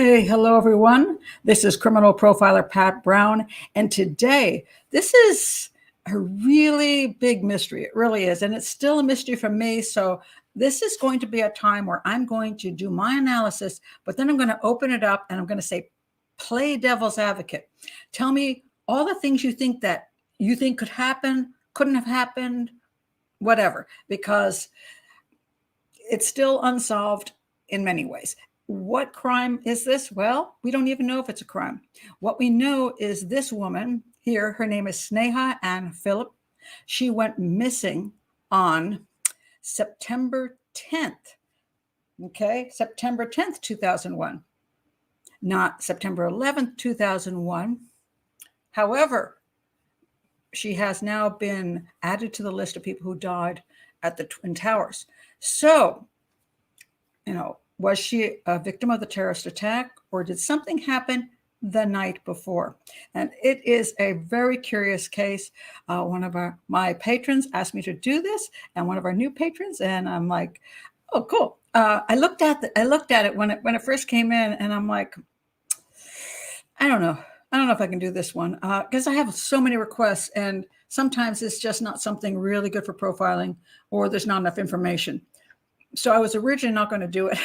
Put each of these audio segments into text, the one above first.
Hey, hello everyone. This is criminal profiler Pat Brown. And today, this is a really big mystery. It really is. And it's still a mystery for me. So, this is going to be a time where I'm going to do my analysis, but then I'm going to open it up and I'm going to say, play devil's advocate. Tell me all the things you think could happen, couldn't have happened, whatever, because it's still unsolved in many ways. What crime is this? Well, we don't even know if it's a crime. What we know is this woman here, her name is Sneha Anne Philip. She went missing on September 10th. Okay, September 10th, 2001, not September 11th, 2001. However, she has now been added to the list of people who died at the Twin Towers. So, was she a victim of the terrorist attack, or did something happen the night before? And it is a very curious case. One of my patrons asked me to do this, and one of our new patrons, and I'm like, oh, cool. I looked at it when it first came in, and I'm like, I don't know if I can do this one because I have so many requests, and sometimes it's just not something really good for profiling, or there's not enough information. So I was originally not going to do it.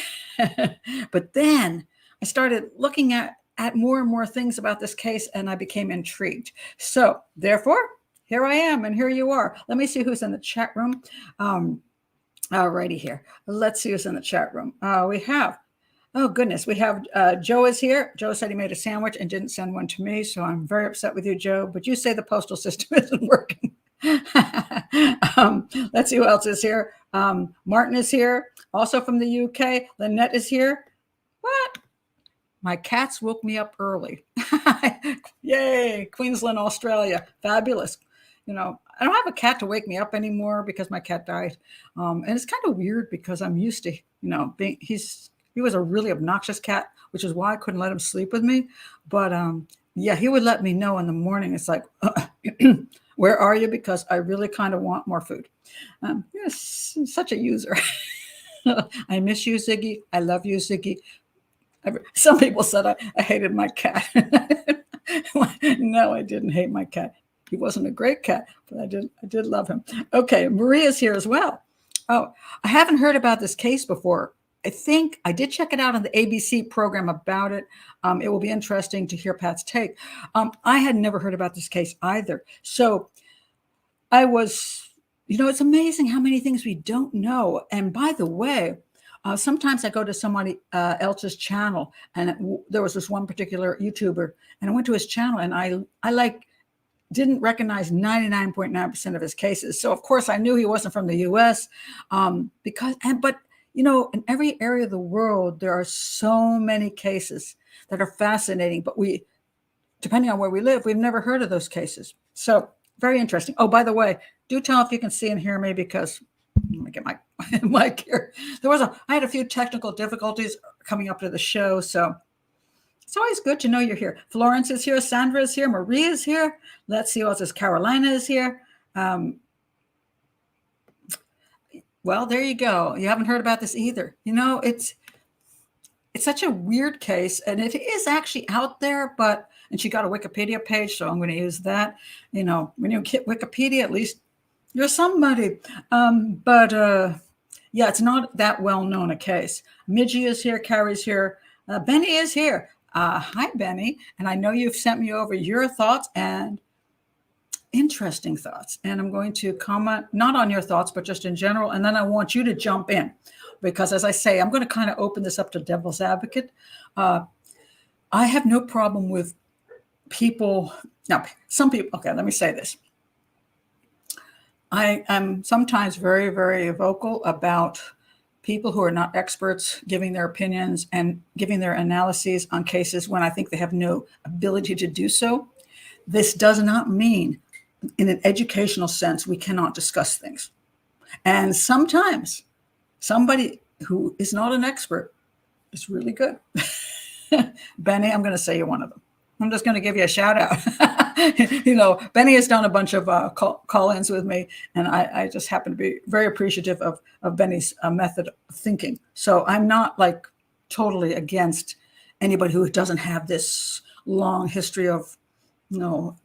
But then I started looking at more and more things about this case, and I became intrigued. So therefore, here I am, and here you are. Let me see who's in the chat room. Alrighty here. Let's see who's in the chat room. We have, oh goodness, we have Joe is here. Joe said he made a sandwich and didn't send one to me, so I'm very upset with you, Joe. But you say the postal system isn't working. Let's see who else is here. Martin is here, also from the UK. Lynette is here. What? My cats woke me up early. Yay, Queensland, Australia. Fabulous. I don't have a cat to wake me up anymore because my cat died. And it's kind of weird because I'm used to, he was a really obnoxious cat, which is why I couldn't let him sleep with me. But yeah, he would let me know in the morning. It's like, where are you? Because I really kind of want more food. Yes, such a user. I miss you, Ziggy. I love you, Ziggy. Some people said I hated my cat. No, I didn't hate my cat. He wasn't a great cat, but I did love him. Okay, Maria's here as well. Oh, I haven't heard about this case before. I think I did check it out on the ABC program about it. It will be interesting to hear Pat's take. I had never heard about this case either. So I was, it's amazing how many things we don't know. And by the way, sometimes I go to somebody else's channel, and there was this one particular YouTuber, and I went to his channel, and I didn't recognize 99.9% of his cases. So of course I knew he wasn't from the US but in every area of the world, there are so many cases that are fascinating, but depending on where we live, we've never heard of those cases. So very interesting. Oh, by the way, do tell if you can see and hear me, because let me get my mic here. I had a few technical difficulties coming up to the show. So it's always good to know you're here. Florence is here. Sandra is here. Marie is here. Let's see who else is. Carolina is here. Well, there you go. You haven't heard about this either. It's such a weird case, and it is actually out there, and she got a Wikipedia page, so I'm going to use that. When you get Wikipedia, at least you're somebody. Yeah, it's not that well known a case. Midgie is here. Carrie's here. Benny is here. Hi, Benny. And I know you've sent me over your thoughts and interesting thoughts. And I'm going to comment not on your thoughts, but just in general. And then I want you to jump in, because as I say, I'm going to kind of open this up to devil's advocate. I have no problem with people. Now, some people, okay, let me say this. I am sometimes very, very vocal about people who are not experts giving their opinions and giving their analyses on cases when I think they have no ability to do so. This does not mean, in an educational sense, we cannot discuss things. And sometimes somebody who is not an expert is really good. Benny, I'm going to say you're one of them. I'm just going to give you a shout out. Benny has done a bunch of call-ins with me, and I just happen to be very appreciative of Benny's method of thinking. So I'm not totally against anybody who doesn't have this long history of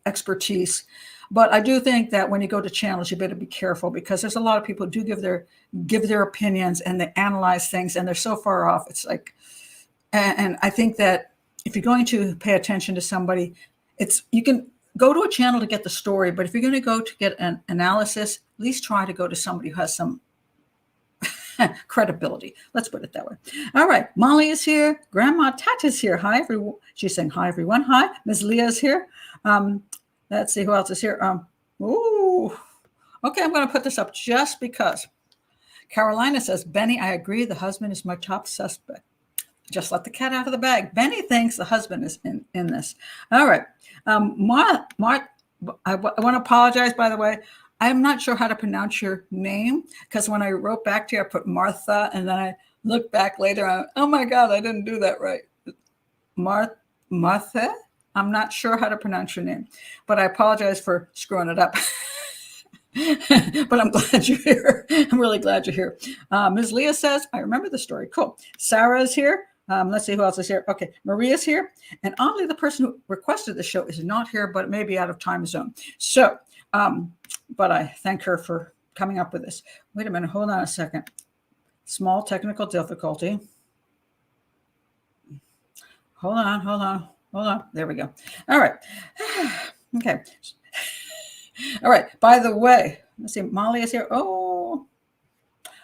expertise. But I do think that when you go to channels, you better be careful, because there's a lot of people who do give their opinions, and they analyze things, and they're so far off. It's like, and I think that if you're going to pay attention to somebody, you can go to a channel to get the story, but if you're going to go to get an analysis, at least try to go to somebody who has some credibility. Let's put it that way. All right. Molly is here. Grandma Tat is here. Hi, everyone. She's saying hi, everyone. Hi. Ms. Leah is here. Let's see who else is here. Okay, I'm going to put this up just because. Carolina says, Benny, I agree. The husband is my top suspect. Just let the cat out of the bag. Benny thinks the husband is in this. All right. Mark, I want to apologize, by the way. I'm not sure how to pronounce your name, because when I wrote back to you, I put Martha, and then I looked back later. Oh my God, I didn't do that right. Martha? I'm not sure how to pronounce your name, but I apologize for screwing it up. But I'm glad you're here. I'm really glad you're here. Ms. Leah says, I remember the story. Cool. Sarah is here. Let's see who else is here. Okay, Maria's here. And oddly, the person who requested the show is not here, but it may be out of time zone. So, but I thank her for coming up with this. Wait a minute. Hold on a second. Small technical difficulty. Hold on. There we go. All right. Okay. All right. By the way, let's see. Molly is here. Oh,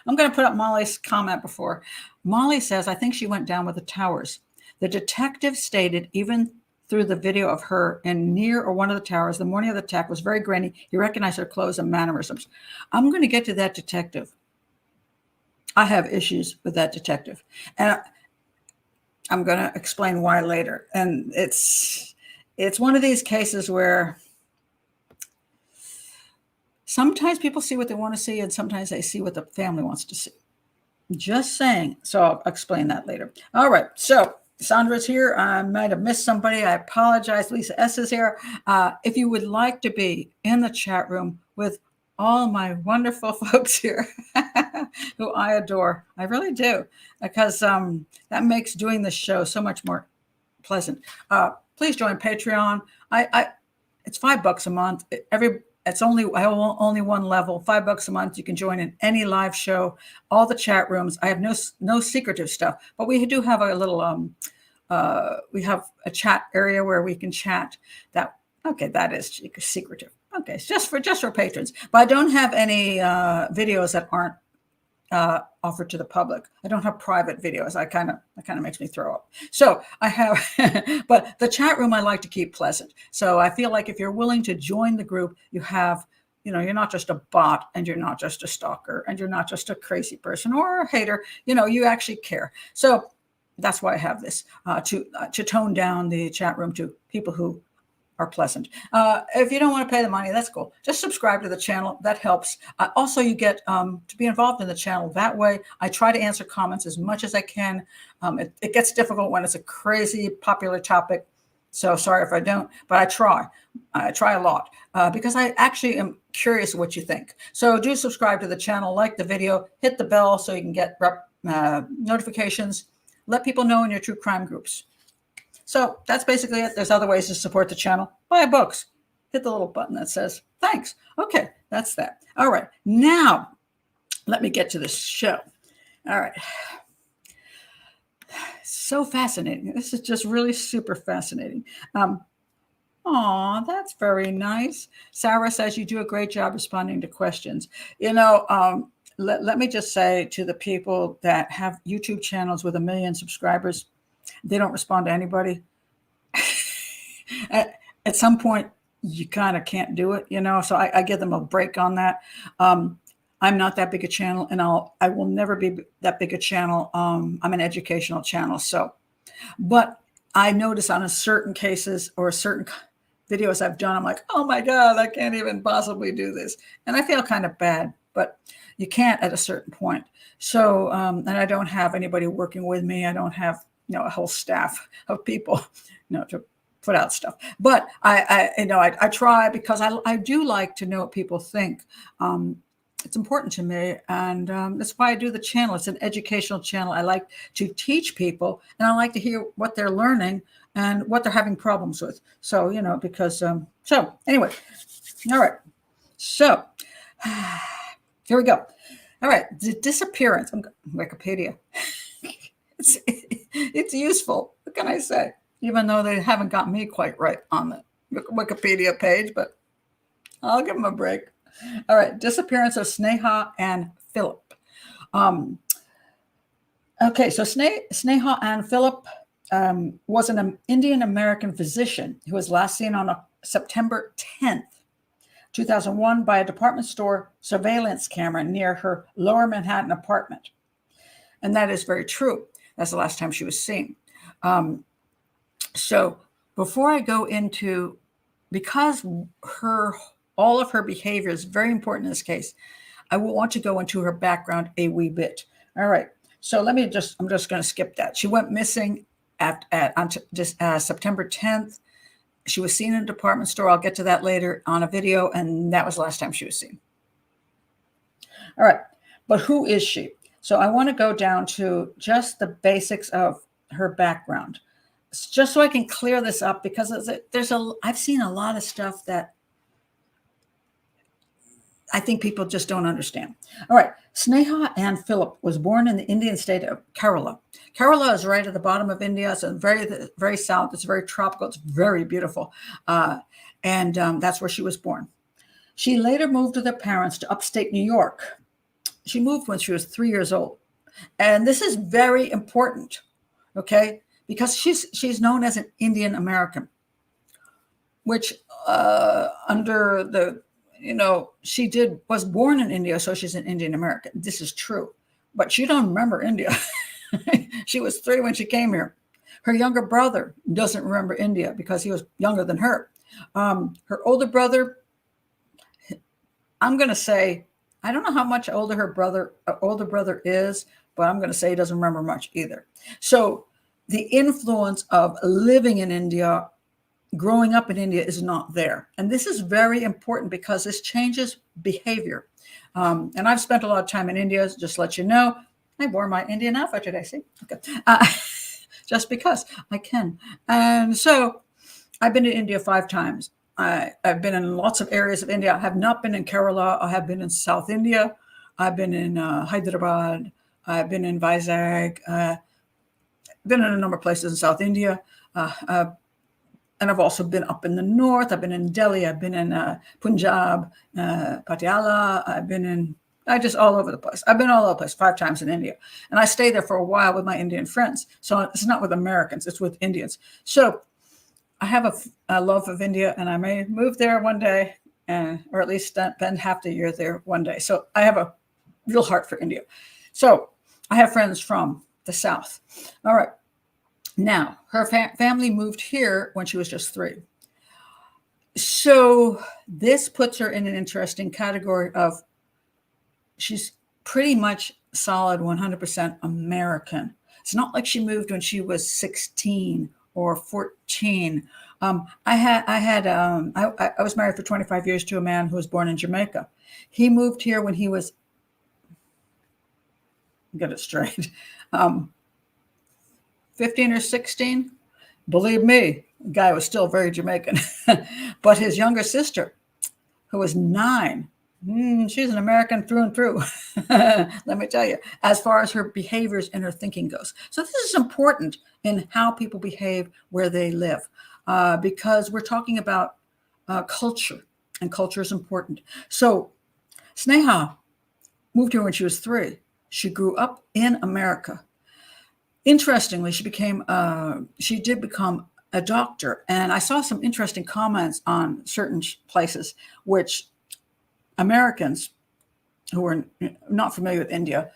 I'm going to put up Molly's comment before. Molly says, I think she went down with the towers. The detective stated, even through the video of her in near or one of the towers, the morning of the attack was very grainy. He recognized her clothes and mannerisms. I'm going to get to that detective. I have issues with that detective. And I'm going to explain why later. And it's one of these cases where sometimes people see what they want to see, and sometimes they see what the family wants to see. Just saying. So I'll explain that later. All right. So Sandra's here. I might have missed somebody. I apologize. Lisa S. is here. If you would like to be in the chat room with all my wonderful folks here who I adore, I really do, because that makes doing this show so much more pleasant. Please join Patreon. It's $5 a month. It's only one level, $5 a month. You can join in any live show, all the chat rooms. I have no secretive stuff, but we do have a little we have a chat area where we can chat. That is secretive. Okay, it's just for patrons. But I don't have any videos that aren't offered to the public. I don't have private videos. That kind of makes me throw up. So I have, but the chat room I like to keep pleasant. So I feel like if you're willing to join the group, you have, you're not just a bot, and you're not just a stalker, and you're not just a crazy person or a hater. You actually care. So that's why I have this to tone down the chat room to people who are pleasant. If you don't want to pay the money, that's cool. Just subscribe to the channel. That helps. Also, you get to be involved in the channel that way. I try to answer comments as much as I can. It gets difficult when it's a crazy popular topic. So sorry if I don't, but I try. I try a lot because I actually am curious what you think. So do subscribe to the channel, like the video, hit the bell so you can get notifications. Let people know in your true crime groups. So that's basically it. There's other ways to support the channel. Buy books. Hit the little button that says thanks. Okay, that's that. All right, now let me get to the show. All right. So fascinating. This is just really super fascinating. That's very nice. Sarah says you do a great job responding to questions. Let me just say to the people that have YouTube channels with 1 million subscribers, they don't respond to anybody. At some point, you kind of can't do it, so I give them a break on that. I'm not that big a channel, and I will never be that big a channel. I'm an educational channel. But I notice on certain cases or certain videos I've done, I'm like, oh my God, I can't even possibly do this. And I feel kind of bad, but you can't at a certain point. So, and I don't have anybody working with me. I don't have, a whole staff of people, to put out stuff. But I try, because I do like to know what people think. it's important to me, and that's why I do the channel. It's an educational channel. I like to teach people, and I like to hear what they're learning and what they're having problems with. So, because so anyway, all right. So here we go. All right, the disappearance. Wikipedia. It's useful. What can I say? Even though they haven't got me quite right on the Wikipedia page, but I'll give them a break. All right, disappearance of Sneha Anne Philip. Okay, so Sneha Anne Philip was an Indian American physician who was last seen on September 10th, 2001 by a department store surveillance camera near her Lower Manhattan apartment. And that is very true. That's the last time she was seen. So before I go into, because all of her behavior is very important in this case, I will want to go into her background a wee bit. All right. So I'm just going to skip that. She went missing on September 10th. She was seen in a department store. I'll get to that later on a video. And that was the last time she was seen. All right. But who is she? So I want to go down to just the basics of her background, just so I can clear this up, because I've seen a lot of stuff that I think people just don't understand. All right. Sneha Anne Philip was born in the Indian state of Kerala. Kerala is right at the bottom of India. It's very, very south. It's very tropical. It's very beautiful. And that's where she was born. She later moved with her parents to upstate New York. She moved when she was 3 years old. And this is very important, okay? Because she's known as an Indian American, which under the, was born in India, so she's an Indian American. This is true. But she don't remember India. She was 3 when she came here. Her younger brother doesn't remember India because he was younger than her. Her older brother, I'm going to say, I don't know how much older her older brother is, but I'm going to say he doesn't remember much either. So the influence of living in India, growing up in India, is not there. And this is very important because this changes behavior. And I've spent a lot of time in India, just to let you know. I wore my Indian outfit today, see? Okay. Just because I can. And so I've been to India 5 times. I've been in lots of areas of India. I have not been in Kerala. I have been in South India. I've been in Hyderabad. I've been in Vizag. Been in a number of places in South India. And I've also been up in the north. I've been in Delhi. I've been in Punjab, Patiala. I've been just all over the place. I've been all over the place 5 times in India. And I stay there for a while with my Indian friends. So it's not with Americans, it's with Indians. So I have a love of India, and I may move there one day, or at least spend half the year there one day. So I have a real heart for India. So I have friends from the South. All right. Now, her family moved here when she was just 3. So this puts her in an interesting category of she's pretty much solid 100% American. It's not like she moved when she was 16 or 14. I was married for 25 years to a man who was born in Jamaica. He moved here when he was, get it straight, 15 or 16. Believe me, the guy was still very Jamaican. But his younger sister, who was 9, she's an American through and through, let me tell you, as far as her behaviors and her thinking goes. So this is important in how people behave where they live, because we're talking about culture, and culture is important. So Sneha moved here when she was 3. She grew up in America. Interestingly, she did become a doctor. And I saw some interesting comments on certain places, which Americans who were not familiar with India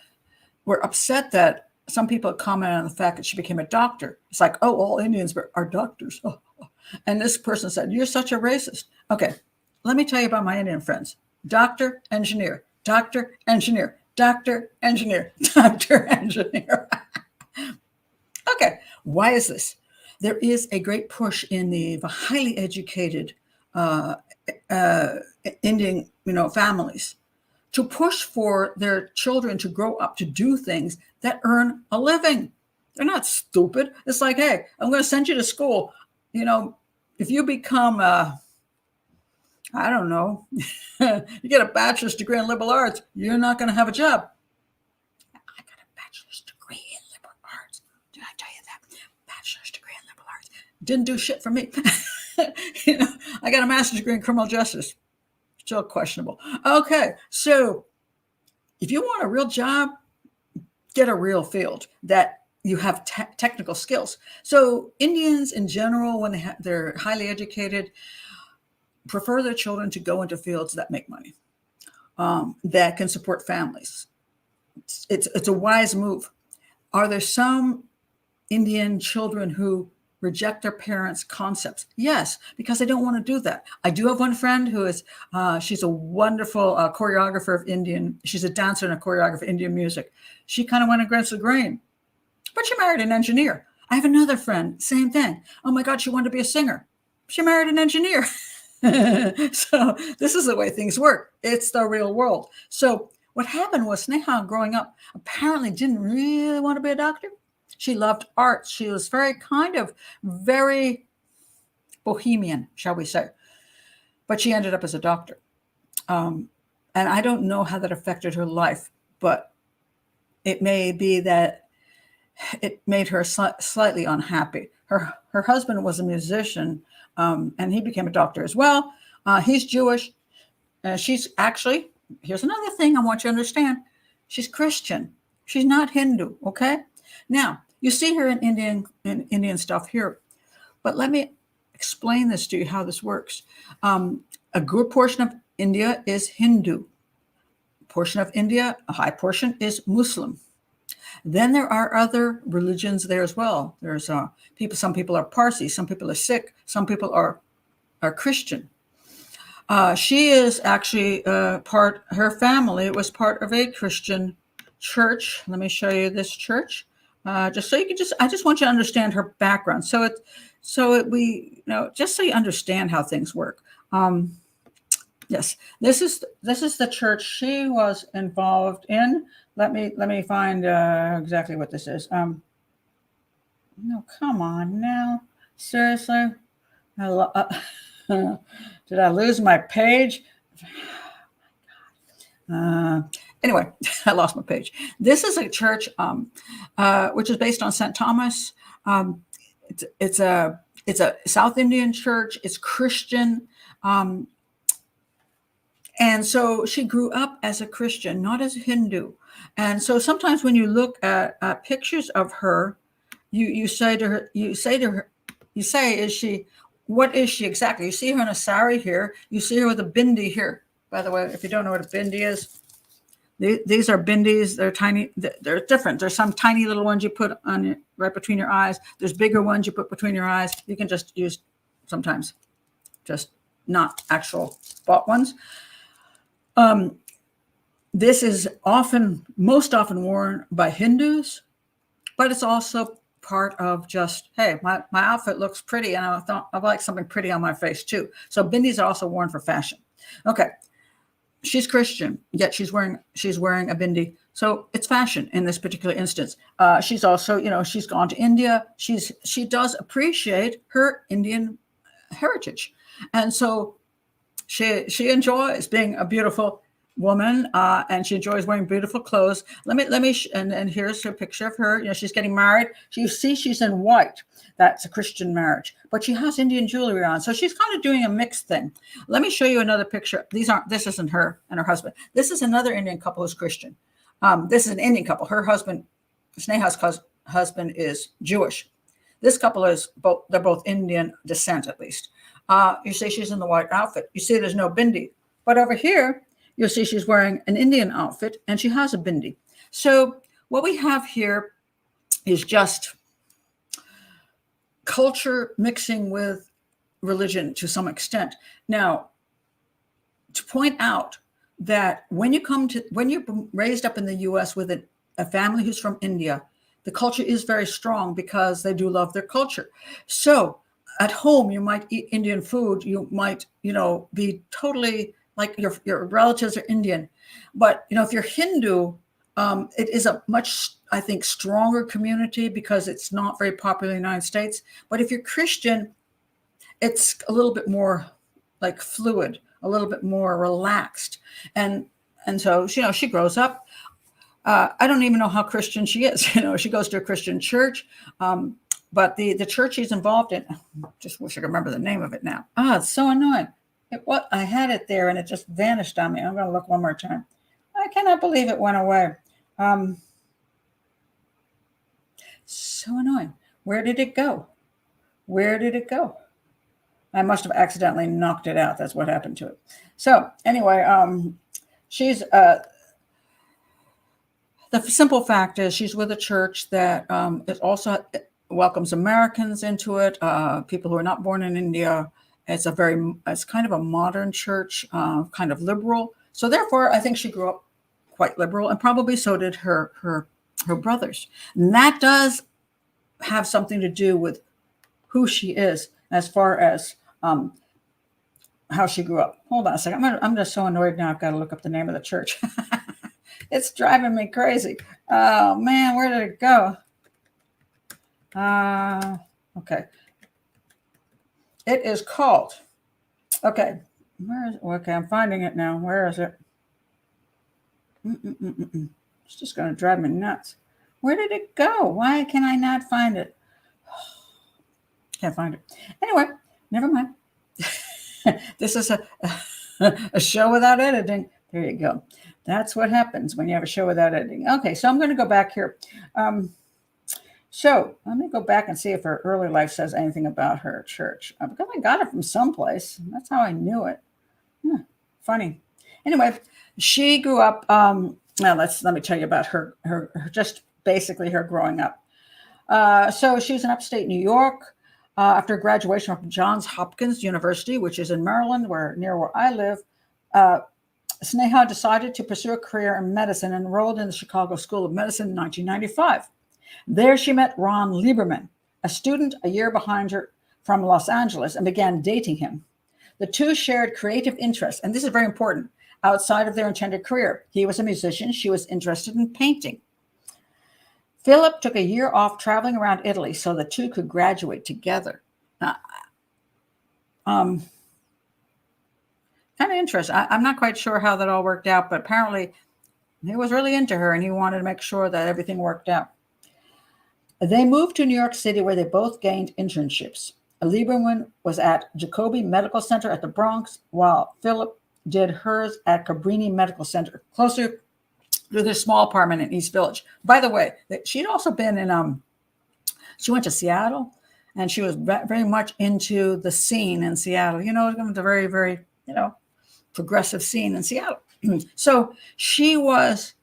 were upset that some people commented on the fact that she became a doctor. It's like, oh, all Indians are doctors. Oh. And this person said, you're such a racist. Okay, let me tell you about my Indian friends. Doctor, engineer, doctor, engineer, doctor, engineer, doctor, engineer. Okay, why is this? There is a great push in the highly educated Indian, families to push for their children to grow up to do things that earn a living. They're not stupid. It's like, hey, I'm going to send you to school. You know, if you become I don't know, you get a bachelor's degree in liberal arts, you're not going to have a job. I got a bachelor's degree in liberal arts. Did I tell you that? Bachelor's degree in liberal arts. Didn't do shit for me. You know, I got a master's degree in criminal justice. Still questionable. Okay, so if you want a real job, get a real field that you have technical skills. So Indians in general, when they're highly educated, prefer their children to go into fields that make money, that can support families. It's a wise move. Are there some Indian children who reject their parents' concepts? Yes, because they don't want to do that. I do have one friend who is, she's a wonderful choreographer of Indian. She's a dancer and a choreographer of Indian music. She kind of went against the grain, but she married an engineer. I have another friend, same thing. Oh my God, she wanted to be a singer. She married an engineer. So this is the way things work. It's the real world. So what happened was Sneha, growing up, apparently didn't really want to be a doctor. She loved art. She was very bohemian, shall we say. But she ended up as a doctor. And I don't know how that affected her life, but it may be that it made her slightly unhappy. Her husband was a musician, and he became a doctor as well. He's Jewish. She's actually, here's another thing I want you to understand. She's Christian. She's not Hindu, okay? Now, you see her in Indian stuff here, but let me explain this to you, how this works. A good portion of India is Hindu. A portion of India, a high portion, is Muslim. Then there are other religions there as well. There's some people are Parsi, some people are Sikh, some people are Christian. She is actually her family was part of a Christian church. Let me show you this church. Just so you can I just want you to understand her background. Just so you understand how things work. Yes, this is the church she was involved in. Let me find exactly what this is. No, come on now, seriously. Did I lose my page? Anyway, I lost my page. This is a church which is based on St. Thomas. It's a South Indian church. It's Christian. And so she grew up as a Christian, not as a Hindu. And so sometimes when you look at pictures of her, you say, what is she exactly? You see her in a sari here. You see her with a bindi here. By the way, if you don't know what a bindi is, these are bindis. They're tiny. They're different. There's some tiny little ones you put on right between your eyes. There's bigger ones you put between your eyes. You can just use sometimes, just not actual bought ones. This is most often worn by Hindus, but it's also part of just, hey, my outfit looks pretty, and I thought I like something pretty on my face too. So bindis are also worn for fashion. Okay, she's Christian, yet she's wearing a bindi, so it's fashion in this particular instance. She's also, she's gone to India. She does appreciate her Indian heritage, and so she enjoys being a beautiful woman, and she enjoys wearing beautiful clothes. And here's her picture of her. She's getting married. You see, she's in white. That's a Christian marriage, but she has Indian jewelry on, so she's kind of doing a mixed thing. Let me show you another picture. This isn't her and her husband. This is another Indian couple who's Christian. This is an Indian couple. Her husband, Sneha's husband, is Jewish. This couple they're both Indian descent, at least. You see she's in the white outfit. You see there's no bindi. But over here, you'll see she's wearing an Indian outfit, and she has a bindi. So what we have here is just culture mixing with religion to some extent. Now, to point out that when you're raised up in the U.S. with a family who's from India, the culture is very strong because they do love their culture. So at home, you might eat Indian food. You might, be totally like your relatives are Indian. But, if you're Hindu, it is a much, I think, stronger community because it's not very popular in the United States. But if you're Christian, it's a little bit more like fluid, a little bit more relaxed. And so, she grows up. I don't even know how Christian she is. She goes to a Christian church. But the church she's involved in, just wish I could remember the name of it now. It's so annoying. I had it there and it just vanished on me. I'm going to look one more time. I cannot believe it went away. So annoying. Where did it go? Where did it go? I must have accidentally knocked it out. That's what happened to it. So anyway, she's the simple fact is she's with a church that is also welcomes Americans into it, people who are not born in India. It's kind of a modern church, kind of liberal. So therefore, I think she grew up quite liberal, and probably so did her brothers. And that does have something to do with who she is as far as how she grew up. Hold on a second. I'm just so annoyed now. I've got to look up the name of the church. It's driving me crazy. Oh man, where did it go? Okay. It is called. Okay. Okay, I'm finding it now. Where is it? It's just going to drive me nuts. Where did it go? Why can I not find it? Can't find it. Anyway, never mind. This is a show without editing. There you go. That's what happens when you have a show without editing. Okay, so I'm going to go back here. So let me go back and see if her early life says anything about her church. Because I got it from someplace. That's how I knew it. Funny. Anyway, she grew up. Now let me tell you about her just basically her growing up. So she was in upstate New York. After graduation from Johns Hopkins University, which is in Maryland, near where I live, Sneha decided to pursue a career in medicine and enrolled in the Chicago School of Medicine in 1995. There she met Ron Lieberman, a student a year behind her from Los Angeles, and began dating him. The two shared creative interests, and this is very important, outside of their intended career. He was a musician. She was interested in painting. Philip took a year off traveling around Italy so the two could graduate together. Kind of interesting. I'm not quite sure how that all worked out, but apparently he was really into her and he wanted to make sure that everything worked out. They moved to New York City where they both gained internships. Lieberman was at Jacobi Medical Center at the Bronx, while Philip did hers at Cabrini Medical Center, closer to their small apartment in East Village. By the way, she'd also been in, she went to Seattle, and she was very much into the scene in Seattle. It was a very, very, progressive scene in Seattle. So she was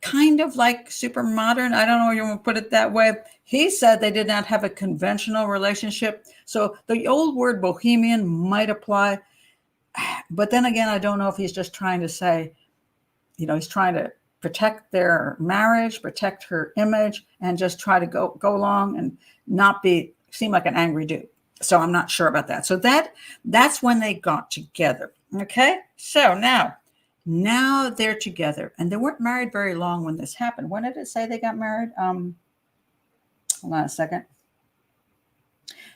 kind of like super modern. I don't know if you want to put it that way. He said they did not have a conventional relationship. So the old word bohemian might apply. But then again, I don't know if he's just trying to say, he's trying to protect their marriage, protect her image, and just try to go along and not seem like an angry dude. So I'm not sure about that. So that's when they got together. Okay. So now they're together, and they weren't married very long when this happened. When did it say they got married? Hold on a second.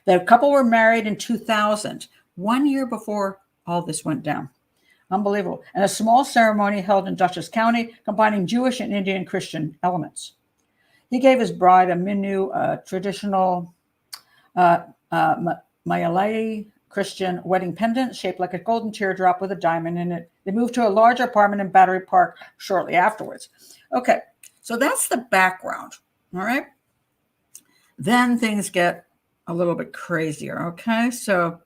The couple were married in 2000, 1 year before all this went down. Unbelievable. And a small ceremony held in Dutchess County, combining Jewish and Indian Christian elements. He gave his bride a minu, traditional Malayali Christian wedding pendant shaped like a golden teardrop with a diamond in it. They moved to a larger apartment in Battery Park shortly afterwards. Okay, so that's the background, all right? Then things get a little bit crazier, okay? So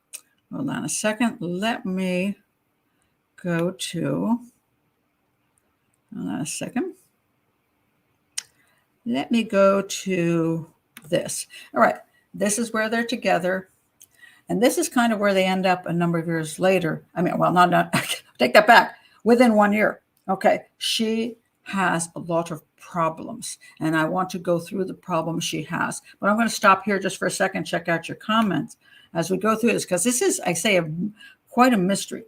hold on a second. Let me go to, hold on a second. Let me go to this. All right, this is where they're together. And this is kind of where they end up a number of years later. I mean, well, not take that back. Within 1 year. Okay, she has a lot of problems, and I want to go through the problems she has. But I'm going to stop here just for a second, check out your comments as we go through this, because this is, I say, quite a mystery.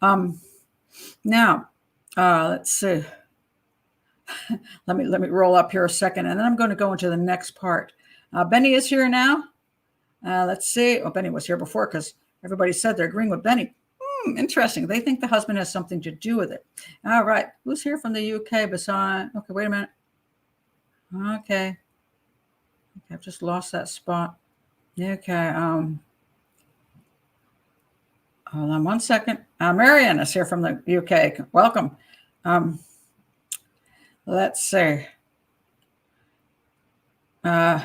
Now, let's see. let me roll up here a second, and then I'm going to go into the next part. Benny is here now. Let's see. Oh, Benny was here before because everybody said they're agreeing with Benny. Interesting. They think the husband has something to do with it. All right. Who's here from the UK besides? Okay, wait a minute. Okay, I've just lost that spot. Okay. Hold on one second. Marianne is here from the UK. Welcome. Let's see. This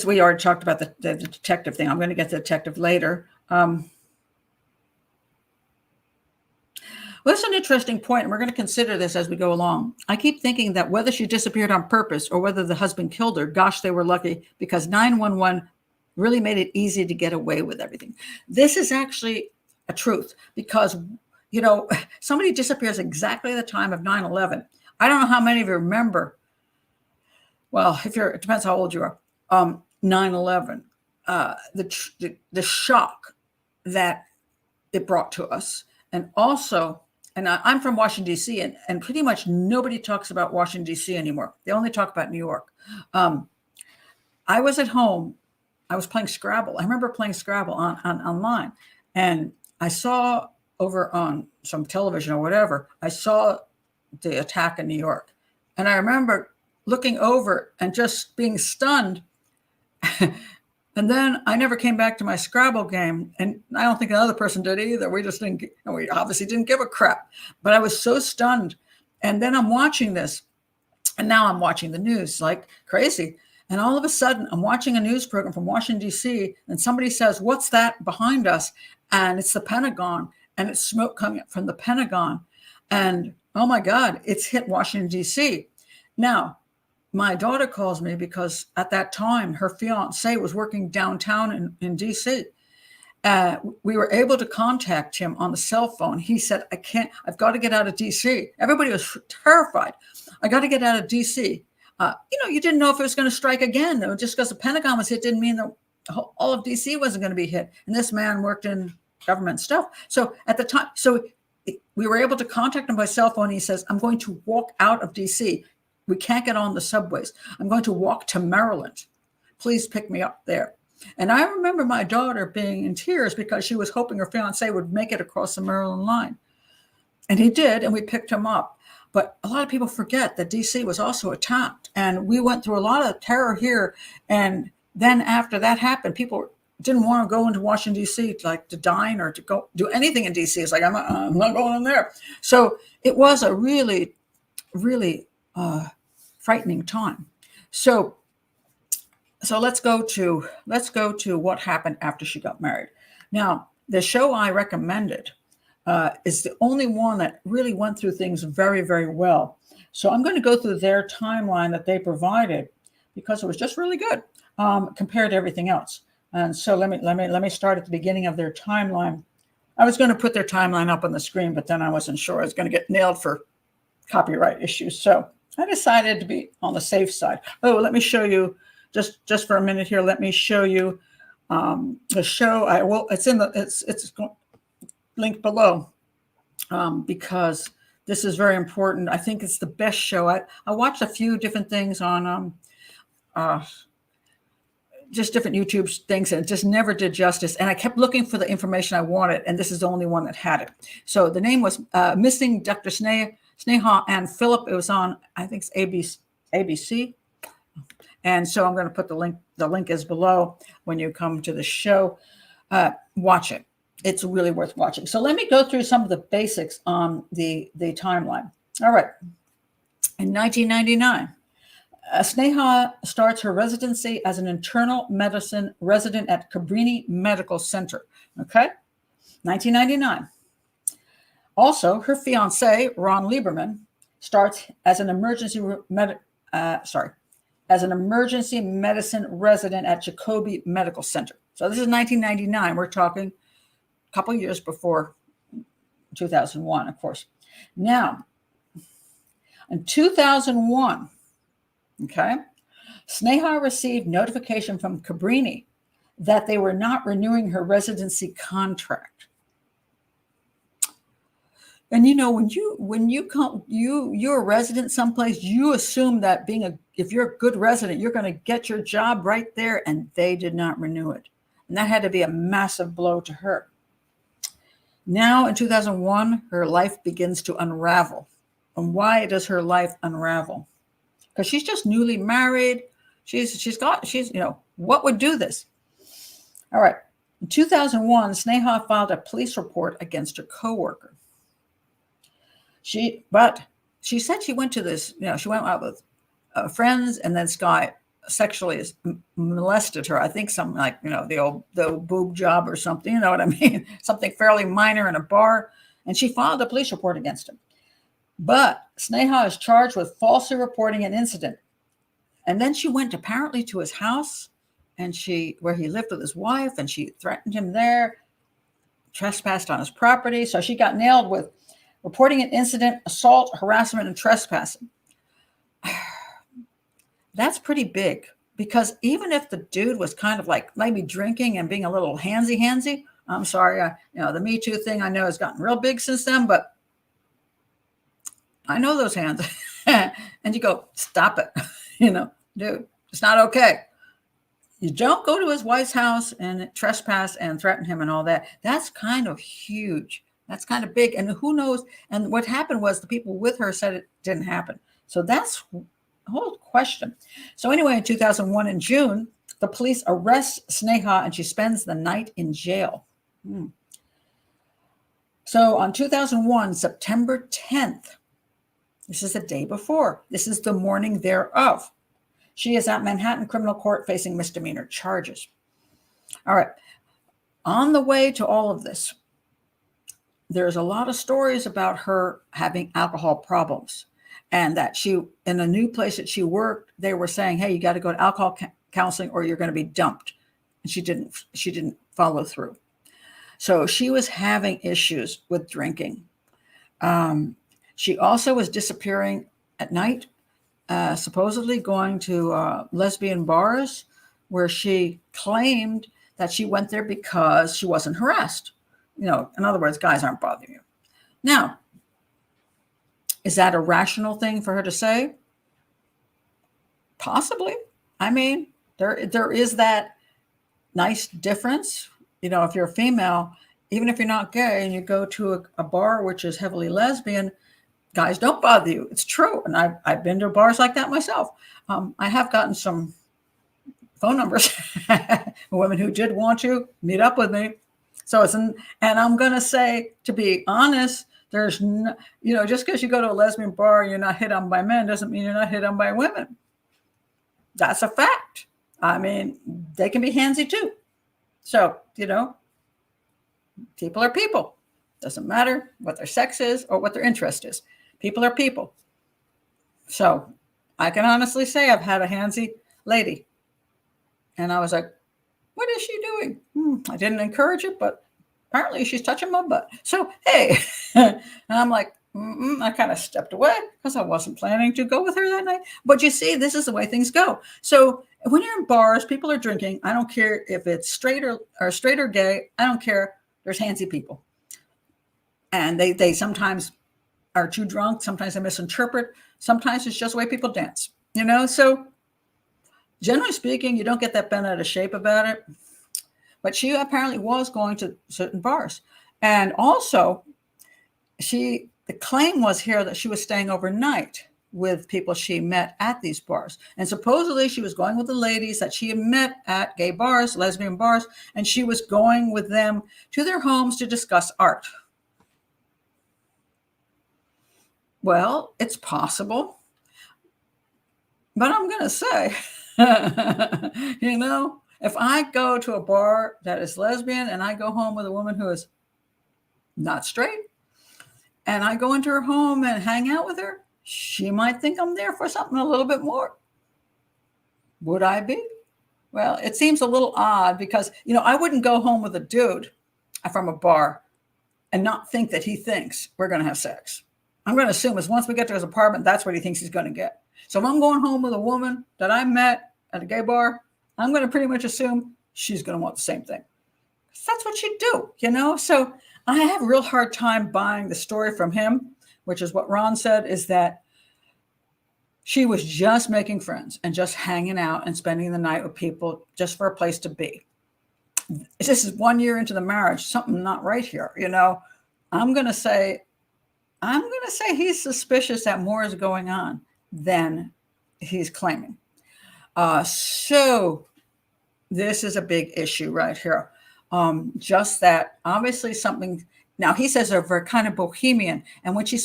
we already talked about the detective thing. I'm going to get to the detective later. Well, that's an interesting point, and we're going to consider this as we go along. I keep thinking that whether she disappeared on purpose or whether the husband killed her, gosh, they were lucky because 911 really made it easy to get away with everything. This is actually a truth because, somebody disappears exactly at the time of 9/11. I don't know how many of you remember. Well, it depends how old you are. 9/11, the shock that it brought to us, and also. And I'm from Washington, D.C., and pretty much nobody talks about Washington, D.C. anymore. They only talk about New York. I was at home. I was playing Scrabble. I remember playing Scrabble online. And I saw over on some television or whatever, I saw the attack in New York. And I remember looking over and just being stunned. And then I never came back to my Scrabble game, and I don't think another person did either. We obviously didn't give a crap, but I was so stunned. And then I'm watching this, and now I'm watching the news like crazy. And all of a sudden, I'm watching a news program from Washington, D.C., and somebody says, "What's that behind us?" And it's the Pentagon, and it's smoke coming up from the Pentagon. And oh my God, it's hit Washington, D.C. Now, my daughter calls me because at that time, her fiance was working downtown in D.C. We were able to contact him on the cell phone. He said, I've got to get out of D.C. Everybody was terrified. I got to get out of D.C. You didn't know if it was going to strike again. Just because the Pentagon was hit didn't mean that all of D.C. wasn't going to be hit. And this man worked in government stuff. So at the time, we were able to contact him by cell phone. He says, I'm going to walk out of D.C. We can't get on the subways. I'm going to walk to Maryland. Please pick me up there. And I remember my daughter being in tears because she was hoping her fiance would make it across the Maryland line. And he did, and we picked him up. But a lot of people forget that D.C. was also attacked. And we went through a lot of terror here. And then after that happened, people didn't want to go into Washington, D.C. to dine or to go do anything in D.C. It's like, I'm not going in there. So it was a really, really frightening time. So let's go to what happened after she got married. Now, the show I recommended is the only one that really went through things very, very well. So I'm going to go through their timeline that they provided because it was just really good compared to everything else. And so let me start at the beginning of their timeline. I was going to put their timeline up on the screen, but then I wasn't sure I was going to get nailed for copyright issues. So I decided to be on the safe side. Oh, let me show you just for a minute here. Let me show you the show. It's linked below because this is very important. I think it's the best show. I watched a few different things on just different YouTube things, and it just never did justice. And I kept looking for the information I wanted, and this is the only one that had it. So the name was Missing Dr. Sneha Anne Philip. It was on, I think it's ABC. And so I'm going to put the link. The link is below when you come to the show. Watch it. It's really worth watching. So let me go through some of the basics on the timeline. All right. In 1999, Sneha starts her residency as an internal medicine resident at Cabrini Medical Center. Okay. 1999. Also, her fiance, Ron Lieberman, starts as an emergency medicine resident at Jacobi Medical Center. So this is 1999. We're talking a couple of years before 2001, of course. Now, in 2001, okay, Sneha received notification from Cabrini that they were not renewing her residency contract. And you're a resident someplace, you assume that if you're a good resident, you're going to get your job right there, and they did not renew it. And that had to be a massive blow to her. Now in 2001, her life begins to unravel. And why does her life unravel? Because she's just newly married. What would do this? All right. In 2001, Sneha filed a police report against her coworker. But she said she went to this, she went out with friends, and then this guy sexually molested her. I think something like, the old boob job or something, you know what I mean? Something fairly minor in a bar. And she filed a police report against him. But Sneha is charged with falsely reporting an incident. And then she went apparently to his house, and where he lived with his wife, and she threatened him there, trespassed on his property. So she got nailed with reporting an incident, assault, harassment, and trespassing. That's pretty big, because even if the dude was kind of like maybe drinking and being a little handsy, I'm sorry, the Me Too thing I know has gotten real big since then, but I know those hands. And you go, stop it. Dude, it's not okay. You don't go to his wife's house and trespass and threaten him and all that. That's kind of huge. That's kind of big. And who knows? And what happened was the people with her said it didn't happen. So that's a whole question. So anyway, in 2001, in June, the police arrest Sneha, and she spends the night in jail. So on 2001, September 10th, this is the day before. This is the morning thereof. She is at Manhattan Criminal Court facing misdemeanor charges. All right. On the way to all of this, there's a lot of stories about her having alcohol problems, and that in a new place that she worked, they were saying, hey, you got to go to alcohol counseling or you're going to be dumped. And she didn't follow through. So she was having issues with drinking. She also was disappearing at night, supposedly going to lesbian bars, where she claimed that she went there because she wasn't harassed. In other words, guys aren't bothering you. Now, is that a rational thing for her to say? Possibly. I mean, there is that nice difference. If you're a female, even if you're not gay and you go to a bar which is heavily lesbian, guys don't bother you. It's true. And I've been to bars like that myself. I have gotten some phone numbers of women who did want to meet up with me. So and I'm going to say, to be honest, there's no, just because you go to a lesbian bar and you're not hit on by men doesn't mean you're not hit on by women. That's a fact. I mean, they can be handsy too. So, people are people. Doesn't matter what their sex is or what their interest is. People are people. So I can honestly say I've had a handsy lady. And I was like, what is she doing? I didn't encourage it, but apparently she's touching my butt. So, hey. And I'm like, I kind of stepped away because I wasn't planning to go with her that night. But you see, this is the way things go. So when you're in bars, people are drinking. I don't care if it's straight or gay. I don't care. There's handsy people. And they sometimes are too drunk. Sometimes they misinterpret. Sometimes it's just the way people dance, So generally speaking, you don't get that bent out of shape about it. But she apparently was going to certain bars. And also, the claim was here that she was staying overnight with people she met at these bars. And supposedly she was going with the ladies that she had met at gay bars, lesbian bars, and she was going with them to their homes to discuss art. Well, it's possible. But I'm going to say, if I go to a bar that is lesbian and I go home with a woman who is not straight, and I go into her home and hang out with her, she might think I'm there for something a little bit more. Would I be? Well, it seems a little odd because, I wouldn't go home with a dude from a bar and not think that he thinks we're going to have sex. I'm going to assume is once we get to his apartment, that's what he thinks he's going to get. So if I'm going home with a woman that I met at a gay bar, I'm going to pretty much assume she's going to want the same thing. That's what she'd do, you know? So I have a real hard time buying the story from him, which is what Ron said, is that she was just making friends and just hanging out and spending the night with people just for a place to be. This is 1 year into the marriage, something not right here, you know? I'm going to say he's suspicious that more is going on than he's claiming. So this is a big issue right here. Just that obviously something. Now he says they're very kind of bohemian, and when he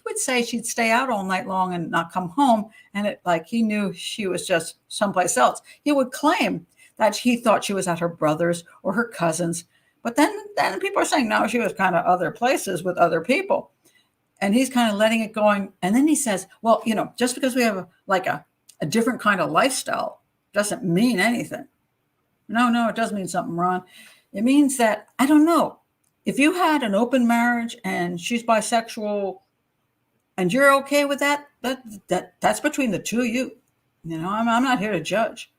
would say she'd stay out all night long and not come home, and it like he knew she was just someplace else. He would claim that he thought she was at her brother's or her cousin's, but then people are saying no, she was kind of other places with other people, and he's kind of letting it going. And then he says, well, you know, just because we have a different kind of lifestyle doesn't mean anything. No, it does mean something, Ron. It means that, I don't know, if you had an open marriage and she's bisexual and you're okay with that, that's between the two of you. You know, I'm not here to judge.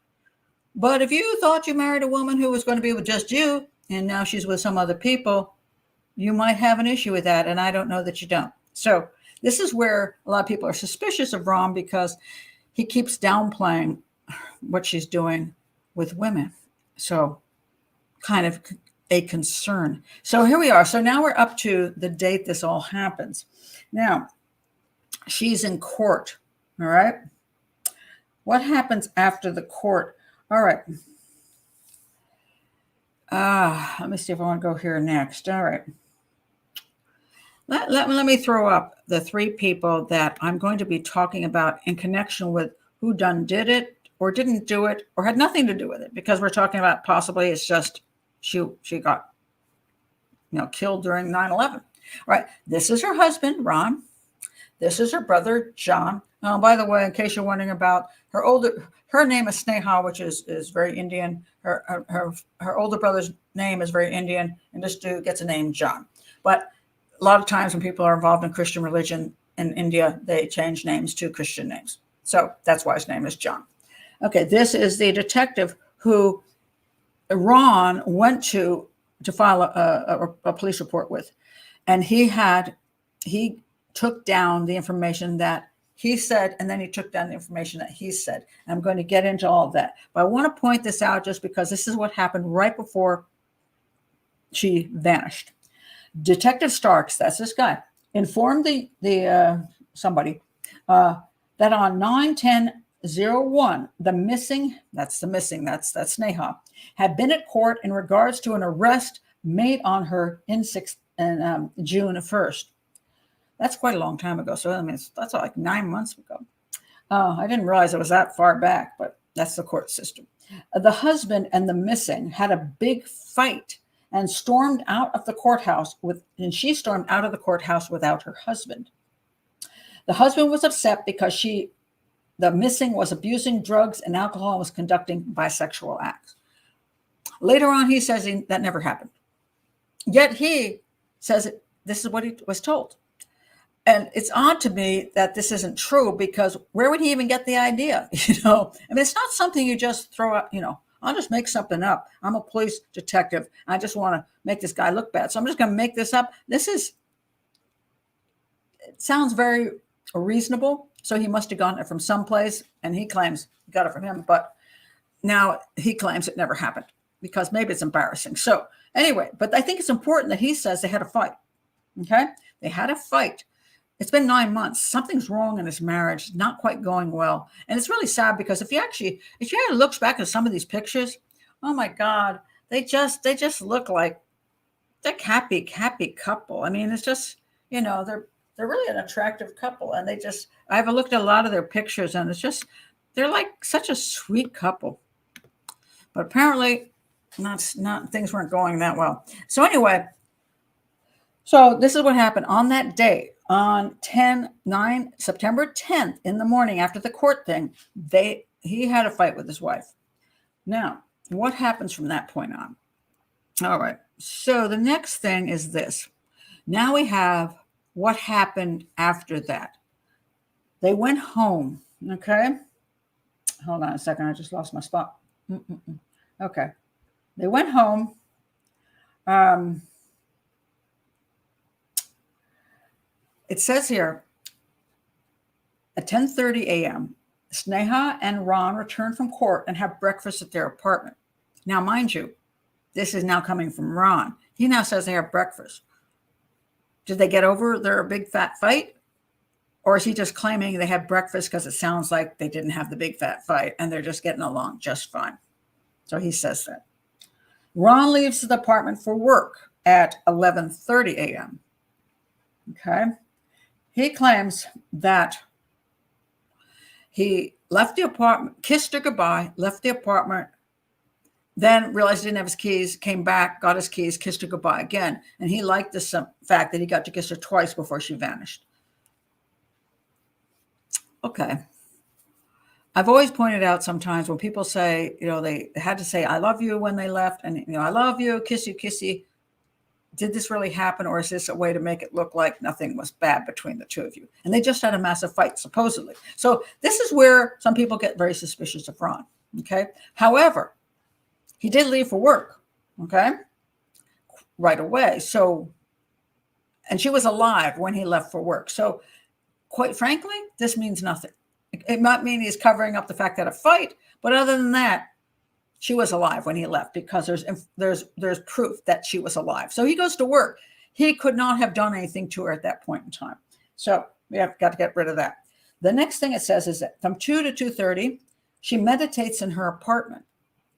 But if you thought you married a woman who was going to be with just you and now she's with some other people, you might have an issue with that. And I don't know that you don't. So this is where a lot of people are suspicious of Ron, because he keeps downplaying what she's doing with women. So kind of a concern. So here we are. So now we're up to the date this all happens. Now, she's in court. All right. What happens after the court? All right. Let me see if I want to go here next. All right. Let me throw up the three people that I'm going to be talking about in connection with who done did it or didn't do it or had nothing to do with it, because we're talking about possibly it's just she got, you know, killed during 9/11. All right. This is her husband, Ron. This is her brother, John. Oh, by the way, in case you're wondering about her name is Sneha, which is very Indian. Her older brother's name is very Indian, and this dude gets a name, John. But a lot of times when people are involved in Christian religion in India, they change names to Christian names. So that's why his name is John. Okay, this is the detective who Ron went to file a police report with. And he took down the information that he said, and then he took down the information that he said. And I'm going to get into all of that. But I want to point this out just because this is what happened right before she vanished. Detective Starks, that's this guy, informed somebody that on 9/10/01, that's Sneha, had been at court in regards to an arrest made on her in June 1st. That's quite a long time ago. So I mean, that's like 9 months ago. I didn't realize it was that far back, but that's the court system. The husband and the missing had a big fight and stormed out of the courthouse she stormed out of the courthouse without her husband. The husband was upset because the missing was abusing drugs and alcohol and was conducting bisexual acts. Later on, he says that never happened. Yet he says this is what he was told. And it's odd to me that this isn't true, because where would he even get the idea? You know, I mean, it's not something you just throw out, you know, I'll just make something up. I'm a police detective. I just want to make this guy look bad. So I'm just going to make this up. It sounds very reasonable. So he must have gotten it from someplace, and he claims he got it from him. But now he claims it never happened because maybe it's embarrassing. So anyway, but I think it's important that he says they had a fight. Okay. They had a fight. It's been 9 months. Something's wrong in this marriage. It's not quite going well. And it's really sad, because if you actually look back at some of these pictures, oh my God, they just look like they're happy couple. I mean, it's just, you know, they're really an attractive couple. And I've looked at a lot of their pictures, and it's just, they're like such a sweet couple. But apparently things weren't going that well. So anyway, so this is what happened on that day. On September 10th in the morning after the court thing, he had a fight with his wife. Now, what happens from that point on? All right. So the next thing is this. Now we have what happened after that. They went home. Okay. Hold on a second. I just lost my spot. Okay. They went home. It says here, at 10:30 a.m., Sneha and Ron return from court and have breakfast at their apartment. Now, mind you, this is now coming from Ron. He now says they have breakfast. Did they get over their big fat fight? Or is he just claiming they had breakfast because it sounds like they didn't have the big fat fight and they're just getting along just fine? So he says that. Ron leaves the apartment for work at 11:30 a.m. Okay. He claims that he left the apartment, kissed her goodbye, left the apartment, then realized he didn't have his keys, came back, got his keys, kissed her goodbye again. And he liked this fact that he got to kiss her twice before she vanished. Okay. I've always pointed out sometimes when people say, they had to say, I love you when they left, and, I love you, kiss you, kissy. Did this really happen, or is this a way to make it look like nothing was bad between the two of you? And they just had a massive fight, supposedly. So this is where some people get very suspicious of Ron, okay? However, he did leave for work, okay, right away. So, and she was alive when he left for work. So quite frankly, this means nothing. It might mean he's covering up the fact that a fight, but other than that, she was alive when he left because there's proof that she was alive. So he goes to work. He could not have done anything to her at that point in time. So we have got to get rid of that. The next thing it says is that from 2 to 2:30, she meditates in her apartment.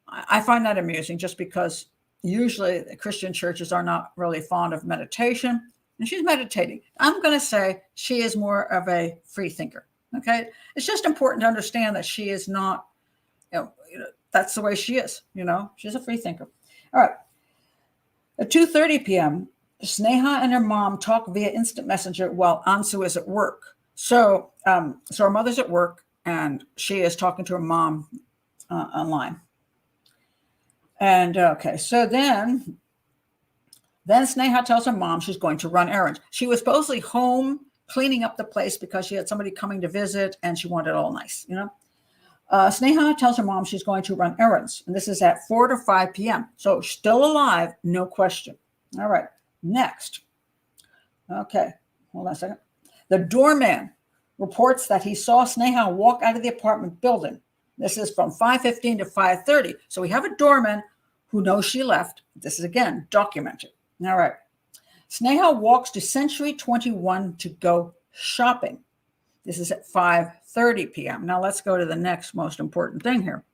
I find that amusing just because usually the Christian churches are not really fond of meditation, and she's meditating. I'm going to say she is more of a free thinker. Okay. It's just important to understand that she is not, that's the way she is, she's a free thinker. All right. At 2:30 p.m., Sneha and her mom talk via instant messenger while Ansu is at work. So her mother's at work and she is talking to her mom online. And okay, so then Sneha tells her mom she's going to run errands. She was supposedly home cleaning up the place because she had somebody coming to visit and she wanted it all nice, Sneha tells her mom she's going to run errands, and this is at 4 to 5 p.m. So still alive, no question. All right, next. Okay, hold on a second. The doorman reports that he saw Sneha walk out of the apartment building. This is from 5:15 to 5:30. So we have a doorman who knows she left. This is, again, documented. All right. Sneha walks to Century 21 to go shopping. This is at 5:30 p.m. Now let's go to the next most important thing here.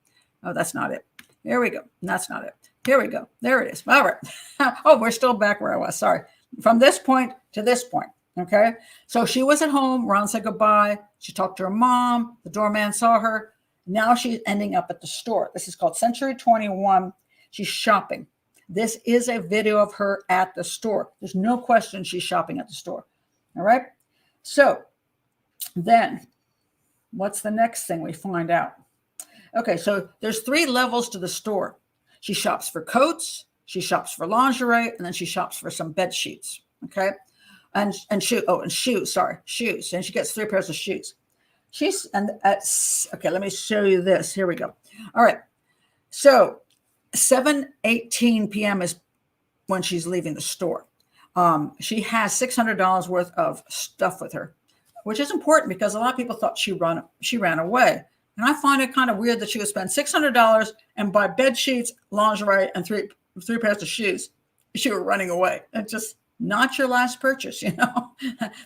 Oh, that's not it. Here we go. That's not it. Here we go. There it is. All right. Oh, we're still back where I was. Sorry. From this point to this point. Okay. So she was at home. Ron said goodbye. She talked to her mom. The doorman saw her. Now she's ending up at the store. This is called Century 21. She's shopping. This is a video of her at the store. There's no question she's shopping at the store. All right. So then what's the next thing we find out? Okay. So there's 3 levels to the store. She shops for coats. She shops for lingerie. And then she shops for some bed sheets. Okay. And shoes. Sorry. Shoes. And she gets 3 pairs of shoes. Okay. Let me show you this. Here we go. All right. So 7:18 p.m. is when she's leaving the store. She has $600 worth of stuff with her, which is important because a lot of people thought she ran away. And I find it kind of weird that she would spend $600 and buy bed sheets, lingerie, and three pairs of shoes. She were running away. It's just not your last purchase,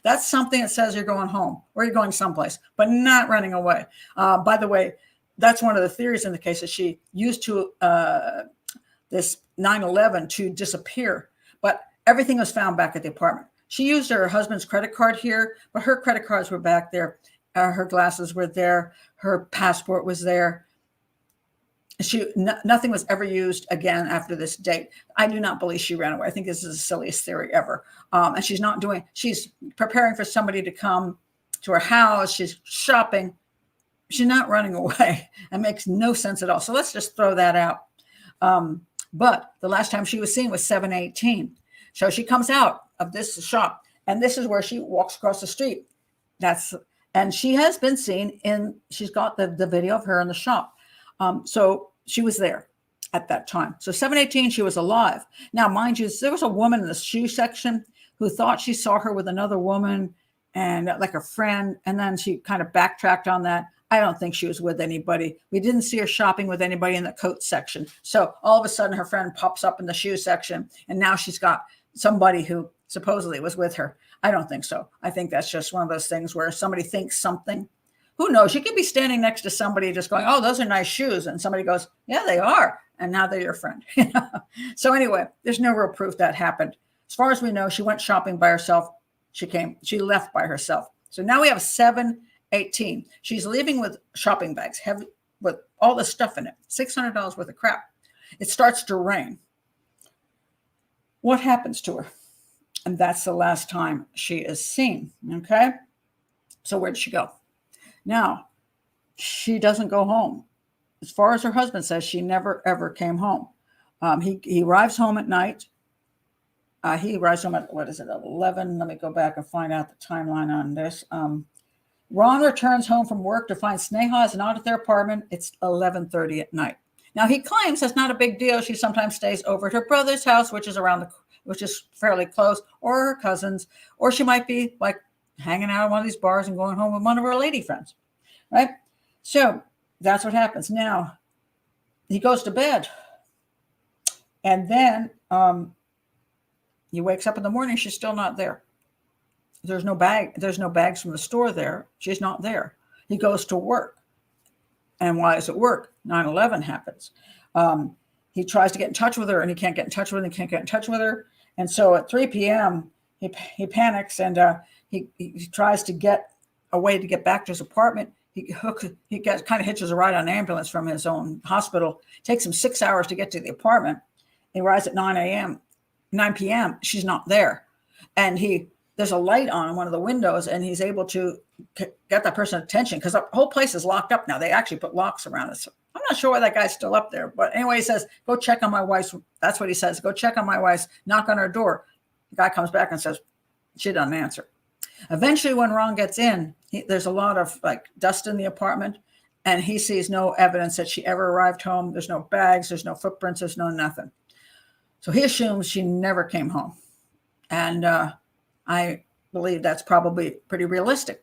That's something that says you're going home or you're going someplace, but not running away. By the way, that's one of the theories in the case that she used to this 9/11 to disappear, but everything was found back at the apartment. She used her husband's credit card here, but her credit cards were back there. Her glasses were there. Her passport was there. Nothing was ever used again after this date. I do not believe she ran away. I think this is the silliest theory ever. And she's preparing for somebody to come to her house. She's shopping. She's not running away. It makes no sense at all. So let's just throw that out. But the last time she was seen was 7:18. So she comes out of this shop, and this is where she walks across the street. And she has been seen she's got the video of her in the shop. So she was there. at that time. So 7:18, she was alive. Now, mind you, there was a woman in the shoe section who thought she saw her with another woman and like a friend, and then she kind of backtracked on that. I don't think she was with anybody. We didn't see her shopping with anybody in the coat section. So all of a sudden, her friend pops up in the shoe section, and now she's got somebody who supposedly was with her. I don't think so. I think that's just one of those things where somebody thinks something. Who knows? You could be standing next to somebody just going, "Oh, those are nice shoes." And somebody goes, "Yeah, they are." And now they're your friend. So anyway, there's no real proof that happened. As far as we know, she went shopping by herself. She left by herself. So now we have 7:18. She's leaving with shopping bags, heavy with all the stuff in it, $600 worth of crap. It starts to rain. What happens to her? And that's the last time she is seen. Okay. So where'd she go? Now, she doesn't go home. As far as her husband says, she never, ever came home. He arrives home at night. He arrives home at, 11? Let me go back and find out the timeline on this. Ron returns home from work to find Sneha is not at their apartment. It's 11:30 at night. Now, he claims that's not a big deal. She sometimes stays over at her brother's house, which is fairly close, or her cousin's, or she might be like hanging out at one of these bars and going home with one of her lady friends, right? So that's what happens. Now, he goes to bed, and then he wakes up in the morning. She's still not there. There's no bags from the store there. She's not there. He goes to work. And why is it work? 9/11 happens. He tries to get in touch with her, and he can't get in touch with her. And so at 3 p.m., he panics, and he tries to get a way to get back to his apartment. He kind of hitches a ride on an ambulance from his own hospital. It takes him 6 hours to get to the apartment. He arrives at 9 p.m. She's not there. And there's a light on one of the windows, and he's able to get that person's attention because the whole place is locked up now. They actually put locks around it. So I'm not sure why that guy's still up there. But anyway, he says, go check on my wife's. That's what he says. Go check on my wife's, knock on her door. The guy comes back and says, she doesn't answer. Eventually, when Ron gets in, there's a lot of like dust in the apartment, and he sees no evidence that she ever arrived home. There's no bags. There's no footprints. There's no nothing. So he assumes she never came home. And I believe that's probably pretty realistic.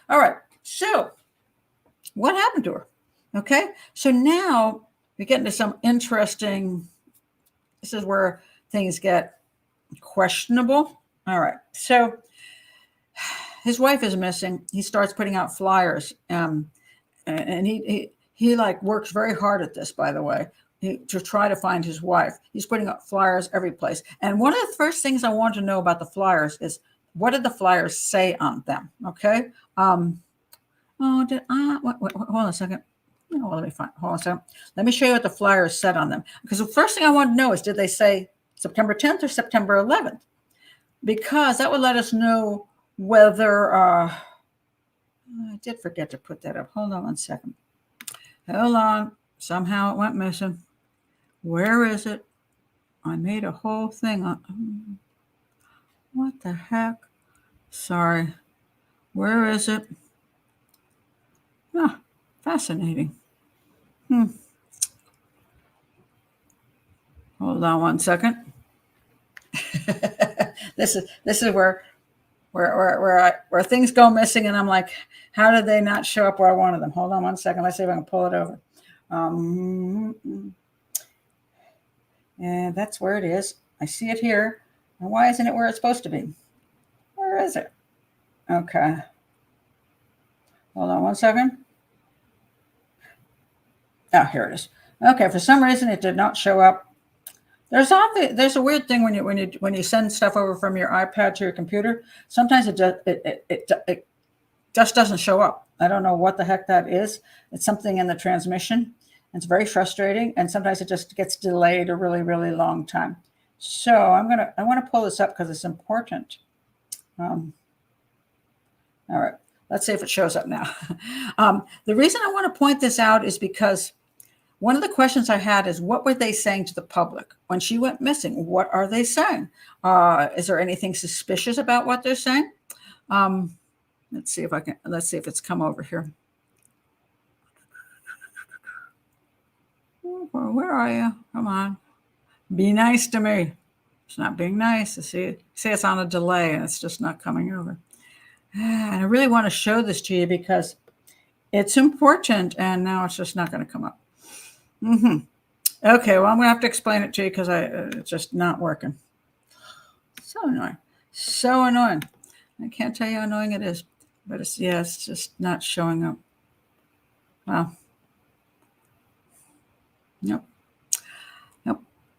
All right. So what happened to her? Okay. So now we get into some interesting, this is where things get questionable. All right. So his wife is missing. He starts putting out flyers. And he like works very hard at this, by the way, to try to find his wife. He's putting up flyers every place. And one of the first things I want to know about the flyers is, what did the flyers say on them? Okay. Hold on a second. Hold on a second. Let me show you what the flyers said on them. Because the first thing I want to know is, did they say September 10th or September 11th? Because that would let us know whether, I did forget to put that up. Hold on 1 second. Hold on. Somehow it went missing. Where is it? I made a whole thing on. What the heck? Sorry. Where is it? Ah, fascinating. Hold on 1 second. This is where things go missing, and I'm like, how did they not show up where I wanted them? Hold on 1 second. Let's see if I can pull it over. And that's where it is. I see it here. And why isn't it where it's supposed to be? Where is it? Okay. Hold on 1 second. Oh, here it is. Okay, for some reason it did not show up. There's a weird thing when you send stuff over from your iPad to your computer. Sometimes it just doesn't show up. I don't know what the heck that is. It's something in the transmission. It's very frustrating, and sometimes it just gets delayed a really, really long time. So I want to pull this up because it's important. All right, let's see if it shows up now. The reason I want to point this out is because one of the questions I had is, what were they saying to the public when she went missing? What are they saying? Is there anything suspicious about what they're saying? Let's see if it's come over here. Where are you? Come on. Be nice to me. It's not being nice. See it's on a delay and it's just not coming over. And I really want to show this to you because it's important, and now it's just not going to come up. Okay, well, I'm going to have to explain it to you because it's just not working. So annoying. So annoying. I can't tell you how annoying it is, but it's just not showing up. Wow. Nope.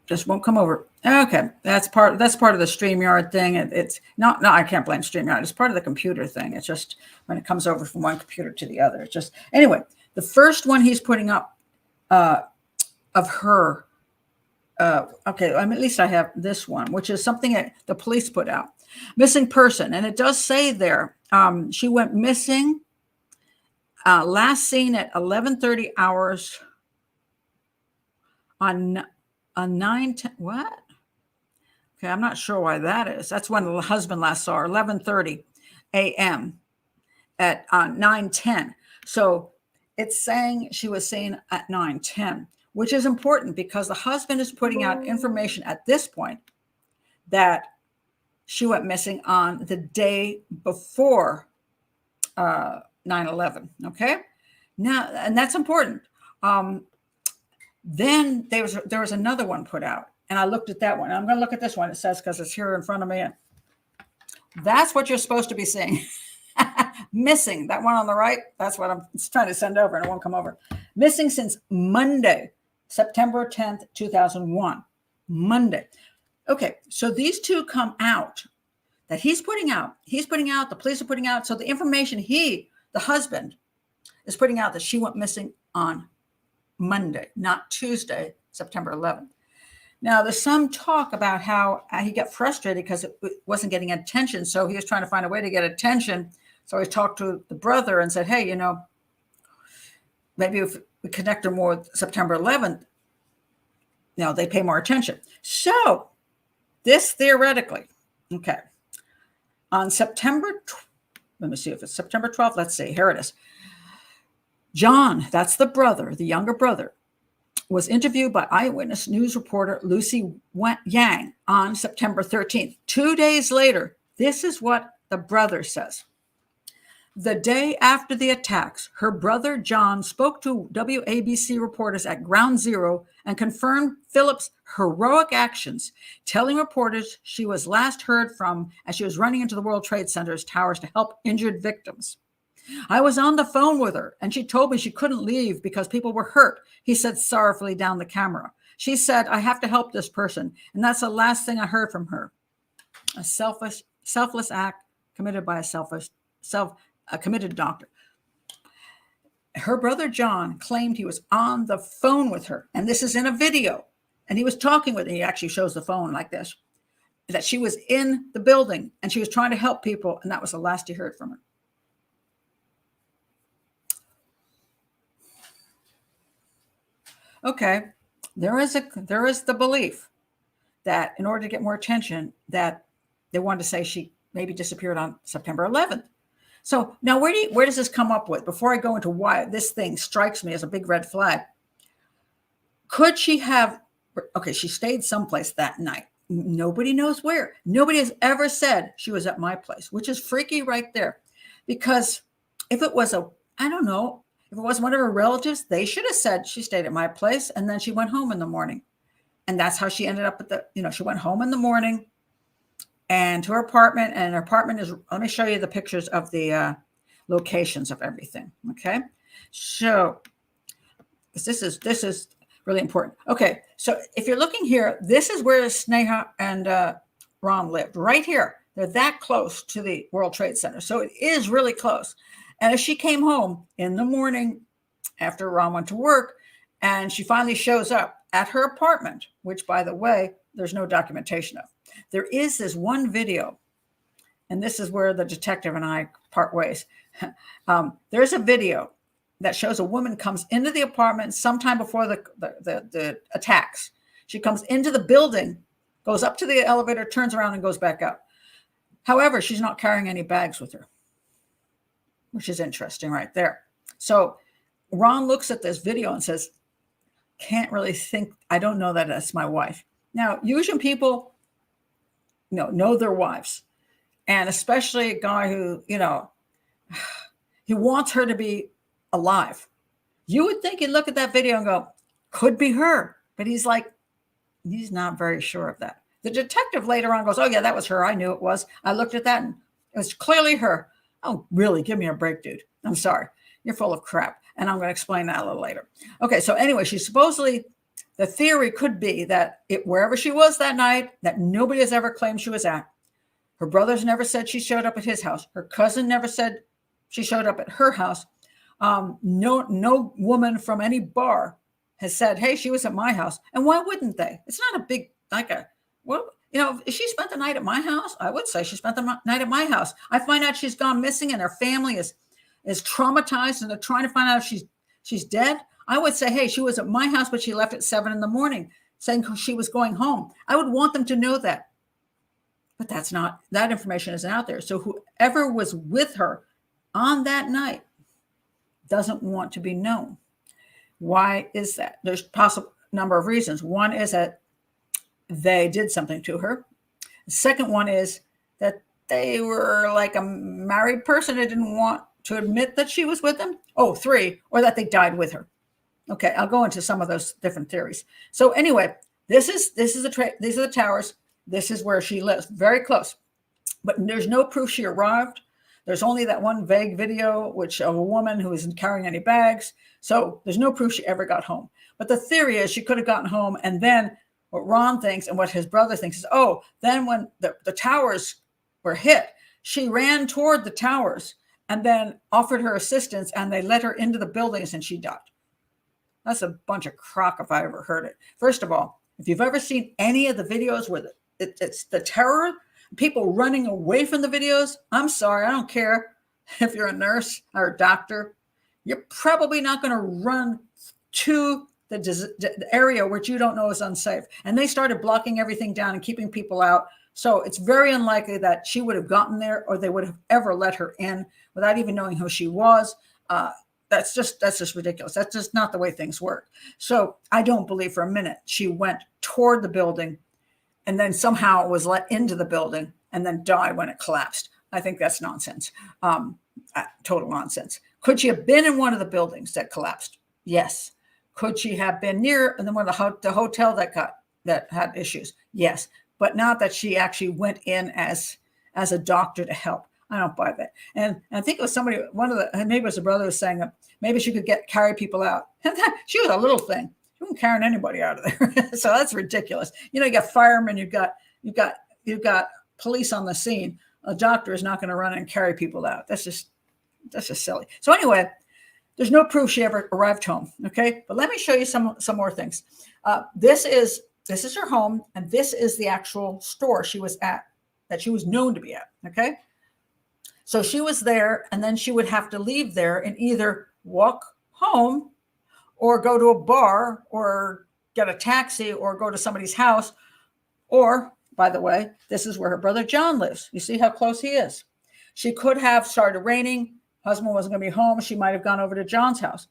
Just won't come over. Okay, that's part of the StreamYard thing. It's not. No, I can't blame StreamYard. It's part of the computer thing. It's just when it comes over from one computer to the other. It's just anyway. The first one he's putting up of her. Okay, at least I have this one, which is something that the police put out. Missing person, and it does say there she went missing. Last seen at 11:30 hours on. A 9:10, what? Okay, I'm not sure why that is. That's when the husband last saw her, 11:30 a.m. at 9:10. So it's saying she was seen at 9:10, which is important because the husband is putting out information at this point that she went missing on the day before 9/11. Okay, now, and that's important. Then there was another one put out, and I looked at that one. I'm going to look at this one. It says, because it's here in front of me, and that's what you're supposed to be seeing. Missing, that one on the right, that's what I'm trying to send over, and it won't come over. Missing since Monday, September 10th, 2001. Monday. Okay, so these two come out that he's putting out, the police are putting out. So the information the husband, is putting out that she went missing on Monday, not Tuesday, September 11th. Now, there's some talk about how he got frustrated because it wasn't getting attention. So he was trying to find a way to get attention. So he talked to the brother and said, hey, maybe if we connect her more with September 11th, they pay more attention. So this theoretically, okay, on let me see if it's September 12th. Let's see, here it is. John, that's the brother, the younger brother, was interviewed by Eyewitness News reporter Lucy Yang on September 13th. 2 days later, this is what the brother says. The day after the attacks, her brother John spoke to WABC reporters at Ground Zero and confirmed Philip's heroic actions, telling reporters she was last heard from as she was running into the World Trade Center's towers to help injured victims. I was on the phone with her, and she told me she couldn't leave because people were hurt, he said sorrowfully down the camera. She said, I have to help this person, and that's the last thing I heard from her. A selfless act committed by a committed doctor. Her brother John claimed he was on the phone with her, and this is in a video, and he was talking with her. He actually shows the phone like this, that she was in the building, and she was trying to help people, and that was the last he heard from her. Okay, there is the belief that in order to get more attention, that they wanted to say she maybe disappeared on September 11th. So now where does this come up with? Before I go into why this thing strikes me as a big red flag, could she have? Okay, she stayed someplace that night. Nobody knows where. Nobody has ever said she was at my place, which is freaky right there. Because if it was I don't know. If it was one of her relatives, they should have said she stayed at my place and then she went home in the morning. And that's how she ended up at she went home in the morning and to her apartment. And her apartment is, let me show you the pictures of the locations of everything. Okay. So this is really important. Okay. So if you're looking here, this is where Sneha and Ron lived, right here. They're that close to the World Trade Center. So it is really close. And as she came home in the morning after Ron went to work, and she finally shows up at her apartment, which, by the way, there's no documentation of. There is this one video, and this is where the detective and I part ways. There's a video that shows a woman comes into the apartment sometime before the attacks. She comes into the building, goes up to the elevator, turns around, and goes back up. However, she's not carrying any bags with her, which is interesting right there. So Ron looks at this video and says, can't really think, I don't know that that's my wife. Now, usually people, know their wives, and especially a guy who, he wants her to be alive. You would think he'd look at that video and go, could be her. But he's not very sure of that. The detective later on goes, oh, yeah, that was her. I knew it was. I looked at that and it was clearly her. Oh, really? Give me a break, dude. I'm sorry. You're full of crap. And I'm going to explain that a little later. Okay, so anyway, she supposedly, the theory could be that wherever she was that night, that nobody has ever claimed she was at. Her brothers never said she showed up at his house. Her cousin never said she showed up at her house. No woman from any bar has said, hey, she was at my house. And why wouldn't they? It's not a big, if she spent the night at my house, I would say she spent the night at my house. I find out she's gone missing and her family is traumatized and they're trying to find out if she's dead. I would say, hey, she was at my house, but she left at 7 a.m, saying she was going home. I would want them to know that. But that information isn't out there. So whoever was with her on that night doesn't want to be known. Why is that? There's possible number of reasons. One is that they did something to her. The second one is that they were like a married person who didn't want to admit that she was with them. Oh, 3, or that they died with her. Okay, I'll go into some of those different theories. So anyway, these are the towers. This is where she lives, very close. But there's no proof she arrived. There's only that one vague video, which of a woman who isn't carrying any bags. So there's no proof she ever got home. But the theory is she could have gotten home, and then what Ron thinks and what his brother thinks is, then when the towers were hit, she ran toward the towers and then offered her assistance, and they let her into the buildings and she died. That's a bunch of crock if I ever heard it. First of all, if you've ever seen any of the videos where it's the terror, people running away from the videos, I'm sorry, I don't care if you're a nurse or a doctor, you're probably not going to run to the area which you don't know is unsafe. And they started blocking everything down and keeping people out. So it's very unlikely that she would have gotten there or they would have ever let her in without even knowing who she was. That's just ridiculous. That's just not the way things work. So I don't believe for a minute she went toward the building and then somehow was let into the building and then died when it collapsed. I think that's nonsense. Total nonsense. Could she have been in one of the buildings that collapsed? Yes. Could she have been near and then one of the hotel that had issues? Yes. But not that she actually went in as a doctor to help. I don't buy that. And I think it was maybe it was a brother was saying that maybe she could carry people out. She was a little thing. She wasn't carrying anybody out of there. So that's ridiculous. You got firemen, you've got police on the scene. A doctor is not going to run and carry people out. That's just silly. So anyway, there's no proof she ever arrived home. Okay. But let me show you some more things. This is her home, and this is the actual store she was at, that she was known to be at. Okay. So she was there, and then she would have to leave there and either walk home or go to a bar or get a taxi or go to somebody's house. Or, by the way, this is where her brother John lives. You see how close he is. She could have started raining. Husband wasn't going to be home. She might have gone over to John's house.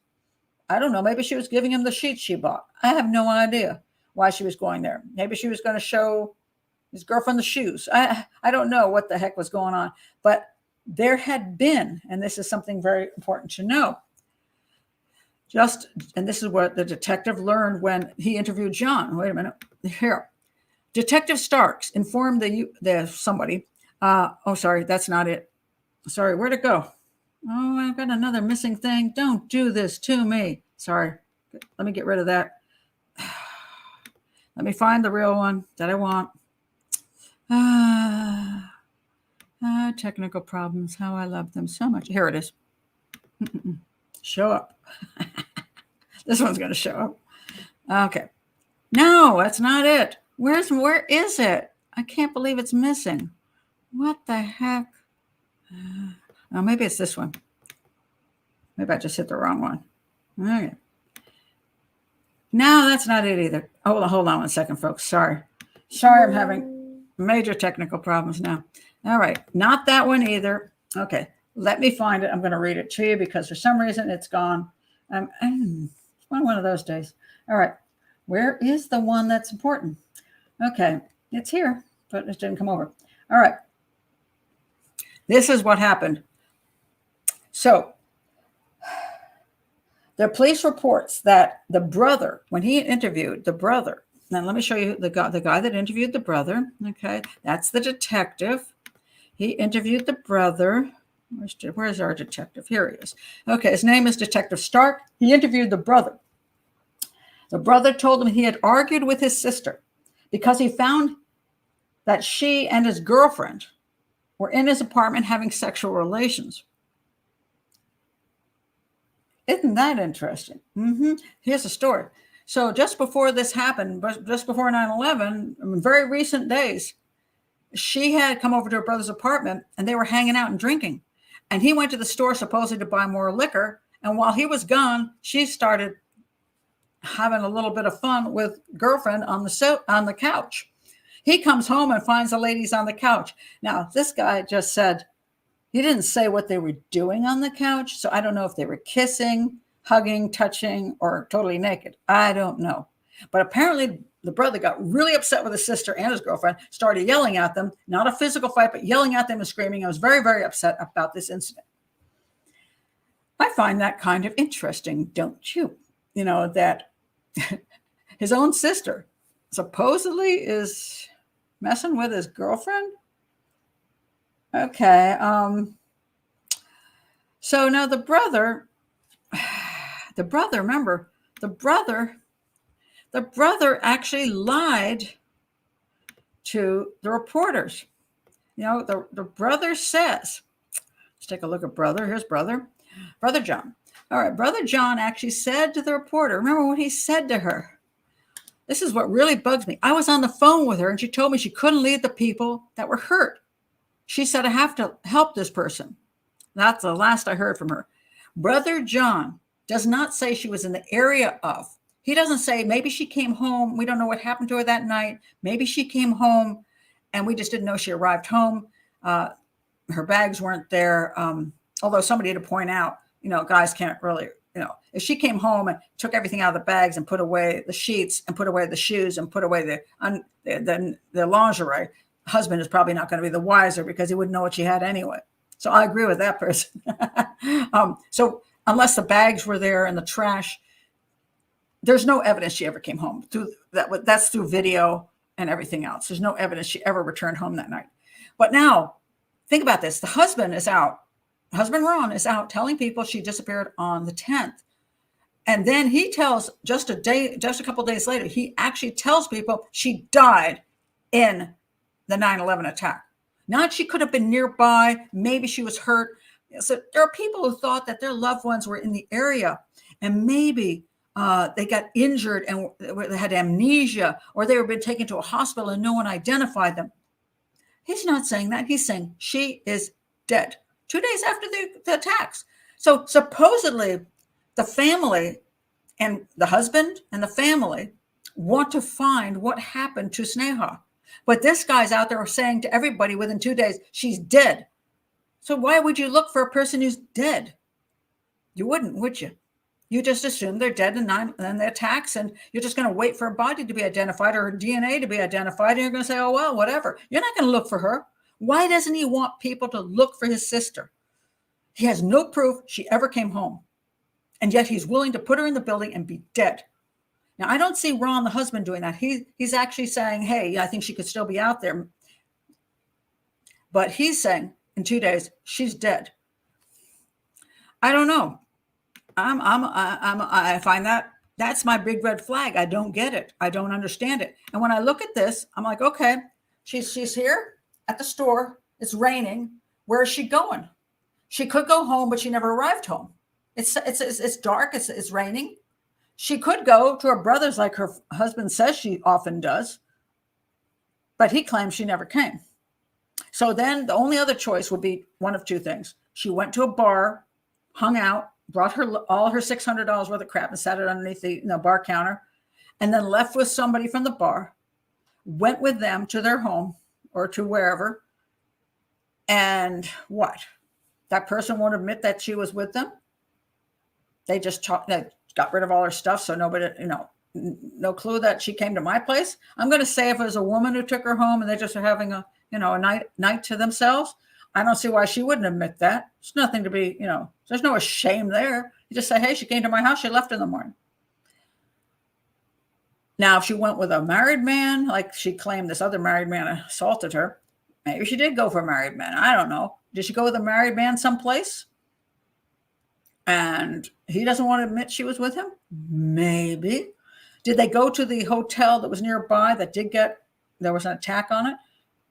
I don't know. Maybe she was giving him the sheets she bought. I have no idea why she was going there. Maybe she was going to show his girlfriend the shoes. I don't know what the heck was going on. But there had been, and this is something very important to know, and this is what the detective learned when he interviewed John. Wait a minute. Here. Detective Starks informed somebody. Sorry, that's not it. Sorry, where'd it go? Oh, I've got another missing thing. Don't do this to me. Sorry. Let me get rid of that. Let me find the real one that I want. Technical problems. How I love them so much. Here it is. Show up. This one's going to show up. Okay. No, that's not it. Where is it? I can't believe it's missing. What the heck? Oh, maybe it's this one. Maybe I just hit the wrong one. Okay. No, that's not it either. Oh, hold on one second, folks. Sorry, I'm having major technical problems now. All right, not that one either. Okay, let me find it. I'm going to read it to you because for some reason it's gone. One of those days. All right. Where is the one that's important? Okay. It's here, but it didn't come over. All right. This is what happened. So the police reports that the brother, when he interviewed the brother, now let me show you the guy that interviewed the brother. Okay. That's the detective. He interviewed the brother. Where's our detective? Here he is. Okay, his name is Detective Stark. He interviewed the brother. The brother told him he had argued with his sister because he found that she and his girlfriend were in his apartment having sexual relations. Isn't that interesting? Here's the story. So just before this happened, just before 9/11, in very recent days, she had come over to her brother's apartment and they were hanging out and drinking. And he went to the store supposedly to buy more liquor. And while he was gone, she started having a little bit of fun with girlfriend on the couch. He comes home and finds the ladies on the couch. Now, this guy just said, he didn't say what they were doing on the couch. So I don't know if they were kissing, hugging, touching, or totally naked. I don't know. But apparently the brother got really upset with his sister and his girlfriend, started yelling at them, not a physical fight, but yelling at them and screaming. I was very, very upset about this incident. I find that kind of interesting, don't you? You know, that his own sister supposedly is messing with his girlfriend. Okay. So now the brother, remember, the brother actually lied to the reporters. You know, the brother says, let's take a look at brother. Here's brother John. All right, brother John actually said to the reporter, remember what he said to her? This is what really bugs me. I was on the phone with her and she told me she couldn't leave the people that were hurt. She said, I have to help this person. That's the last I heard from her. Brother John does not say she was in the area of. He doesn't say maybe she came home. We don't know what happened to her that night. Maybe she came home and we just didn't know she arrived home. Her bags weren't there. Although somebody had to point out, you know, guys can't really, you know, if she came home and took everything out of the bags and put away the sheets and put away the shoes and put away the lingerie, husband is probably not going to be the wiser because he wouldn't know what she had anyway. So I agree with that person. So unless the bags were there in the trash, there's no evidence she ever came home. That's through video and everything else. There's no evidence she ever returned home that night. But now, think about this. The husband is out. Husband Ron is out telling people she disappeared on the 10th. And then he tells just a couple days later, he actually tells people she died in the 9/11 attack. Not she could have been nearby. Maybe she was hurt. So there are people who thought that their loved ones were in the area and maybe they got injured and they had amnesia or they were been taken to a hospital and no one identified them. He's not saying that. He's saying she is dead 2 days after the attacks. So supposedly the family and the husband and the family want to find what happened to Sneha. But this guy's out there saying to everybody within 2 days, she's dead. So why would you look for a person who's dead? You wouldn't, would you? You just assume they're dead in the attacks, and you're just going to wait for a body to be identified or DNA to be identified, and you're going to say, oh, well, whatever. You're not going to look for her. Why doesn't he want people to look for his sister? He has no proof she ever came home, and yet he's willing to put her in the building and be dead. Now, I don't see Ron, the husband, doing that. He's actually saying, hey, I think she could still be out there. But he's saying in 2 days, she's dead. I don't know. I find that's my big red flag. I don't get it. I don't understand it. And when I look at this, I'm like, okay, she's here at the store. It's raining. Where is she going? She could go home, but she never arrived home. It's dark. It's raining. She could go to her brother's like her husband says she often does, but he claims she never came. So then the only other choice would be one of two things. She went to a bar, hung out, brought all her $600 worth of crap and sat it underneath the bar counter, and then left with somebody from the bar, went with them to their home or to wherever, and what? That person won't admit that she was with them. They just got got rid of all her stuff. So nobody, no clue that she came to my place. I'm going to say if it was a woman who took her home and they just are having a night to themselves, I don't see why she wouldn't admit that. There's nothing to be, there's no shame there. You just say, hey, she came to my house. She left in the morning. Now, if she went with a married man, like she claimed this other married man assaulted her, maybe she did go for a married man. I don't know. Did she go with a married man someplace? And he doesn't want to admit she was with him? Maybe. Did they go to the hotel that was nearby that there was an attack on it?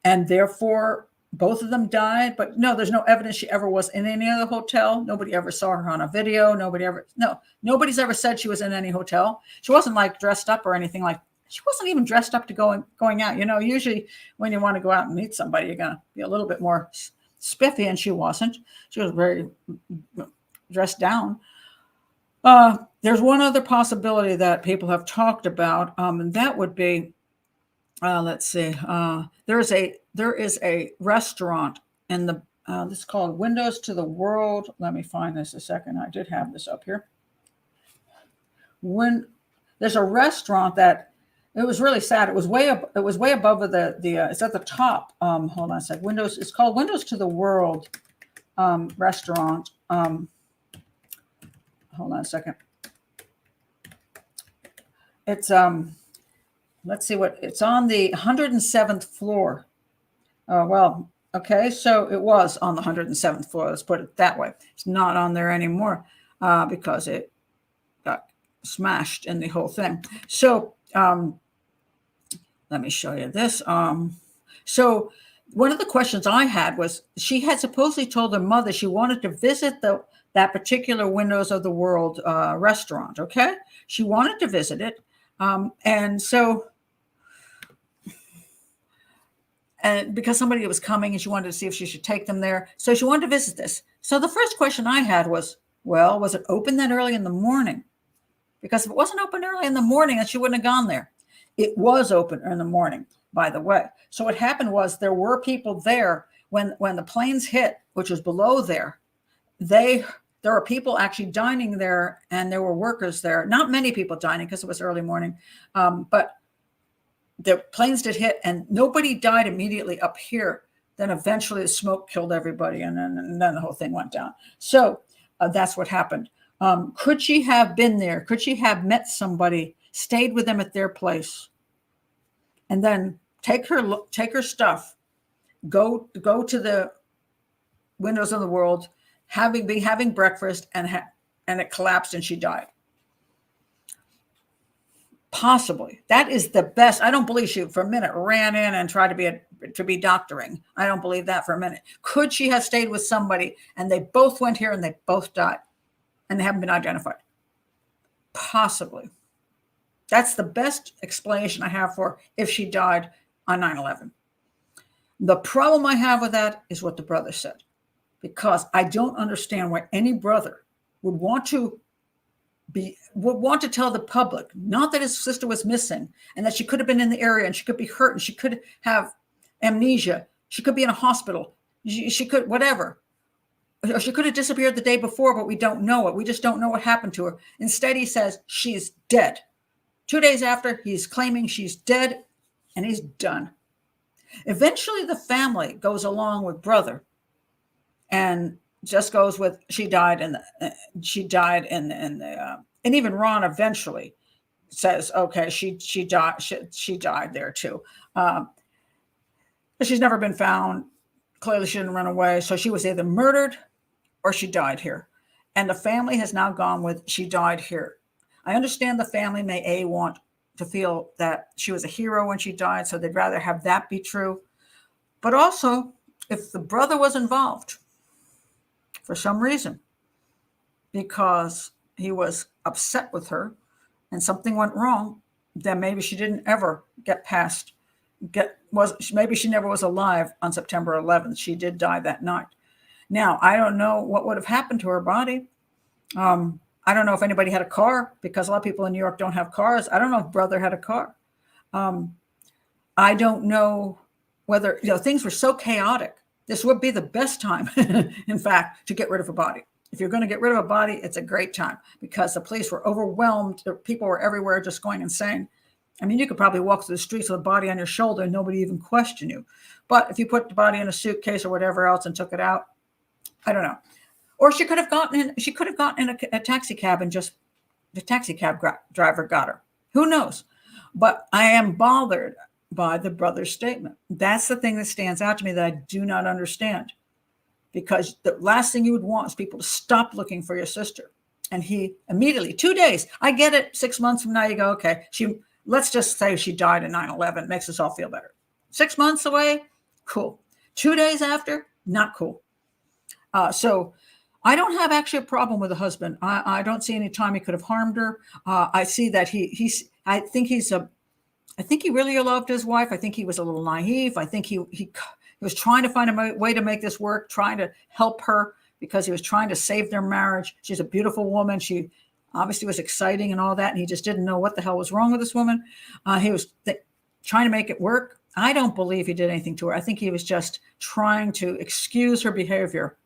And therefore, both of them died? But no, there's no evidence she ever was in any other hotel. Nobody ever saw her on a video. Nobody's ever said she was in any hotel. She wasn't like dressed up or anything she wasn't even dressed up to going out. Usually when you want to go out and meet somebody, you're going to be a little bit more spiffy, and she wasn't. She was very dressed down. There's one other possibility that people have talked about, and that would be, let's see, there is a restaurant in the, this is called Windows to the World. Let me find this a second. I did have this up here. When there's a restaurant that, it was really sad. It was way above the it's at the top. Hold on a sec. It's called Windows to the World restaurant. Hold on a second. It's let's see it's on the 107th floor. Okay, so it was on the 107th floor. Let's put it that way. It's not on there anymore because it got smashed in the whole thing. So let me show you this. So one of the questions I had was, she had supposedly told her mother she wanted to visit that particular Windows of the World restaurant. Okay, she wanted to visit it, and because somebody was coming and she wanted to see if she should take them there, so she wanted to visit this. So the first question I had was, well, was it open that early in the morning? Because if it wasn't open early in the morning, then she wouldn't have gone there. It was open in the morning, by the way. So what happened was there were people there when the planes hit, which was below there. There were people actually dining there, and there were workers there. Not many people dining because it was early morning, but the planes did hit, and nobody died immediately up here. Then eventually the smoke killed everybody, and then the whole thing went down. So that's what happened. Could she have been there? Could she have met somebody, stayed with them at their place, and then take her stuff, go to the Windows of the World, having breakfast, and it collapsed and she died? Possibly. That is the best. I don't believe she for a minute ran in and tried to be doctoring. I don't believe that for a minute. Could she have stayed with somebody and they both went here and they both died and they haven't been identified? Possibly. That's the best explanation I have for if she died on 9/11. The problem I have with that is what the brother said, because I don't understand why any brother would want to tell the public, not that his sister was missing and that she could have been in the area and she could be hurt and she could have amnesia. She could be in a hospital. She could, whatever. Or she could have disappeared the day before, but we don't know it. We just don't know what happened to her. Instead, he says she's dead. 2 days after, he's claiming she's dead, and he's done. Eventually, the family goes along with brother and just goes with she died, and even Ron eventually says, okay, she died there too. But she's never been found. Clearly, she didn't run away, so she was either murdered or she died here. And the family has now gone with she died here. I understand the family may want to feel that she was a hero when she died, so they'd rather have that be true. But also, if the brother was involved for some reason, because he was upset with her and something went wrong, then maybe she didn't ever maybe she never was alive on September 11th. She did die that night. Now, I don't know what would have happened to her body. I don't know if anybody had a car, because a lot of people in New York don't have cars. I don't know if brother had a car. I don't know whether, things were so chaotic. This would be the best time, in fact, to get rid of a body. If you're going to get rid of a body, it's a great time because the police were overwhelmed. People were everywhere just going insane. I mean, you could probably walk through the streets with a body on your shoulder and nobody even question you. But if you put the body in a suitcase or whatever else and took it out, I don't know. Or she could have gotten in. She could have gotten in a taxi cab and just the taxi cab driver got her. Who knows? But I am bothered by the brother's statement. That's the thing that stands out to me that I do not understand. Because the last thing you would want is people to stop looking for your sister. And he immediately, 2 days, I get it, 6 months from now, you go, okay, let's just say she died in 9/11, makes us all feel better. 6 months away, cool. 2 days after, not cool. So I don't have actually a problem with the husband. I don't see any time he could have harmed her. I see that I think he really loved his wife. I think he was a little naive. I think he was trying to find a way to make this work, trying to help her because he was trying to save their marriage. She's a beautiful woman. She obviously was exciting and all that, and he just didn't know what the hell was wrong with this woman. He was trying to make it work. I don't believe he did anything to her. I think he was just trying to excuse her behavior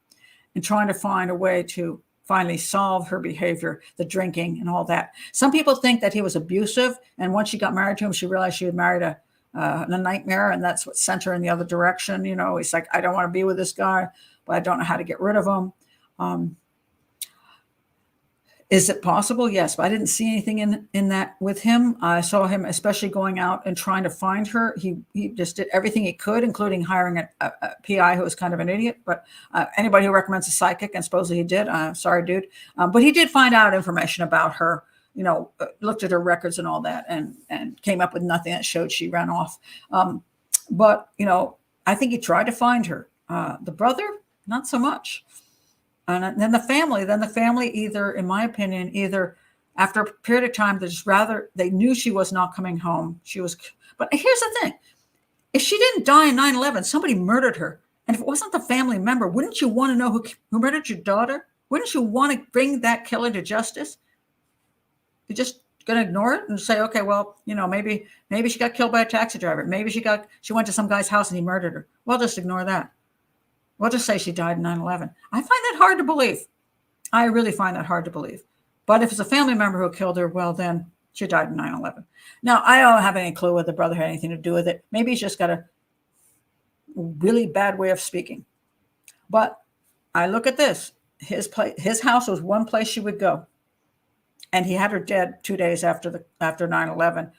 and trying to find a way to finally solve her behavior, the drinking and all that. Some people think that he was abusive, and once she got married to him, she realized she had married a nightmare, and that's what sent her in the other direction. You know, he's like, I don't want to be with this guy, but I don't know how to get rid of him. Is it possible? Yes, but I didn't see anything in that with him. I saw him especially going out and trying to find her. He just did everything he could, including hiring a PI who was kind of an idiot. But anybody who recommends a psychic, and supposedly he did, sorry, dude. But he did find out information about her, you know, looked at her records and all that, and came up with nothing that showed she ran off. But, you know, I think he tried to find her. The brother, not so much. And then the family either, in my opinion, after a period of time, they knew she was not coming home. But here's the thing. If she didn't die in 9/11, somebody murdered her. And if it wasn't the family member, wouldn't you want to know who murdered your daughter? Wouldn't you want to bring that killer to justice? You're just going to ignore it and say, okay, well, you know, maybe she got killed by a taxi driver. Maybe she went to some guy's house and he murdered her. Well, just ignore that. We'll just say she died in 9/11. I find that hard to believe. I really find that hard to believe. But if it's a family member who killed her, well, then she died in 9/11. Now, I don't have any clue whether the brother had anything to do with it. Maybe he's just got a really bad way of speaking. But I look at this. His house was one place she would go. And he had her dead 2 days after 9/11.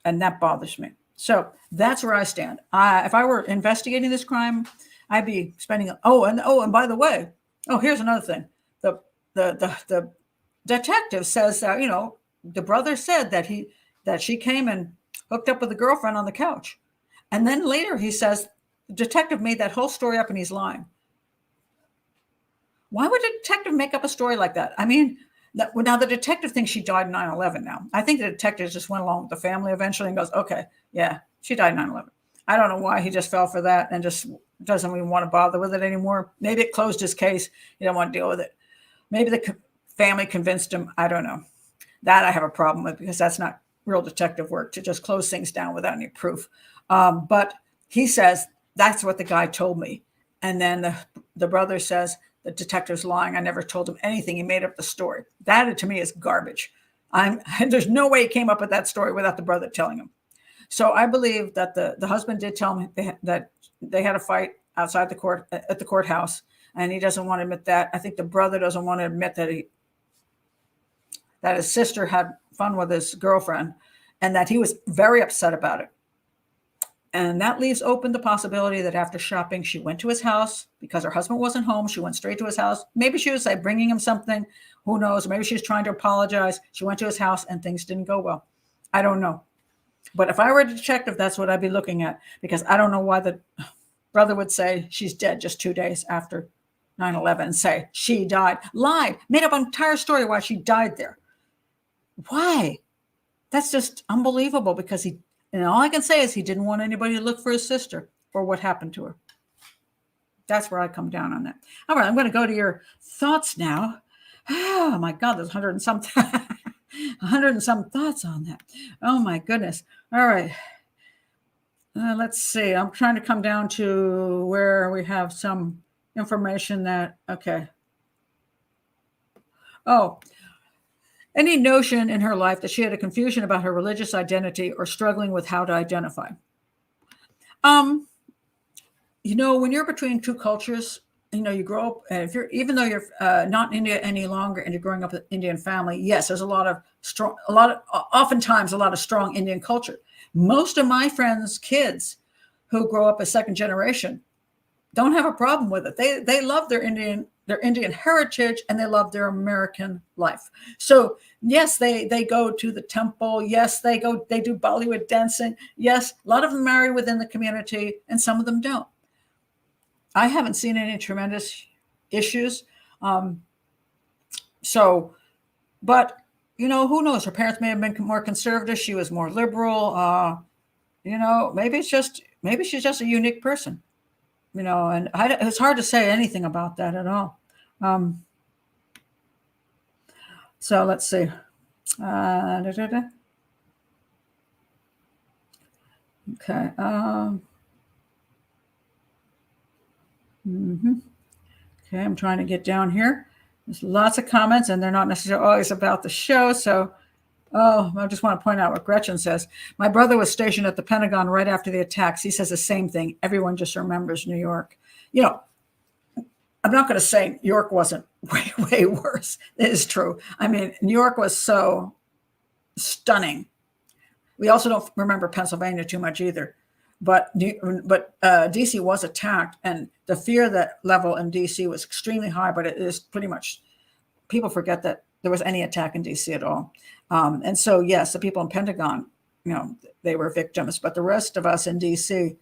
And that bothers me. So that's where I stand. If I were investigating this crime, I'd be spending. And by the way, here's another thing. The detective says that, you know, the brother said that she came and hooked up with a girlfriend on the couch, and then later he says the detective made that whole story up and he's lying. Why would a detective make up a story like that? I mean, now the detective thinks she died in 9/11. Now I think the detective just went along with the family eventually and goes, okay, yeah, she died in 9/11. I don't know why he just fell for that and just doesn't even want to bother with it anymore. Maybe it closed his case. He don't want to deal with it. Maybe the family convinced him. I don't know. That I have a problem with because that's not real detective work to just close things down without any proof. But he says, that's what the guy told me. And then the brother says, the detective's lying. I never told him anything. He made up the story. That to me is garbage. There's no way he came up with that story without the brother telling him. So I believe that the husband did tell him that they had a fight outside at the courthouse, and he doesn't want to admit that. I think the brother doesn't want to admit that his sister had fun with his girlfriend, and that he was very upset about it. And that leaves open the possibility that after shopping, she went to his house because her husband wasn't home. She went straight to his house. Maybe she was like bringing him something. Who knows? Maybe she was trying to apologize. She went to his house and things didn't go well. I don't know. But if I were a detective, that's what I'd be looking at, because I don't know why the brother would say she's dead just 2 days after 9/11 and say she died, lied, made up an entire story why she died there. Why? That's just unbelievable, because and all I can say is he didn't want anybody to look for his sister or what happened to her. That's where I come down on that. All right, I'm going to go to your thoughts now. Oh my God, there's 100 and some 100 and some thoughts on that. Oh my goodness. All right. Let's see. I'm trying to come down to where we have some information that, okay. Oh, any notion in her life that she had a confusion about her religious identity or struggling with how to identify. Um, when you're between two cultures, you grow up, and if you're, even though you're not in India any longer and you're growing up with an Indian family, yes, there's oftentimes a lot of strong Indian culture. Most of my friends' kids who grow up as second generation don't have a problem with it. They love their Indian heritage, and they love their American life. So yes, they go to the temple. Yes, they do Bollywood dancing. Yes, a lot of them marry within the community, and some of them don't. I haven't seen any tremendous issues. Um, so, but who knows? Her parents may have been more conservative. She was more liberal. Maybe she's just a unique person. And it's hard to say anything about that at all. So let's see. Okay. Okay, I'm trying to get down here. There's lots of comments, and they're not necessarily always about the show. So, I just want to point out what Gretchen says. My brother was stationed at the Pentagon right after the attacks. He says the same thing. Everyone just remembers New York. I'm not going to say New York wasn't way, way worse. It is true. I mean, New York was so stunning. We also don't remember Pennsylvania too much either. But DC was attacked, and the fear that level in DC was extremely high. But it is pretty much, people forget that there was any attack in DC at all. And so, yes, the people in Pentagon, they were victims. But the rest of us in DC,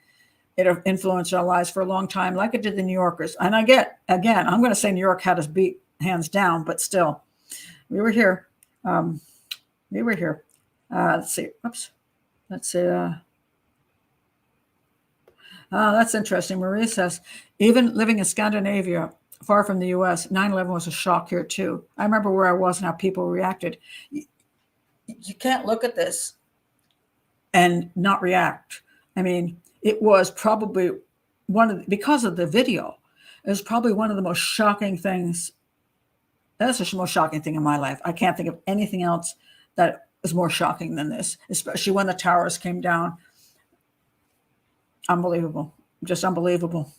it influenced our lives for a long time, like it did the New Yorkers. And I'm going to say New York had us beat hands down, but still, we were here. Let's see. Oops. Let's see. That's interesting. Marie says, even living in Scandinavia, far from the U.S., 9/11 was a shock here too. I remember where I was and how people reacted. You can't look at this and not react. I mean, it was probably because of the video, it was probably one of the most shocking things. That's the most shocking thing in my life. I can't think of anything else that was more shocking than this, especially when the towers came down. Unbelievable, just unbelievable.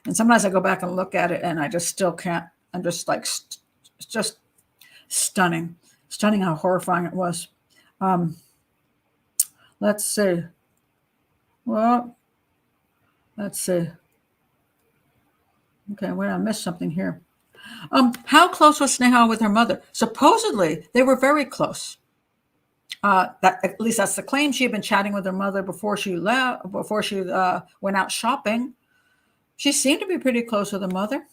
And sometimes I go back and look at it, and I just still can't. I'm just like, it's just stunning how horrifying it was. Let's see. Well, let's see. Okay, wait, I missed something here. How close was Sneha with her mother? Supposedly, they were very close. At least that's the claim. She had been chatting with her mother before she left, before she went out shopping. She seemed to be pretty close with her mother.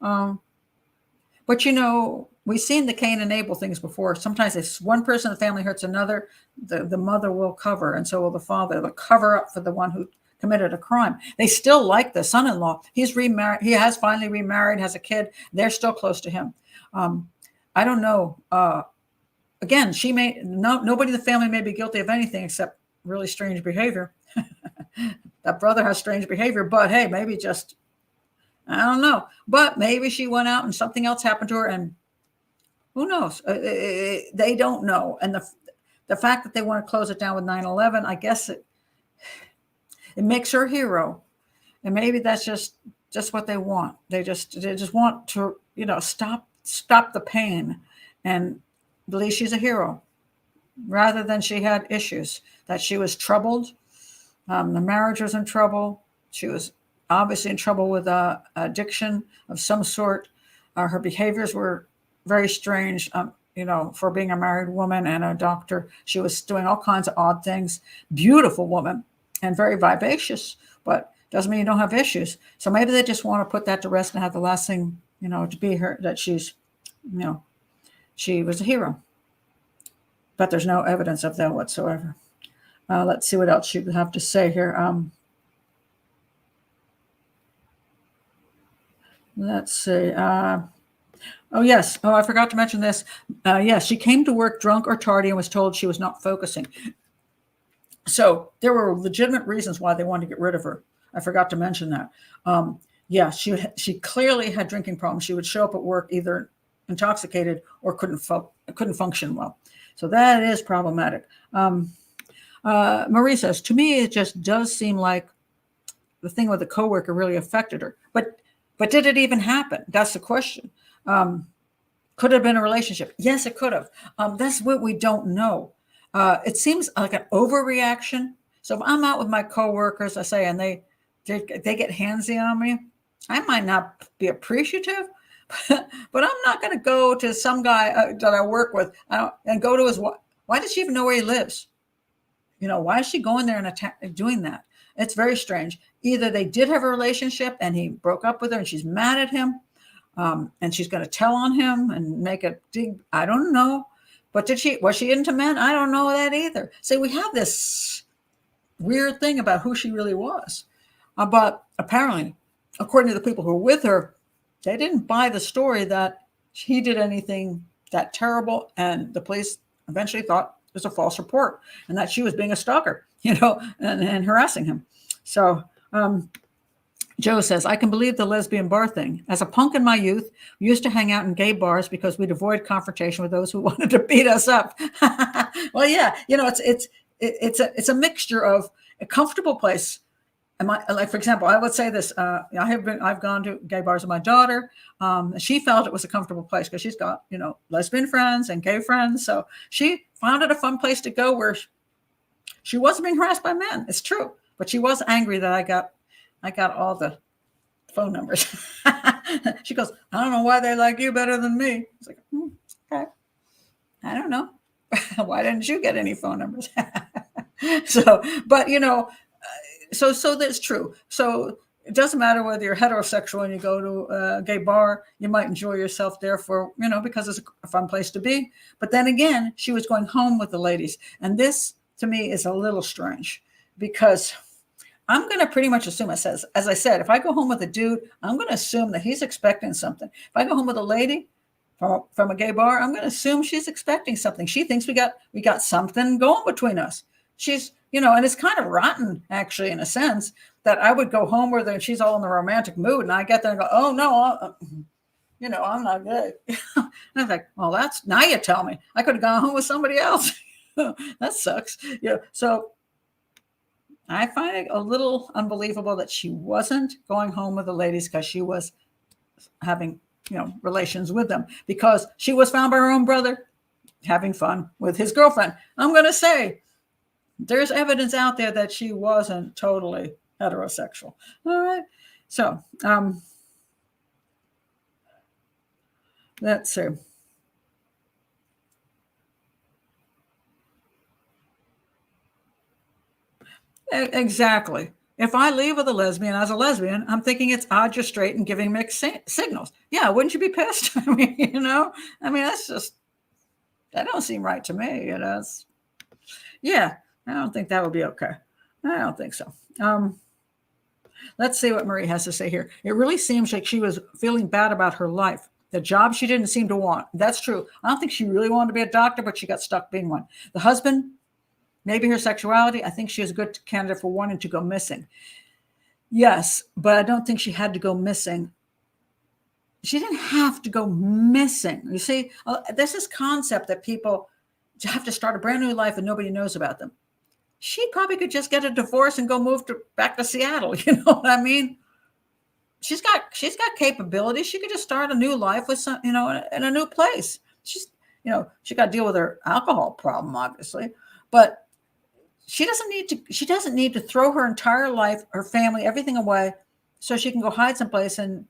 But we've seen the Cain and Abel things before. Sometimes if one person in the family hurts another, the mother will cover, and so will the father. They'll cover up for the one who committed a crime. They still like the son-in-law. He's remarried. He has finally remarried, has a kid. They're still close to him. I don't know. Again, nobody in the family may be guilty of anything except really strange behavior. That brother has strange behavior, but hey, maybe just, I don't know. But maybe she went out and something else happened to her, and who knows? They don't know. And the fact that they want to close it down with 9/11, I guess it makes her a hero. And maybe that's just what they want. They just want to, stop the pain and believe she's a hero, rather than she had issues, that she was troubled. The marriage was in trouble. She was obviously in trouble with addiction of some sort. Her behaviors were very strange, for being a married woman and a doctor. She was doing all kinds of odd things. Beautiful woman and very vivacious, but doesn't mean you don't have issues. So maybe they just want to put that to rest and have the last thing, to be her, that she's, she was a hero. But there's no evidence of that whatsoever. Let's see what else you have to say here. Let's see. Oh, yes. Oh, I forgot to mention this. Yes, she came to work drunk or tardy and was told she was not focusing. So there were legitimate reasons why they wanted to get rid of her. I forgot to mention that. Yeah, she clearly had drinking problems. She would show up at work either intoxicated or couldn't function well. So that is problematic. Marie says, to me, it just does seem like the thing with the coworker really affected her. But did it even happen? That's the question. Could it have been a relationship? Yes, it could have. That's what we don't know. It seems like an overreaction. So if I'm out with my coworkers, I say, and they get handsy on me, I might not be appreciative, but I'm not going to go to some guy that I work with and go to his wife. Why does she even know where he lives? Why is she going there and doing that? It's very strange. Either they did have a relationship and he broke up with her and she's mad at him, and she's going to tell on him and make a dig. I don't know. But was she into men? I don't know that either. See, we have this weird thing about who she really was. But apparently, according to the people who were with her, they didn't buy the story that he did anything that terrible. And the police eventually thought it was a false report and that she was being a stalker, and harassing him. So Joe says, I can believe the lesbian bar thing. As a punk in my youth, we used to hang out in gay bars because we'd avoid confrontation with those who wanted to beat us up. Well, yeah, it's a mixture of a comfortable place. Like, for example, I would say this. I've gone to gay bars with my daughter. She felt it was a comfortable place because she's got lesbian friends and gay friends. So she found it a fun place to go where she wasn't being harassed by men. It's true, but she was angry that I got all the phone numbers. She goes, I don't know why they like you better than me. I was like, okay. I don't know. Why didn't you get any phone numbers? So that's true. So it doesn't matter whether you're heterosexual and you go to a gay bar, you might enjoy yourself there because it's a fun place to be. But then again, she was going home with the ladies. And this to me is a little strange because I'm going to pretty much assume, as I said, if I go home with a dude, I'm going to assume that he's expecting something. If I go home with a lady from a gay bar, I'm going to assume she's expecting something. She thinks we got something going between us. She's, and it's kind of rotten, actually, in a sense, that I would go home with her and she's all in the romantic mood. And I get there and go, oh, no, I'm not gay. And I'm like, well, now you tell me. I could have gone home with somebody else. That sucks. So I find it a little unbelievable that she wasn't going home with the ladies because she was having, relations with them, because she was found by her own brother having fun with his girlfriend. I'm going to say there's evidence out there that she wasn't totally heterosexual. All right. So let's see. Exactly. If I leave with a lesbian as a lesbian, I'm thinking it's odd you're straight and giving mixed signals. Yeah, wouldn't you be pissed? That's just, that don't seem right to me. Yeah, I don't think that would be okay. I don't think so. Let's see what Marie has to say here. It really seems like she was feeling bad about her life. The job she didn't seem to want. That's true. I don't think she really wanted to be a doctor, but she got stuck being one. The husband, maybe her sexuality. I think she was a good candidate for wanting to go missing. Yes, but I don't think she had to go missing. She didn't have to go missing. You see, there's this concept that people have to start a brand new life and nobody knows about them. She probably could just get a divorce and go move back to Seattle. You know what I mean? She's got capability. She could just start a new life with some, in a new place. She's, she got to deal with her alcohol problem, obviously, but she doesn't need to throw her entire life, her family, everything away so she can go hide someplace. And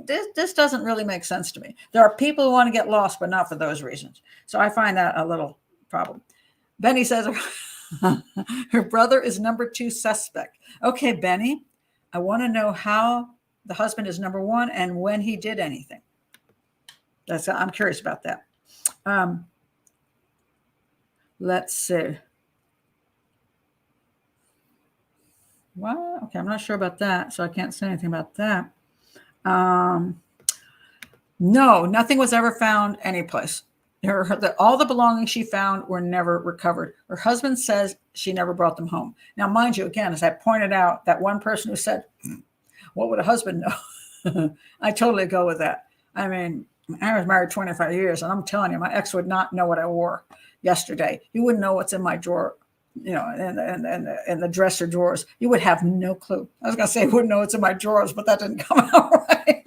this doesn't really make sense to me. There are people who want to get lost, but not for those reasons. So I find that a little problem. Benny says her brother is number 2 suspect. Okay, Benny, I want to know how the husband is number 1 and when he did anything. I'm curious about that. Let's see. Well, okay, I'm not sure about that, so I can't say anything about that. No, nothing was ever found anyplace. All the belongings she found were never recovered. Her husband says she never brought them home. Now, mind you, again, as I pointed out, that one person who said, what would a husband know? I totally go with that. I mean, I was married 25 years, and I'm telling you, my ex would not know what I wore yesterday. You wouldn't know what's in my drawer, in the dresser drawers. You would have no clue. I was going to say, wouldn't know what's in my drawers, but that didn't come out right.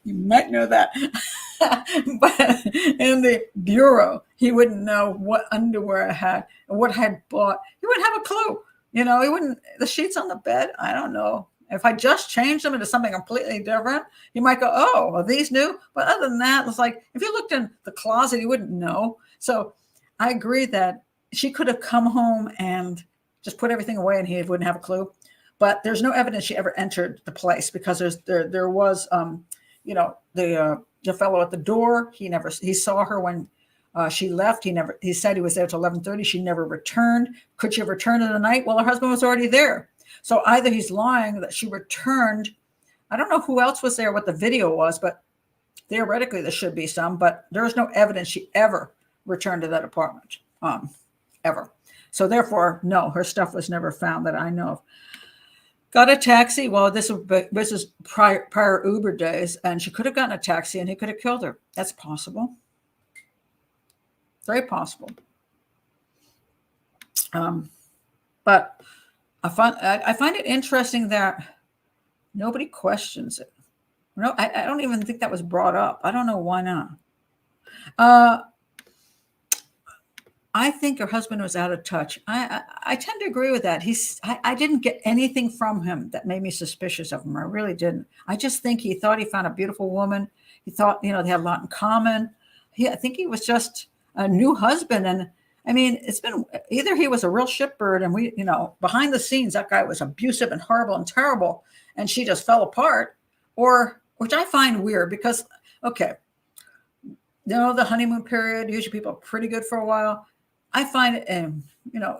You might know that. But in the bureau, he wouldn't know what underwear I had and what I had bought. He wouldn't have a clue. He wouldn't, the sheets on the bed, I don't know. If I just changed them into something completely different, you might go, oh, are these new? But other than that, it's like, if you looked in the closet, you wouldn't know. So I agree that she could have come home and just put everything away and he wouldn't have a clue. But there's no evidence she ever entered the place because there was, the fellow at the door. He saw her when she left. He said he was there till 11:30. She never returned. Could she have returned in the night? Well, her husband was already there. So either he's lying that she returned. I don't know who else was there, what the video was, but theoretically there should be some, but there is no evidence she ever returned to that apartment, ever. So therefore, no, her stuff was never found that I know of. Got a taxi. Well, this is prior Uber days, and she could have gotten a taxi and he could have killed her. That's possible. Very possible. But I find it interesting that nobody questions it. No, I don't even think that was brought up. I don't know why not. I think her husband was out of touch. I tend to agree with that. I didn't get anything from him that made me suspicious of him. I really didn't. I just think he thought he found a beautiful woman. He thought, they had a lot in common. I think he was just a new husband. And I mean, it's been either he was a real shitbird and behind the scenes, that guy was abusive and horrible and terrible. And she just fell apart, or, which I find weird because, okay, the honeymoon period, usually people are pretty good for a while. I find it,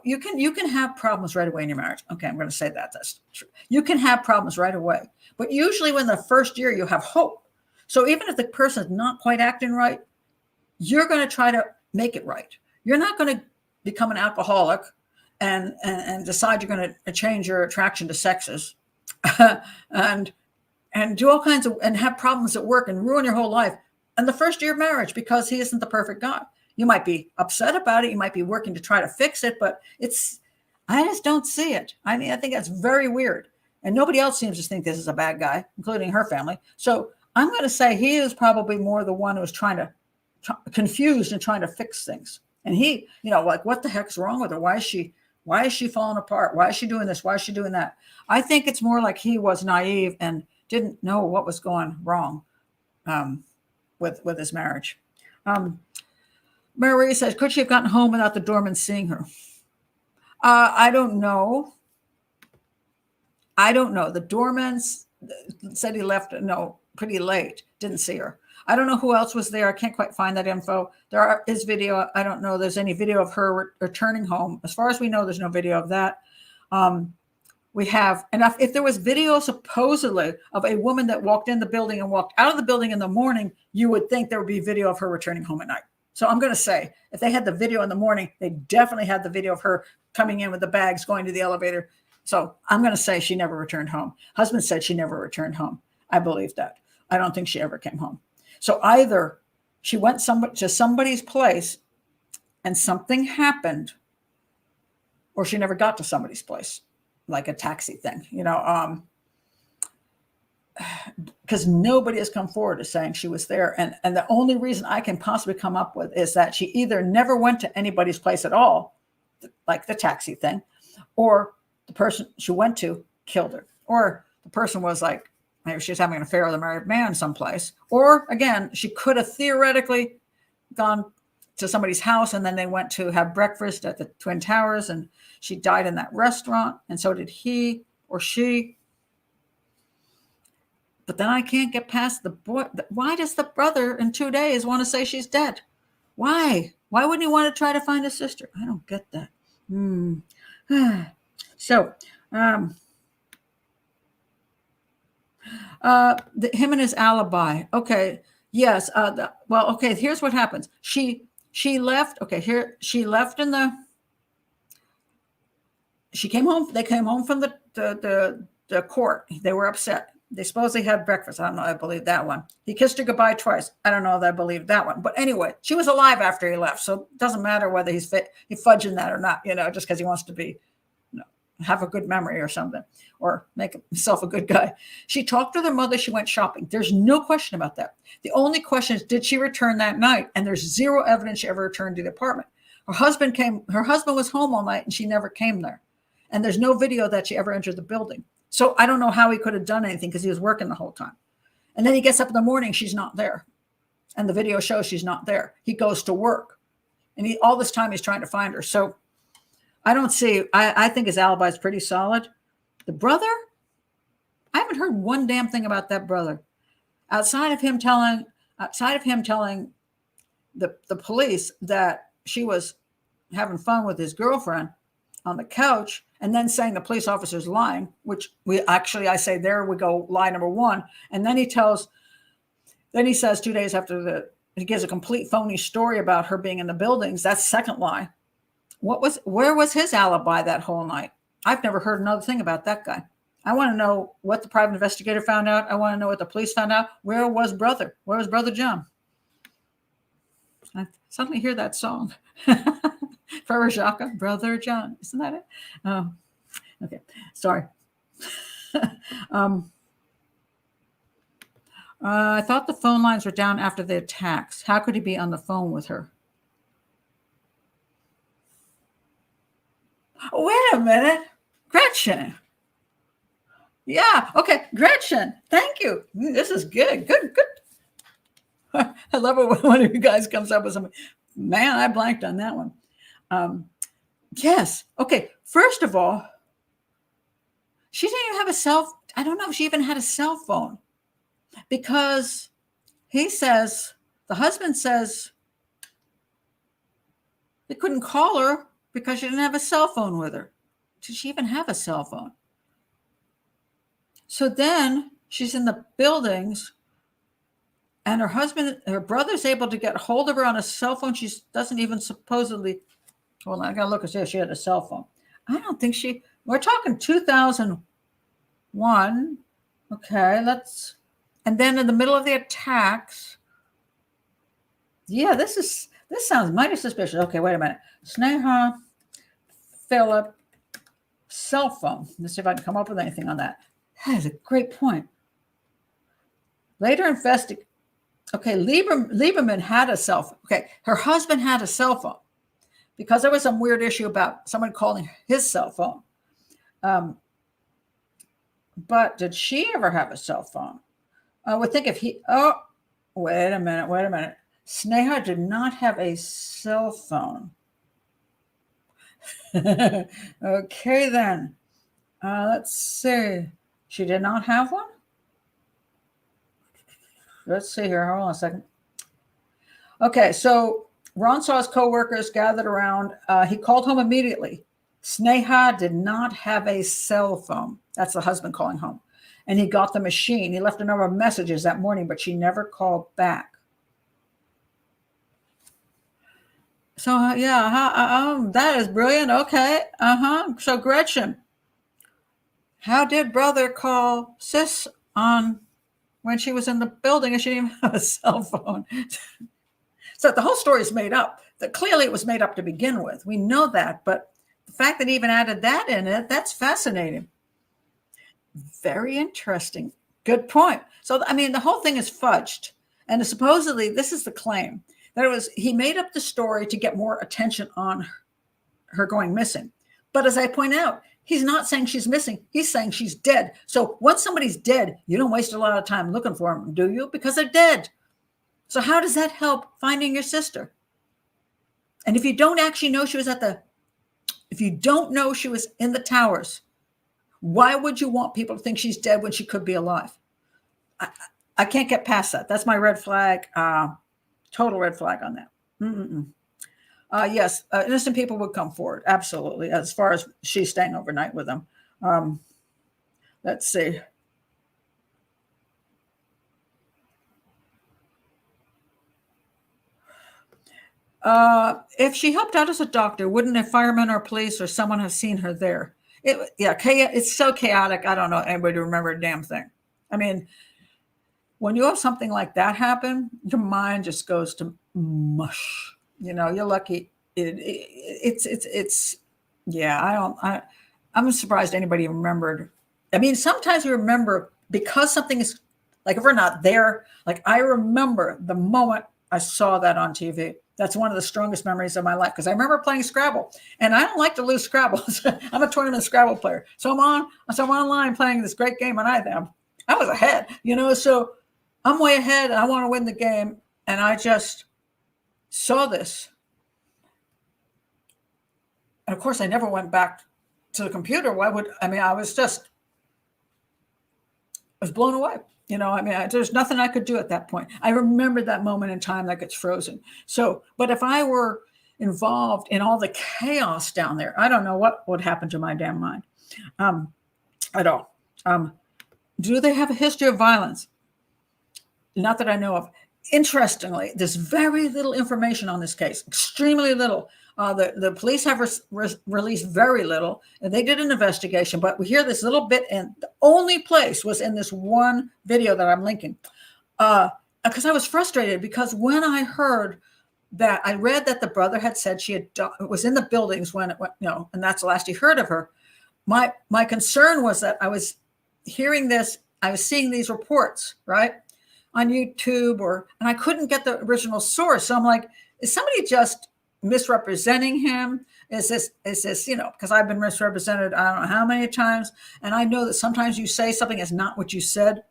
you can have problems right away in your marriage. Okay, I'm going to say that. That's true. You can have problems right away. But usually when the first year you have hope. So even if the person is not quite acting right, you're going to try to make it right. You're not going to become an alcoholic and decide you're going to change your attraction to sexes and do all kinds of, and have problems at work and ruin your whole life in the first year of marriage because he isn't the perfect guy. You might be upset about it. You might be working to try to fix it, but I just don't see it. I mean, I think that's very weird. And nobody else seems to think this is a bad guy, including her family. So I'm going to say he is probably more the one who was confused and trying to fix things. And he, like, what the heck's wrong with her? Why is she falling apart? Why is she doing this? Why is she doing that? I think it's more like he was naive and didn't know what was going wrong with his marriage. Marie says, could she have gotten home without the doorman seeing her? I don't know. The doorman said he left, pretty late. Didn't see her. I don't know who else was there. I can't quite find that info. There is video. I don't know if there's any video of her returning home. As far as we know, there's no video of that. We have enough. If there was video supposedly of a woman that walked in the building and walked out of the building in the morning, you would think there would be video of her returning home at night. So I'm going to say, if they had the video in the morning, they definitely had the video of her coming in with the bags, going to the elevator. So I'm going to say she never returned home. Husband said she never returned home. I believe that. I don't think she ever came home. So either she went to somebody's place and something happened, or she never got to somebody's place, like a taxi thing, because nobody has come forward as saying she was there. And the only reason I can possibly come up with is that she either never went to anybody's place at all, like the taxi thing, or the person she went to killed her, or the person was like, maybe she was having an affair with a married man someplace, or again, she could have theoretically gone to somebody's house and then they went to have breakfast at the Twin Towers and she died in that restaurant, and so did he or she. But then I can't get past the boy. Why does the brother in 2 days want to say she's dead? Why? Why wouldn't he want to try to find his sister? I don't get that. So, him and his alibi. Okay. Yes. Okay. Here's what happens. She left. Okay. She left she came home. They came home from the court. They were upset. They supposedly had breakfast. I don't know. I believe that one. He kissed her goodbye twice. I don't know that I believe that one. But anyway, she was alive after he left. So it doesn't matter whether he's fudging that or not, just because he wants to be, have a good memory or something, or make himself a good guy. She talked to their mother. She went shopping. There's no question about that. The only question is, did she return that night? And there's zero evidence she ever returned to the apartment. Her husband was home all night and she never came there. And there's no video that she ever entered the building. So I don't know how he could have done anything because he was working the whole time. And then he gets up in the morning, she's not there. And the video shows she's not there. He goes to work. And all this time he's trying to find her. So I think his alibi is pretty solid. The brother, I haven't heard one damn thing about that brother. Outside of him telling the police that she was having fun with his girlfriend on the couch, and then saying the police officer's lying, which I say there we go, lie number one. And then he says 2 days after he gives a complete phony story about her being in the buildings. That's second lie. Where was his alibi that whole night? I've never heard another thing about that guy. I want to know what the private investigator found out. I want to know what the police found out. Where was brother? Where was brother John? I suddenly hear that song. Ferrer Jacques, Brother John. Isn't that it? Oh, okay. Sorry. I thought the phone lines were down after the attacks. How could he be on the phone with her? Wait a minute. Gretchen. Yeah. Okay. Gretchen. Thank you. This is good. Good. I love it when one of you guys comes up with something. Man, I blanked on that one. Yes. Okay. First of all, she didn't even have I don't know if she even had a cell phone, because the husband says they couldn't call her because she didn't have a cell phone with her. Did she even have a cell phone? So then she's in the buildings, and her brother's able to get hold of her on a cell phone. She doesn't even supposedly. Well, I gotta look and see if she had a cell phone. I don't think we're talking 2001. Okay, and then in the middle of the attacks. Yeah, this sounds mighty suspicious. Okay, wait a minute. Sneha Philip cell phone. Let's see if I can come up with anything on that. That is a great point. Later Okay, Lieberman had a cell phone. Okay, her husband had a cell phone because there was some weird issue about someone calling his cell phone. But did she ever have a cell phone? I would think wait a minute. Sneha did not have a cell phone. Okay, then. Let's see. She did not have one? Let's see here. Hold on a second. Okay, so Ron saw his co-workers gathered around. He called home immediately. Sneha did not have a cell phone. That's the husband calling home. And he got the machine. He left a number of messages that morning, but she never called back. So, that is brilliant. Okay. So, Gretchen, how did brother call sis on when she was in the building and she didn't even have a cell phone? So the whole story is made up. Clearly it was made up to begin with. We know that, but the fact that he even added that in it, that's fascinating. Very interesting. Good point. So, the whole thing is fudged. And supposedly, this is the claim, that he made up the story to get more attention on her going missing. But as I point out, he's not saying she's missing. He's saying she's dead. So once somebody's dead, you don't waste a lot of time looking for them, do you? Because they're dead. So how does that help finding your sister? And if you don't actually know she was in the towers, why would you want people to think she's dead when she could be alive? I can't get past that. That's my red flag. Total red flag on that. Yes, innocent people would come forward. Absolutely. As far as she's staying overnight with them. Let's see. If she helped out as a doctor, wouldn't a fireman or police or someone have seen her there? It's so chaotic. I don't know anybody to remember a damn thing. I mean, when you have something like that happen, your mind just goes to mush. You're lucky. It's yeah. I'm surprised anybody remembered. I mean, sometimes we remember because something is like if we're not there. Like I remember the moment I saw that on TV. That's one of the strongest memories of my life because I remember playing Scrabble, and I don't like to lose Scrabble. I'm a tournament Scrabble player, so I'm online playing this great game, and I was ahead. So I'm way ahead. I want to win the game, and I just saw this. And of course, I never went back to the computer. Why would I mean? I was blown away. There's nothing I could do at that point. I remember that moment in time that gets frozen. So, but if I were involved in all the chaos down there, I don't know what would happen to my damn mind at all. Do they have a history of violence? Not that I know of. Interestingly, there's very little information on this case, extremely little. The police have released very little, and they did an investigation, but we hear this little bit, and the only place was in this one video that I'm linking. Because I was frustrated, because when I heard that, I read that the brother had said she was in the buildings when it went, and that's the last he heard of her. My concern was that I was hearing this, I was seeing these reports, right, on YouTube, and I couldn't get the original source. So I'm like, is somebody just misrepresenting him? Is this, because I've been misrepresented, I don't know how many times. And I know that sometimes you say something is not what you said.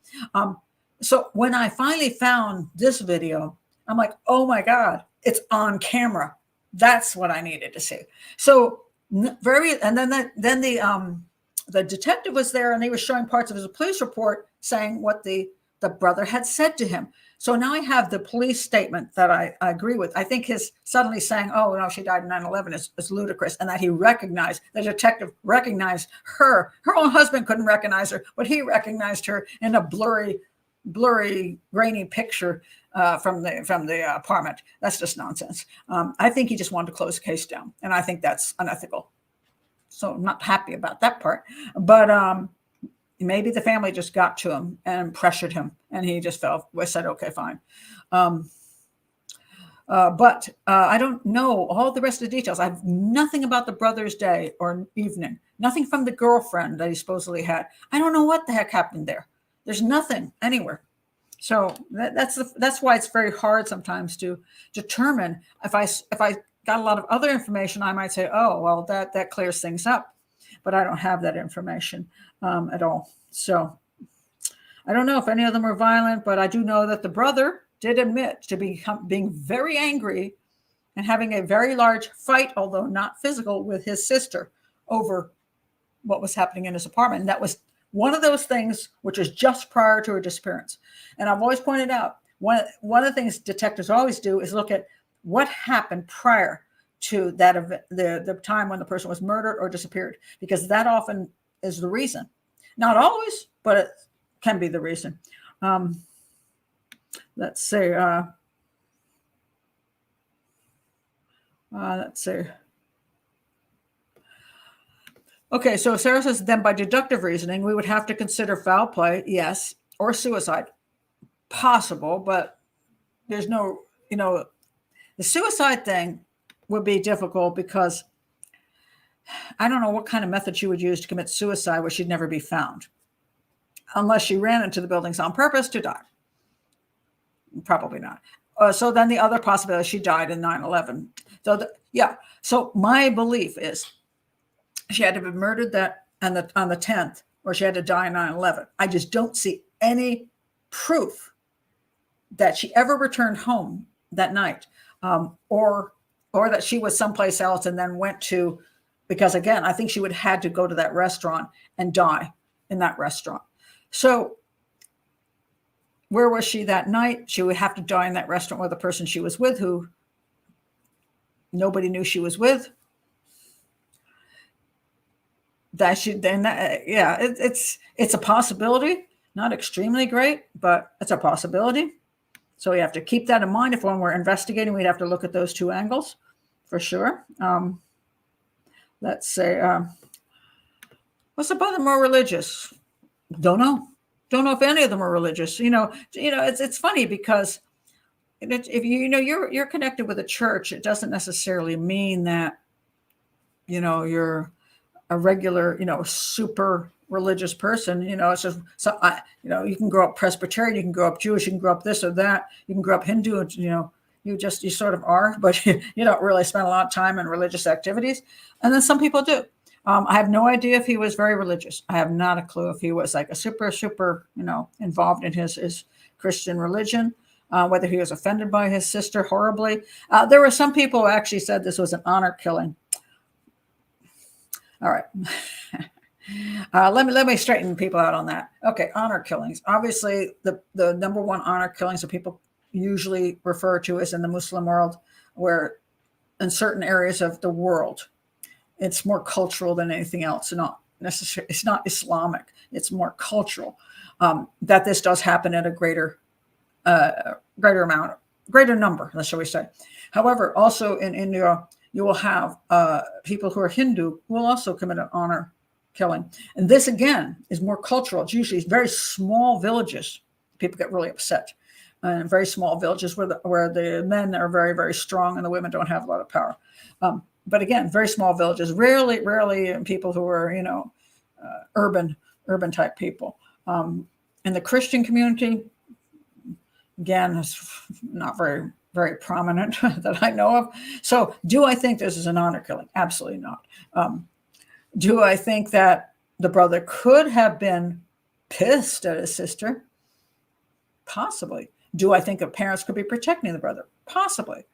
So when I finally found this video, I'm like, oh my God, it's on camera. That's what I needed to see. So and then the detective was there, and he was showing parts of his police report saying what the brother had said to him. So now I have the police statement that I agree with. I think his suddenly saying, oh, no, she died in 9/11 is ludicrous, and that the detective recognized her. Her own husband couldn't recognize her, but he recognized her in a blurry, grainy picture from the apartment. That's just nonsense. I think he just wanted to close the case down, and I think that's unethical. So I'm not happy about that part. But maybe the family just got to him and pressured him, and he just said, okay, fine. But I don't know all the rest of the details. I have nothing about the brother's day or evening, nothing from the girlfriend that he supposedly had. I don't know what the heck happened there. There's nothing anywhere. So that's why it's very hard sometimes to determine. If I got a lot of other information, I might say, oh, well, that clears things up. But I don't have that information at all. So I don't know if any of them are violent, but I do know that the brother did admit to being very angry and having a very large fight, although not physical, with his sister over what was happening in his apartment. And that was one of those things which was just prior to her disappearance. And I've always pointed out, one of the things detectives always do is look at what happened prior to that event, the time when the person was murdered or disappeared, because that often is the reason. Not always, but it can be the reason. Let's see. Let's see. Okay, so Sarah says, then by deductive reasoning, we would have to consider foul play, yes, or suicide. Possible, but there's no, the suicide thing would be difficult because I don't know what kind of method she would use to commit suicide where she'd never be found. Unless she ran into the buildings on purpose to die. Probably not. So then the other possibility, she died in 9/11. So So my belief is she had to be murdered on the 10th, or she had to die in 9/11. I just don't see any proof that she ever returned home that night, or that she was someplace else and then went to, because again, I think she would have had to go to that restaurant and die in that restaurant. So where was she that night? She would have to die in that restaurant with the person she was with, who nobody knew she was with. It's a possibility, not extremely great, but it's a possibility. So we have to keep that in mind. If when we're investigating, we'd have to look at those two angles for sure. Let's say, what's about the more religious? Don't know. Don't know if any of them are religious. It's funny because if you're connected with a church, it doesn't necessarily mean that you're a regular, super religious person. It's just so you can grow up Presbyterian, you can grow up Jewish, you can grow up this or that, you can grow up Hindu, and you sort of are, but you don't really spend a lot of time in religious activities. And then some people do. I have no idea if he was very religious. I have not a clue if he was like a super, involved in his Christian religion. Whether he was offended by his sister horribly. There were some people who actually said this was an honor killing. All right. Let me straighten people out on that. Okay, honor killings. Obviously, the number one honor killings that people usually refer to is in the Muslim world, where in certain areas of the world, it's more cultural than anything else. Not necessarily, it's not Islamic. It's more cultural. That this does happen at a greater number, shall we say. However, also in India, you will have people who are Hindu who will also commit an honor killing. And this, again, is more cultural. It's usually very small villages. People get really upset. And very small villages where the men are very, very strong and the women don't have a lot of power. But again, very small villages, rarely people who are, urban type people. In the Christian community, again, it's not very, very prominent that I know of. So do I think this is an honor killing? Absolutely not. Do I think that the brother could have been pissed at his sister? Possibly. Do I think the parents could be protecting the brother? Possibly.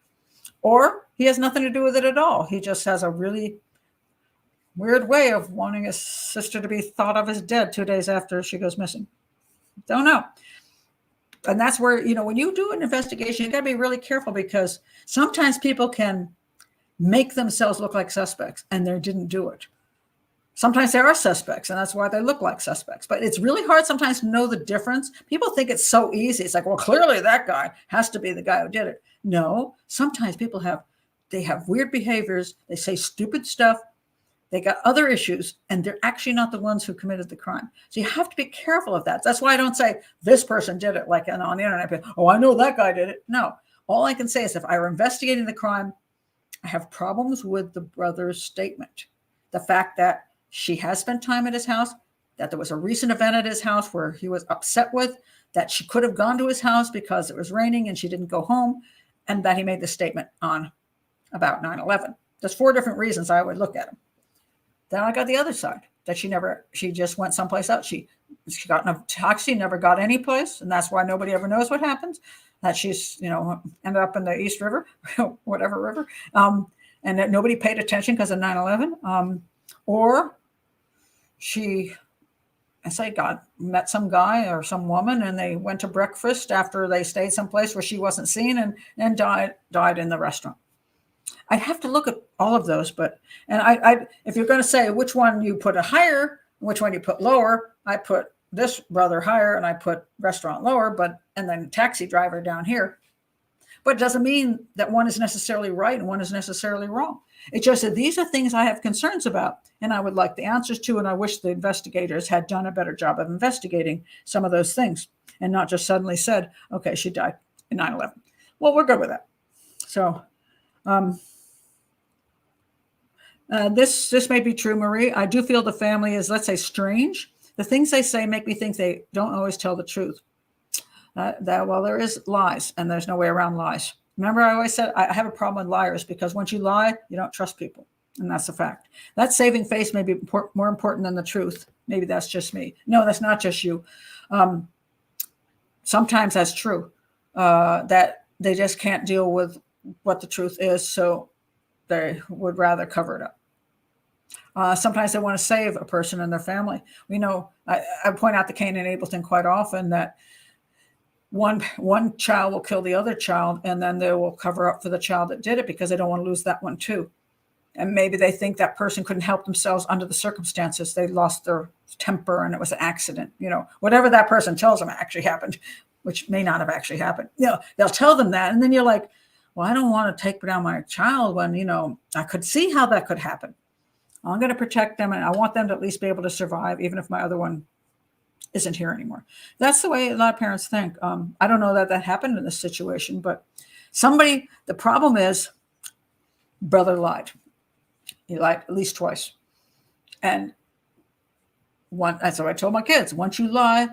Or he has nothing to do with it at all. He just has a really weird way of wanting his sister to be thought of as dead 2 days after she goes missing. Don't know. And that's where, when you do an investigation, you got to be really careful because sometimes people can make themselves look like suspects and they didn't do it. Sometimes they are suspects and that's why they look like suspects. But it's really hard sometimes to know the difference. People think it's so easy. It's like, well, clearly that guy has to be the guy who did it. No, sometimes people have weird behaviors. They say stupid stuff. They got other issues, and they're actually not the ones who committed the crime. So you have to be careful of that. That's why I don't say this person did it, like on the internet. Oh, I know that guy did it. No, all I can say is if I were investigating the crime, I have problems with the brother's statement. The fact that she has spent time at his house, that there was a recent event at his house where he was upset with, that she could have gone to his house because it was raining and she didn't go home, and that he made the statement on about 9/11. There's 4 different reasons I would look at him. Then I got the other side, that she just went someplace else. She got in a taxi, never got any place. And that's why nobody ever knows what happens. That she's, ended up in the East River, whatever river. And that nobody paid attention because of 9/11. Or she, met some guy or some woman and they went to breakfast after they stayed someplace where she wasn't seen and died in the restaurant. I'd have to look at all of those, I if you're going to say which one you put higher, which one you put lower, I put this brother higher and I put restaurant lower, and then taxi driver down here. But it doesn't mean that one is necessarily right and one is necessarily wrong. It's just that these are things I have concerns about and I would like the answers to, and I wish the investigators had done a better job of investigating some of those things and not just suddenly said, okay, she died in 9/11. Well, we're good with that. So this may be true, Marie. I do feel the family is, let's say, strange. The things they say make me think they don't always tell the truth. There is lies, and there's no way around lies. Remember, I always said I have a problem with liars because once you lie, you don't trust people, and that's a fact. That saving face may be more important than the truth. Maybe that's just me. No, that's not just you. Sometimes that's true, that they just can't deal with what the truth is, so they would rather cover it up. Sometimes they want to save a person and their family. I point out the Cain and Abel thing quite often, that one child will kill the other child, and then they will cover up for the child that did it because they don't want to lose that one too. And maybe they think that person couldn't help themselves under the circumstances. They lost their temper and it was an accident. Whatever that person tells them actually happened, which may not have actually happened. They'll tell them that, and then you're like, well, I don't want to take down my child when, I could see how that could happen. I'm going to protect them, and I want them to at least be able to survive, even if my other one isn't here anymore. That's the way a lot of parents think. I don't know that that happened in this situation, but the problem is brother lied. He lied at least twice. And that's what I told my kids. Once you lie,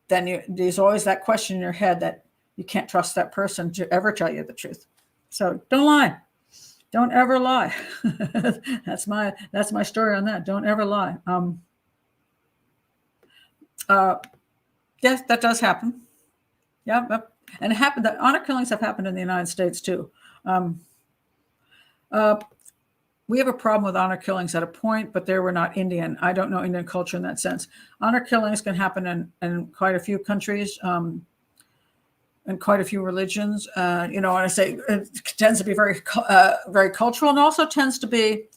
then there's always that question in your head that you can't trust that person to ever tell you the truth. So don't lie. Don't ever lie. That's my story on that. Don't ever lie. Yes, that does happen. Yeah, and it happened. The honor killings have happened in the United States too. We have a problem with honor killings at a point, but they were not Indian. I don't know Indian culture in that sense. Honor killings can happen in quite a few countries, and quite a few religions. And I say it tends to be very cultural, and also tends to be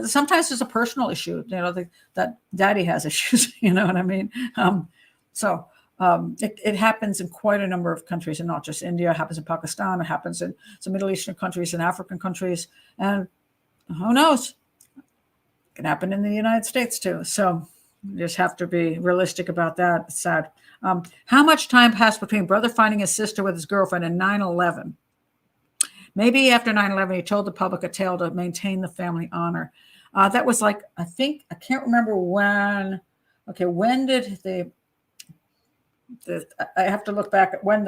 sometimes it's a personal issue. That daddy has issues. You know what I mean? It happens in quite a number of countries, and not just India. It happens in Pakistan. It happens in some Middle Eastern countries and African countries, and who knows? It can happen in the United States too. So you just have to be realistic about that. It's sad. How much time passed between brother finding his sister with his girlfriend and 9/11? Maybe after 9/11, he told the public a tale to maintain the family honor. That was I can't remember when. Okay, when did I have to look back at when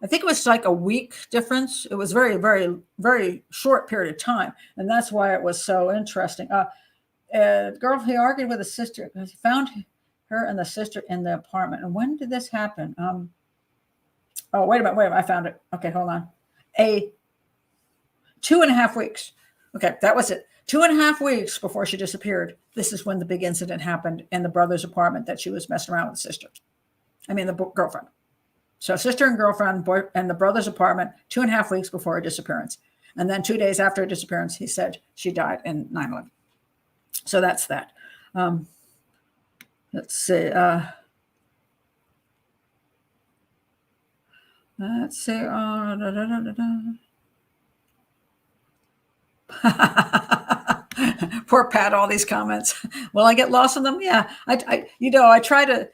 I think it was like a week difference. It was very, very, very short period of time. And that's why it was so interesting. Girl, he argued with his sister because he found her and the sister in the apartment. And when did this happen? Wait a minute. I found it. Okay, hold on. 2.5 weeks. Okay, that was it. 2.5 weeks before she disappeared. This is when the big incident happened in the brother's apartment that she was messing around with the sister. I mean, the girlfriend. So sister and girlfriend and the brother's apartment 2.5 weeks before her disappearance. And then 2 days after her disappearance, he said she died in 9/11. So that's that. Let's see. Poor Pat, all these comments. Will I get lost in them? Yeah. I try to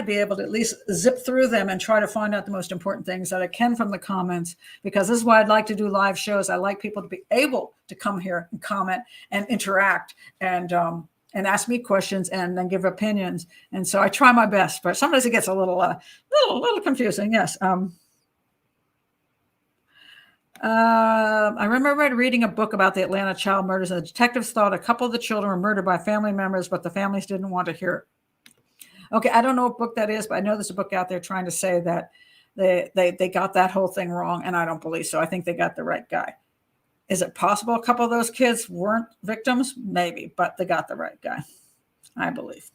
be able to at least zip through them and try to find out the most important things that I can from the comments, because this is why I'd like to do live shows. I like people to be able to come here and comment and interact and ask me questions and then give opinions. And so I try my best, but sometimes it gets a little confusing. Yes. I remember reading a book about the Atlanta child murders, and the detectives thought a couple of the children were murdered by family members, but the families didn't want to hear it. Okay, I don't know what book that is, but I know there's a book out there trying to say that they got that whole thing wrong, and I don't believe so. I think they got the right guy. Is it possible a couple of those kids weren't victims? Maybe, but they got the right guy, I believe.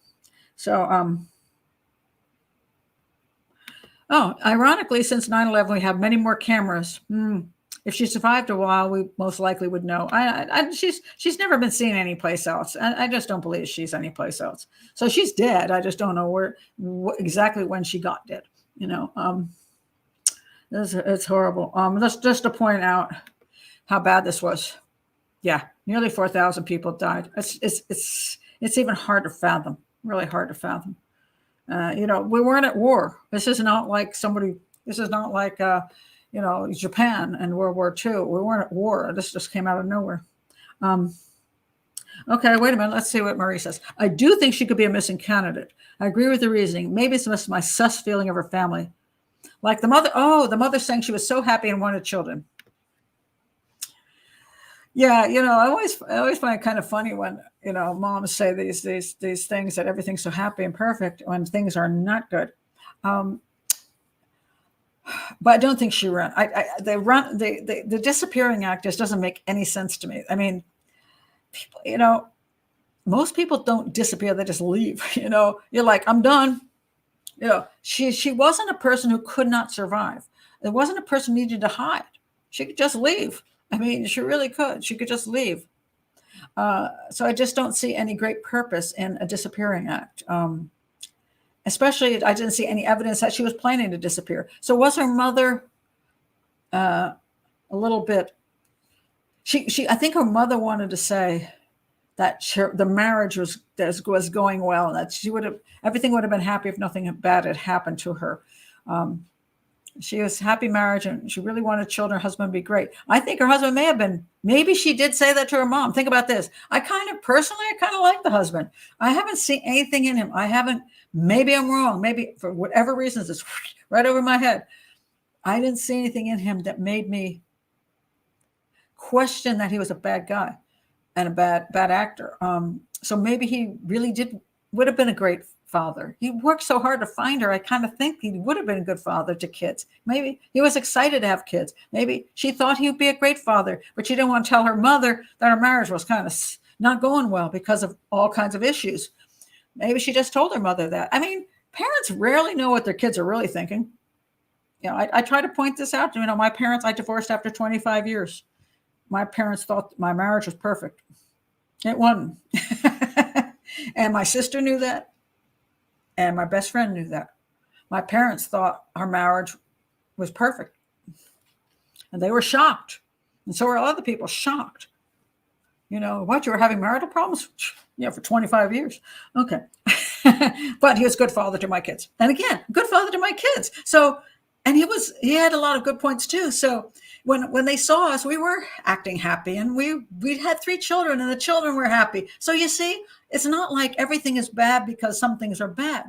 So, ironically, since 9/11, we have many more cameras. If she survived a while, we most likely would know. She's never been seen anyplace else. I just don't believe she's anyplace else. So she's dead. I just don't know exactly when she got dead. It's horrible. Just to point out how bad this was. Yeah, nearly 4,000 people died. It's even hard to fathom. Really hard to fathom. We weren't at war. This is not like Japan and World War II. We weren't at war. This just came out of nowhere. Okay, wait a minute. Let's see what Marie says. I do think she could be a missing candidate. I agree with the reasoning. Maybe it's just my sus feeling of her family. Like the mother. Oh, the mother saying she was so happy and wanted children. Yeah, I always find it kind of funny when moms say these things that everything's so happy and perfect when things are not good. But I don't think she ran. The disappearing act just doesn't make any sense to me. I mean, people, most people don't disappear; they just leave. You're like, I'm done. She wasn't a person who could not survive. It wasn't a person who needed to hide. She could just leave. I mean, she really could. She could just leave. So I just don't see any great purpose in a disappearing act. Especially, I didn't see any evidence that she was planning to disappear. So was her mother a little bit? I think her mother wanted to say that the marriage was going well, and that everything would have been happy if nothing bad had happened to her. She was happy marriage, and she really wanted children. Her husband would be great. I think her husband maybe she did say that to her mom. Think about this. I kind of like the husband. I haven't seen anything in him. Maybe I'm wrong. Maybe for whatever reasons, it's right over my head. I didn't see anything in him that made me question that he was a bad guy and a bad actor. So maybe he really would have been a great father. He worked so hard to find her. I kind of think he would have been a good father to kids. Maybe he was excited to have kids. Maybe she thought he would be a great father, but she didn't want to tell her mother that her marriage was kind of not going well because of all kinds of issues. Maybe she just told her mother that. I mean, parents rarely know what their kids are really thinking. I try to point this out. My parents, I divorced after 25 years. My parents thought my marriage was perfect. It wasn't. And my sister knew that. And my best friend knew that. My parents thought our marriage was perfect. And they were shocked. And so were other people shocked. What, you were having marital problems? Yeah, for 25 years. Okay. But he was a good father to my kids. And again, good father to my kids. So, and he had a lot of good points too. So when they saw us, we were acting happy, and we had 3 children, and the children were happy. So you see, it's not like everything is bad because some things are bad.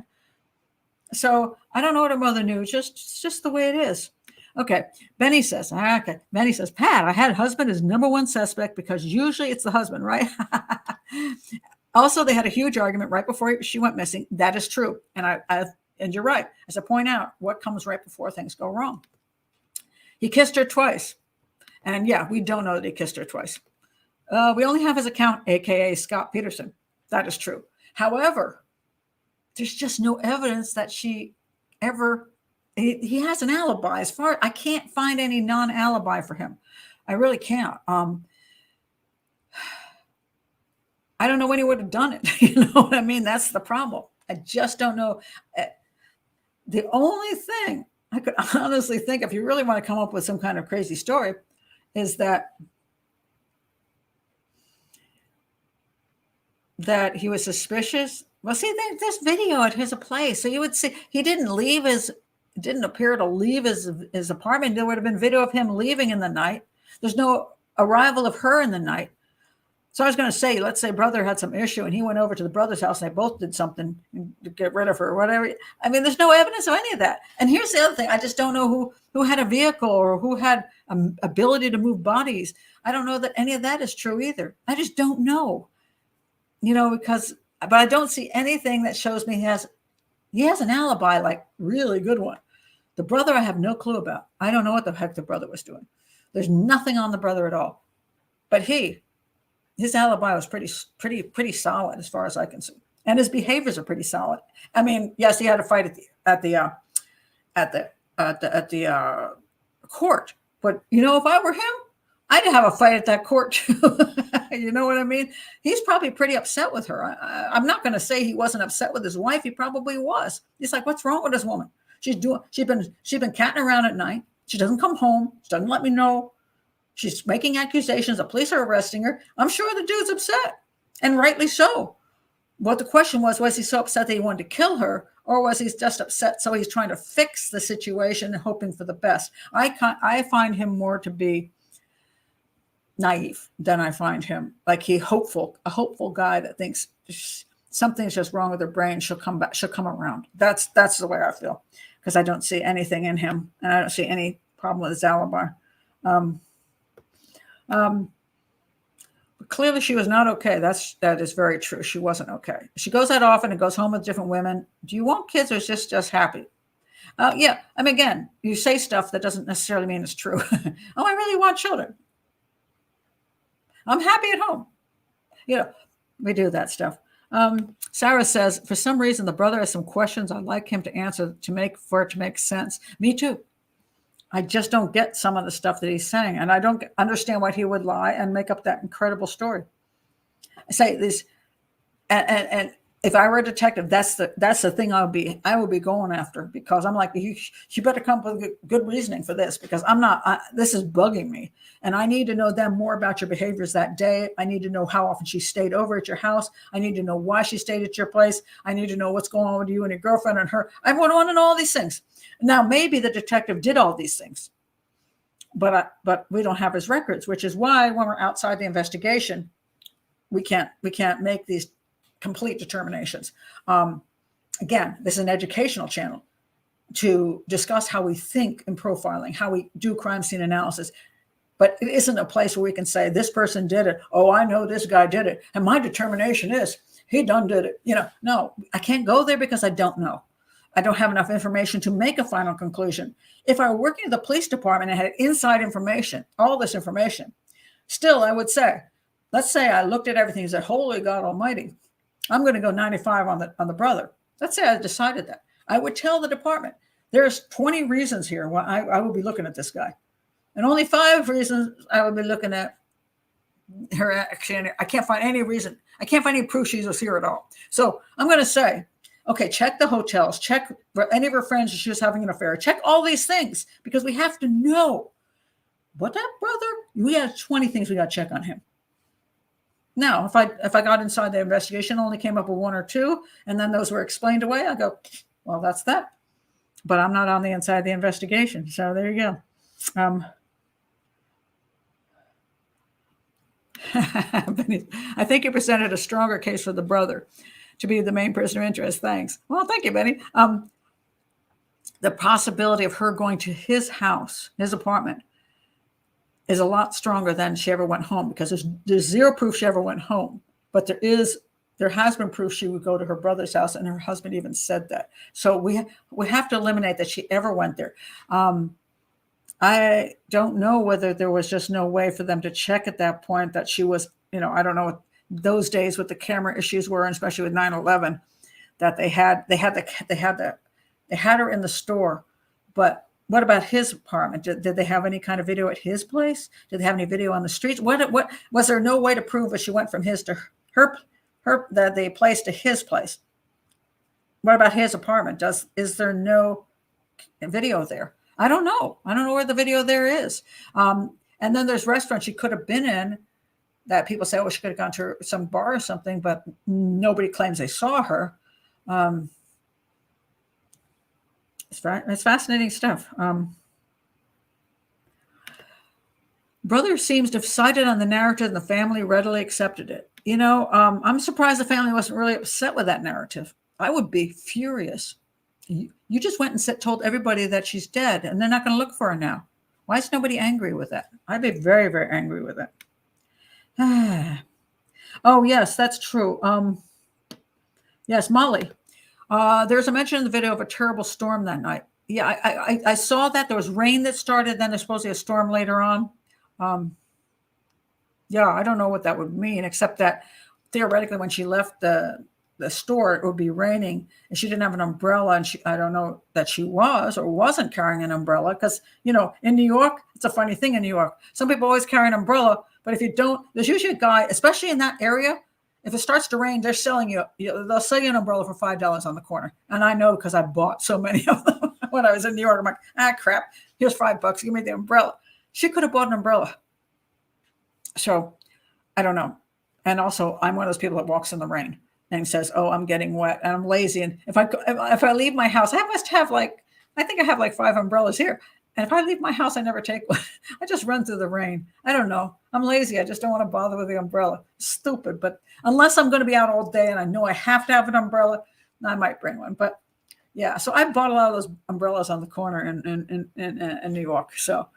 So I don't know what her mother knew. It's just the way it is. Okay. Benny says, Pat, I had husband as number 1 suspect because usually it's the husband, right? Also, they had a huge argument right before she went missing. That is true. And you're right. As I point out, what comes right before things go wrong? He kissed her twice. And yeah, we don't know that he kissed her twice. We only have his account, AKA Scott Peterson. That is true. However, there's just no evidence that he has an alibi. I can't find any non-alibi for him. I really can't. I don't know when he would have done it. You know what I mean? That's the problem. I just don't know. The only thing I could honestly think, if you really want to come up with some kind of crazy story, is that he was suspicious. Well, see, there's video at his place. So you would see he didn't appear to leave his apartment. There would have been video of him leaving in the night. There's no arrival of her in the night. So I was going to say, let's say brother had some issue and he went over to the brother's house and they both did something to get rid of her or whatever. I mean, there's no evidence of any of that. And here's the other thing. I just don't know who had a vehicle or who had ability to move bodies. I don't know that any of that is true either. I just don't know, but I don't see anything that shows me he has an alibi, like really good one. The brother, I have no clue about. I don't know what the heck the brother was doing. There's nothing on the brother at all, but his alibi was pretty solid as far as I can see. And his behaviors are pretty solid. I mean, yes, he had a fight at the court, but if I were him, I'd have a fight at that court too. You know what I mean? He's probably pretty upset with her. I'm not going to say he wasn't upset with his wife. He probably was. He's like, what's wrong with this woman? She's been catting around at night. She doesn't come home. She doesn't let me know. She's making accusations. The police are arresting her. I'm sure the dude's upset, and rightly so. What the question was he so upset that he wanted to kill her, or was he just upset so he's trying to fix the situation and hoping for the best? I find him more to be naive than I find him like a hopeful guy that thinks something's just wrong with her brain. She'll come around. That's the way I feel, because I don't see anything in him, and I don't see any problem with his alibi. But clearly she was not okay. That is very true. She wasn't okay. She goes out often and goes home with different women. Do you want kids, or is this just happy? Yeah. I mean, again, you say stuff that doesn't necessarily mean it's true. Oh, I really want children. I'm happy at home. We do that stuff. Sarah says, for some reason, the brother has some questions I'd like him to answer for it to make sense. Me too. I just don't get some of the stuff that he's saying, and I don't understand why he would lie and make up that incredible story. I say this, and if I were a detective, that's the thing I would be going after, because I'm like, you better come up with good reasoning for this, because this is bugging me, and I need to know them more about your behaviors that day. I need to know how often she stayed over at your house. I need to know why she stayed at your place. I need to know what's going on with you and your girlfriend and her. I want to know all these things. Now, maybe the detective did all these things, but we don't have his records, which is why when we're outside the investigation, we can't make these complete determinations. Again, this is an educational channel to discuss how we think in profiling, how we do crime scene analysis. But it isn't a place where we can say this person did it. Oh, I know this guy did it, and my determination is he done did it. No, I can't go there because I don't know. I don't have enough information to make a final conclusion. If I were working at the police department and had inside information, all this information, still I would say, let's say I looked at everything and said, holy God Almighty, I'm going to go 95 on the brother. Let's say I decided that. I would tell the department, there's 20 reasons here why I would be looking at this guy. And only 5 reasons I would be looking at her action. I can't find any reason. I can't find any proof she was here at all. So I'm going to say, okay, check the hotels, check any of her friends if she was having an affair, check all these things, because we have to know what that brother, we have 20 things we got to check on him. Now, if I got inside the investigation, only came up with 1 or 2, and then those were explained away, I go, well, that's that. But I'm not on the inside of the investigation. So there you go. I think you presented a stronger case for the brother to be the main person of interest. Thanks. Well, thank you, Benny. The possibility of her going to his house, his apartment, is a lot stronger than she ever went home, because there's zero proof she ever went home. But there has been proof she would go to her brother's house, and her husband even said that. So we have to eliminate that she ever went there. I don't know whether there was just no way for them to check at that point that she was, I don't know what those days what the camera issues were, and especially with 9/11, that they had her in the store. But what about his apartment? Did they have any kind of video at his place? Did they have any video on the streets? What was there no way to prove that she went from his to the place to his place? What about his apartment? Is there no video there? I don't know. I don't know where the video there is. And then there's restaurants she could have been in that people say, oh, she could have gone to some bar or something, but nobody claims they saw her. It's fascinating stuff. Brother seems to have sided on the narrative, and the family readily accepted it. I'm surprised the family wasn't really upset with that narrative. I would be furious. You just went and told everybody that she's dead, and they're not going to look for her now. Why is nobody angry with that? I'd be very, very angry with that. Oh, yes, that's true. Yes, Molly. There's a mention in the video of a terrible storm that night. Yeah, I saw that. There was rain that started, then there's supposed to be a storm later on. Yeah, I don't know what that would mean, except that theoretically when she left the store, it would be raining, and she didn't have an umbrella, and I don't know that she was or wasn't carrying an umbrella, because, in New York, it's a funny thing in New York. Some people always carry an umbrella, but if you don't, there's usually a guy, especially in that area, if it starts to rain, they'll sell you an umbrella for $5 on the corner. And I know because I bought so many of them when I was in New York. I'm like, crap, here's $5. Give me the umbrella. She could have bought an umbrella. So I don't know. And also, I'm one of those people that walks in the rain and says, oh, I'm getting wet and I'm lazy. And if I leave my house, I must have I think I have 5 umbrellas here. And if I leave my house, I never take one. I just run through the rain. I don't know. I'm lazy. I just don't want to bother with the umbrella. Stupid. But unless I'm going to be out all day and I know I have to have an umbrella, I might bring one. But yeah, so I bought a lot of those umbrellas on the corner in New York. So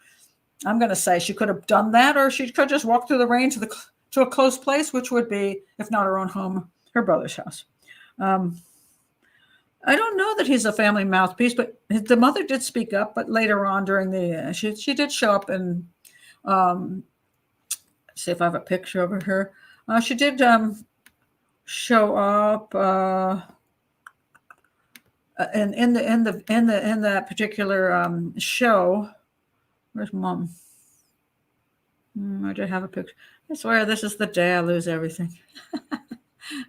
I'm going to say she could have done that, or she could just walk through the rain to a close place, which would be, if not her own home, her brother's house. I don't know that he's a family mouthpiece, but the mother did speak up. But later on during she did show up and see if I have a picture of her. She did show up in that particular show. Where's Mom? I did have a picture. I swear this is the day I lose everything.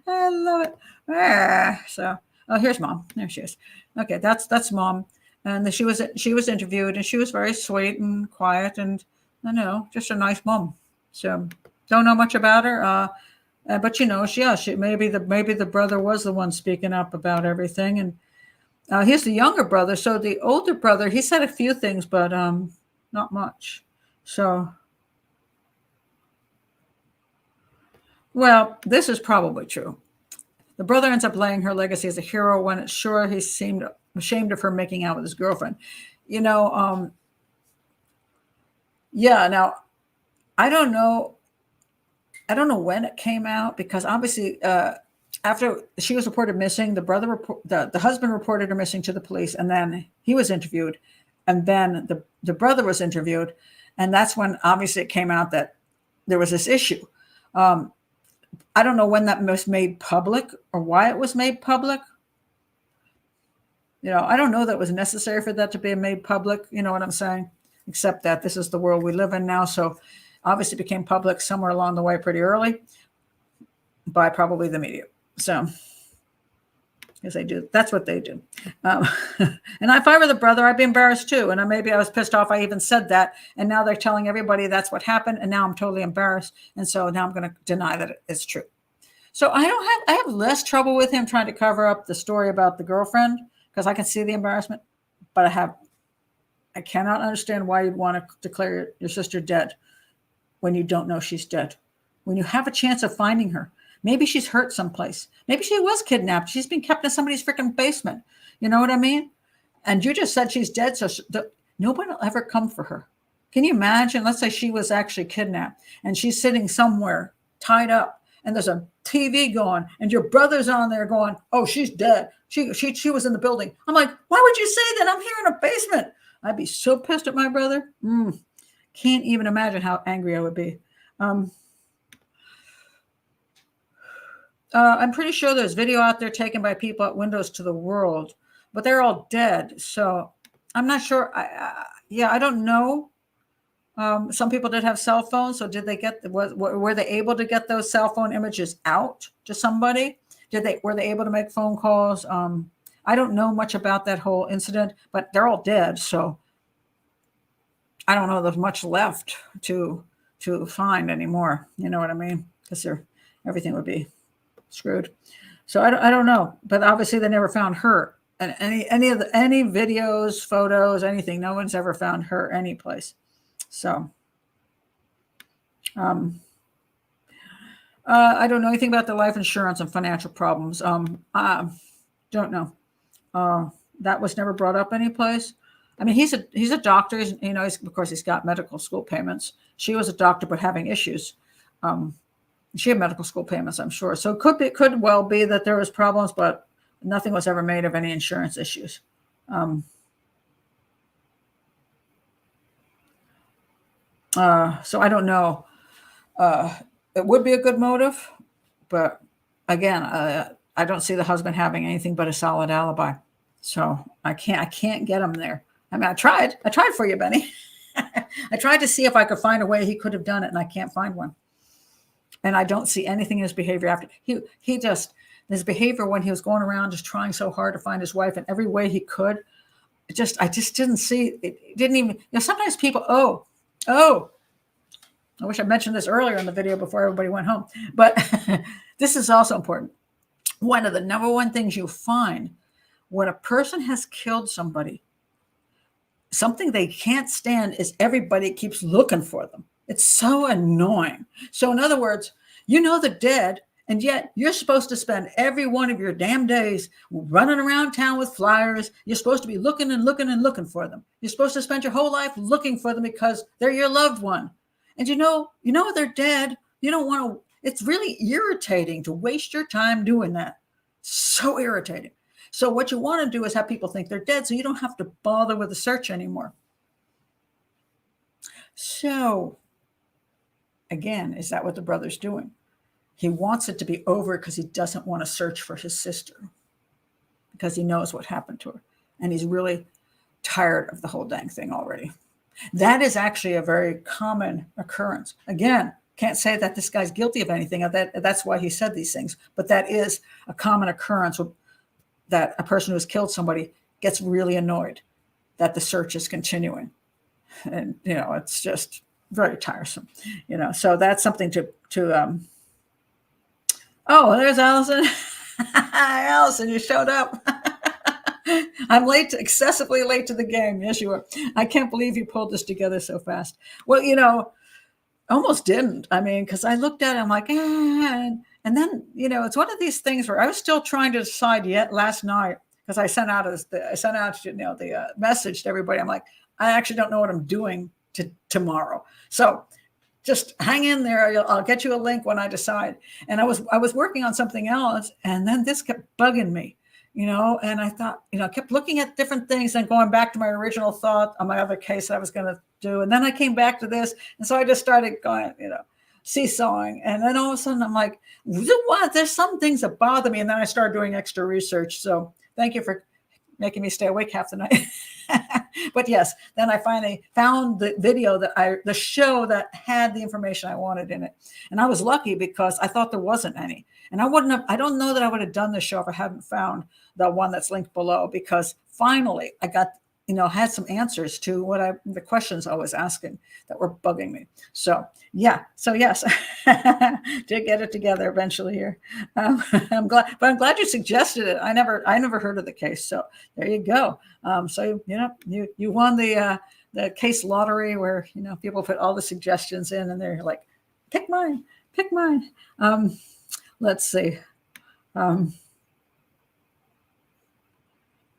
I love it. So, oh, here's mom. There she is. Okay, that's mom, and she was interviewed, and she was very sweet and quiet, and I know, just a nice mom. So, don't know much about her. But she maybe the brother was the one speaking up about everything, and he's the younger brother. So the older brother, he said a few things, but not much. So, well, this is probably true. The brother ends up laying her legacy as a hero when it's sure he seemed ashamed of her making out with his girlfriend. You know, yeah. Now I don't know. I don't know when it came out because obviously, after she was reported missing, the husband reported her missing to the police, and then he was interviewed, and then the brother was interviewed, and that's when obviously it came out that there was this issue. Um, I don't know when that was made public or why it was made public. I don't know that it was necessary for that to be made public. You know what I'm saying? Except that this is the world we live in now. So obviously it became public somewhere along the way pretty early by probably the media. So, because they do, that's what they do. And if I were the brother, I'd be embarrassed too. And maybe I was pissed off I even said that. And now they're telling everybody that's what happened. And now I'm totally embarrassed. And so now I'm going to deny that it's true. So I have less trouble with him trying to cover up the story about the girlfriend because I can see the embarrassment, but I cannot understand why you'd want to declare your sister dead when you don't know she's dead. When you have a chance of finding her, maybe she's hurt someplace. Maybe she was kidnapped. She's been kept in somebody's freaking basement. You know what I mean? And you just said she's dead, so nobody will ever come for her. Can you imagine? Let's say she was actually kidnapped and she's sitting somewhere tied up, and there's a TV going, and your brother's on there going, "Oh, she's dead. She was in the building." I'm like, why would you say that? I'm here in a basement. I'd be so pissed at my brother. Can't even imagine how angry I would be. I'm pretty sure there's video out there taken by people at Windows to the World, but they're all dead. So I'm not sure. I don't know. Some people did have cell phones. So did they were they able to get those cell phone images out to somebody? Were they able to make phone calls? I don't know much about that whole incident, but they're all dead. So I don't know there's much left to find anymore. You know what I mean? Because everything would be screwed. So I don't know, but obviously they never found her. And any videos, photos, anything, no one's ever found her any place. So I don't know anything about the life insurance and financial problems. I don't know. That was never brought up anyplace. I mean, he's a doctor. Of course, he's got medical school payments. She was a doctor, but having issues. She had medical school payments, I'm sure. So it could well be that there was problems, but nothing was ever made of any insurance issues. So I don't know. It would be a good motive, but again, I don't see the husband having anything but a solid alibi. So I can't get him there. I mean, I tried for you, Benny. I tried to see if I could find a way he could have done it, and I can't find one. And I don't see anything in his behavior after his behavior when he was going around just trying so hard to find his wife in every way he could. I just didn't see it. Didn't even, sometimes people, I wish I mentioned this earlier in the video before everybody went home, but this is also important. One of the number one things you find when a person has killed somebody, something they can't stand is everybody keeps looking for them. It's so annoying. So in other words, they're dead, and yet you're supposed to spend every one of your damn days running around town with flyers. You're supposed to be looking and looking and looking for them. You're supposed to spend your whole life looking for them because they're your loved one. And they're dead. You don't want to, it's really irritating to waste your time doing that. So irritating. So what you want to do is have people think they're dead so you don't have to bother with the search anymore. So again, is that what the brother's doing? He wants it to be over because he doesn't want to search for his sister because he knows what happened to her. And he's really tired of the whole dang thing already. That is actually a very common occurrence. Again, can't say that this guy's guilty of anything. That's why he said these things. But that is a common occurrence, that a person who has killed somebody gets really annoyed that the search is continuing. And, it's just very tiresome, so that's something oh, there's Allison. Allison, you showed up. I'm late, excessively late to the game. Yes, you are. I can't believe you pulled this together so fast. Well, almost didn't. I mean, because I looked at it, I'm like, and then, it's one of these things where I was still trying to decide yet last night, because I sent out the message to everybody. I'm like, I actually don't know what I'm doing tomorrow. So just hang in there. I'll get you a link when I decide. And I was working on something else, and then this kept bugging me, and I thought, I kept looking at different things and going back to my original thought on my other case I was going to do. And then I came back to this. And so I just started going, seesawing. And then all of a sudden I'm like, what? There's some things that bother me. And then I started doing extra research. So thank you for making me stay awake half the night. But yes, then I finally found the video the show that had the information I wanted in it. And I was lucky because I thought there wasn't any. And I don't know that I would have done the show if I hadn't found the one that's linked below, because finally I got, had some answers to the questions I was asking that were bugging me. So yeah, yes, did get it together eventually here. I'm glad you suggested it. I never heard of the case. So there you go. So you won the case lottery, where people put all the suggestions in, and they're like, pick mine. Let's see.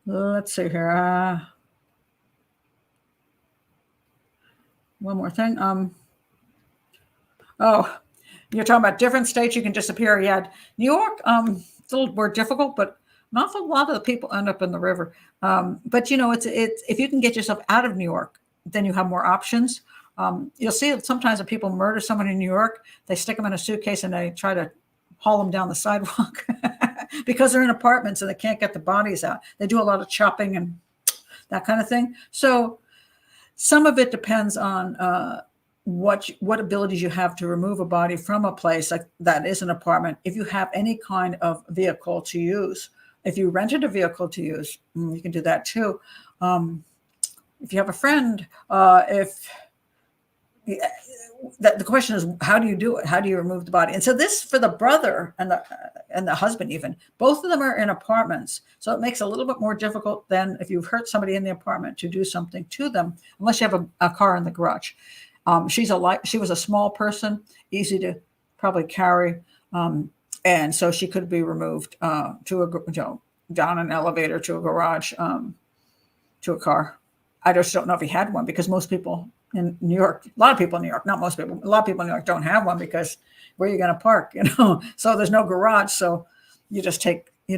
Let's see here. One more thing. Oh, you're talking about different states you can disappear. Yeah, New York, it's a little more difficult, but an awful lot of the people end up in the river. But it's if you can get yourself out of New York, then you have more options. You'll see that sometimes when people murder someone in New York, they stick them in a suitcase and they try to haul them down the sidewalk because they're in apartments and they can't get the bodies out. They do a lot of chopping and that kind of thing. So some of it depends on what abilities you have to remove a body from a place like that is an apartment. If you have any kind of vehicle to use, if you rented a vehicle to use, you can do that too. If you have a friend, the question is, how do you do it? How do you remove the body? And so this, for the brother and the husband, even both of them are in apartments, so it makes it a little bit more difficult than if you've hurt somebody in the apartment to do something to them, unless you have a car in the garage. She was a small person, easy to probably carry, and so she could be removed down an elevator to a garage, to a car. I just don't know if he had one, because most people in New York, a lot of people in New York, not most people, a lot of people in New York don't have one, because where are you going to park? So there's no garage. So you just take, you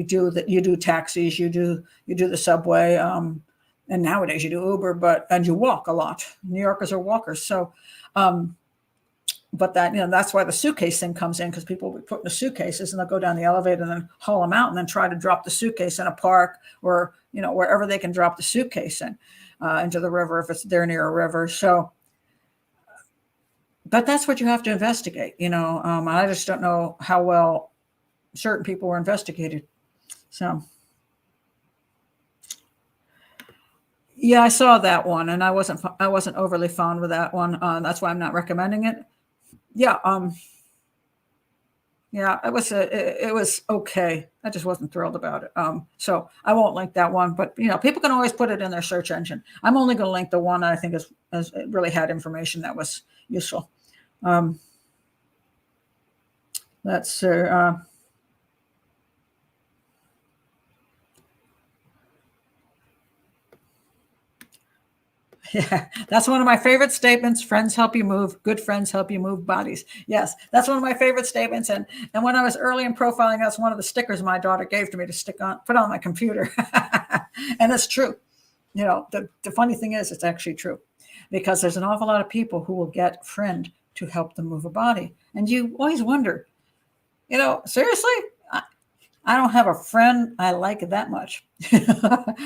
do taxis, you do the subway, and nowadays you do Uber, and you walk a lot. New Yorkers are walkers. So, but that's why the suitcase thing comes in, because people will be put in the suitcases and they'll go down the elevator and then haul them out and then try to drop the suitcase in a park or, wherever they can drop the suitcase into the river if they're near a river. So, but that's what you have to investigate. I just don't know how well certain people were investigated. So, yeah, I saw that one, and I wasn't overly fond with that one. That's why I'm not recommending it. Yeah, it was okay. I just wasn't thrilled about it. So I won't link that one, but people can always put it in their search engine. I'm only going to link the one that I think is really had information that was useful. Let's see. Yeah, that's one of my favorite statements. Friends help you move. Good friends help you move bodies. Yes, that's one of my favorite statements. And when I was early in profiling, that's one of the stickers my daughter gave to me to put on my computer. And it's true. The funny thing is, it's actually true, because there's an awful lot of people who will get friend to help them move a body. And you always wonder, seriously, I don't have a friend I like that much.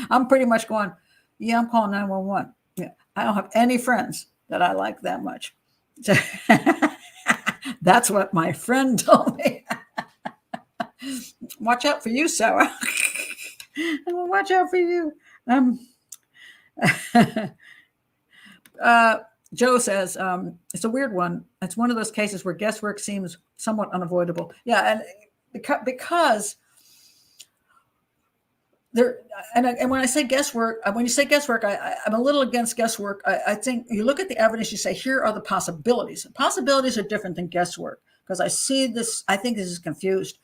I'm pretty much going, yeah, I'm calling 911. Yeah, I don't have any friends that I like that much. That's what my friend told me. Watch out for you, Sarah. I will watch out for you. Joe says it's a weird one. It's one of those cases where guesswork seems somewhat unavoidable. Yeah, and because there, and when I say guesswork, when you say guesswork, I'm a little against guesswork. I think you look at the evidence, you say, here are the possibilities. Possibilities are different than guesswork, because I see this. I think this is confused.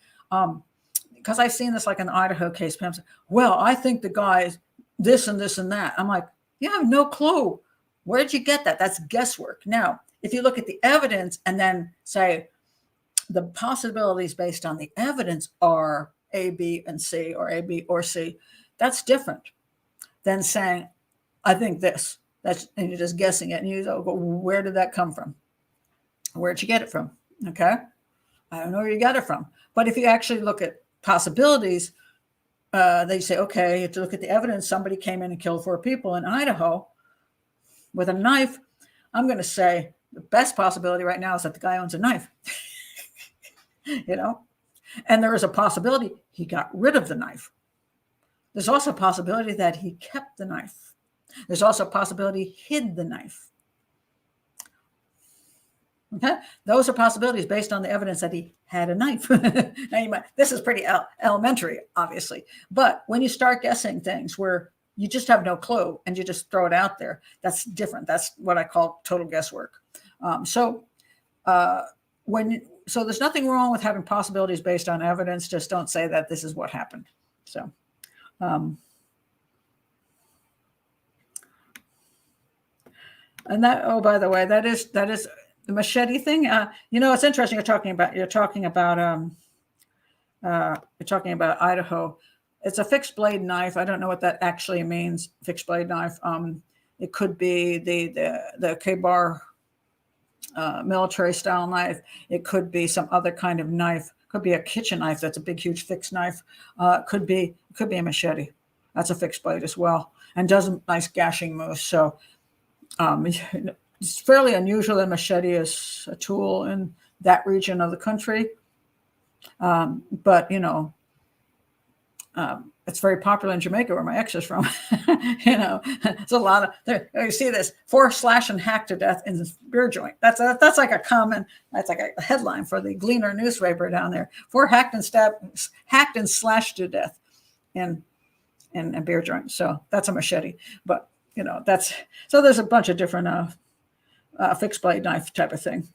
Because I've seen this like in the Idaho case. Pam said, well, I think the guy's this and this and that. I'm like, you have no clue. Where did you get that? That's guesswork. Now, if you look at the evidence and then say the possibilities based on the evidence are A, B, and C, or A, B, or C, that's different than saying, I think this. And you're just guessing it. And you go, well, where did that come from? Where'd you get it from? Okay. I don't know where you got it from. But if you actually look at possibilities, they say, okay, you have to look at the evidence. Somebody came in and killed 4 people in Idaho with a knife. I'm going to say the best possibility right now is that the guy owns a knife. And there is a possibility he got rid of the knife. There's also a possibility that he kept the knife. There's also a possibility he hid the knife. Okay, those are possibilities based on the evidence that he had a knife. Now, this is pretty elementary, obviously, but when you start guessing things where you just have no clue and you just throw it out there, that's different. That's what I call total guesswork. So there's nothing wrong with having possibilities based on evidence. Just don't say that this is what happened. So. And that, oh, by the way, that is the machete thing. It's interesting. You're talking about Idaho. It's a fixed blade knife. I don't know what that actually means. Fixed blade knife. It could be the K-bar military style knife. It could be some other kind of knife. It could be a kitchen knife. That's a big, huge fixed knife. It could be a machete. That's a fixed blade as well, and does nice gashing moves. So. It's fairly unusual that machete is a tool in that region of the country. But, it's very popular in Jamaica, where my ex is from. It's a lot of, you see this, 4 slash and hack to death in this beer joint. That's like a headline for the Gleaner newspaper down there. 4 hacked and slashed to death in a beer joint. So that's a machete. But, so there's a bunch of different fixed blade knife type of thing.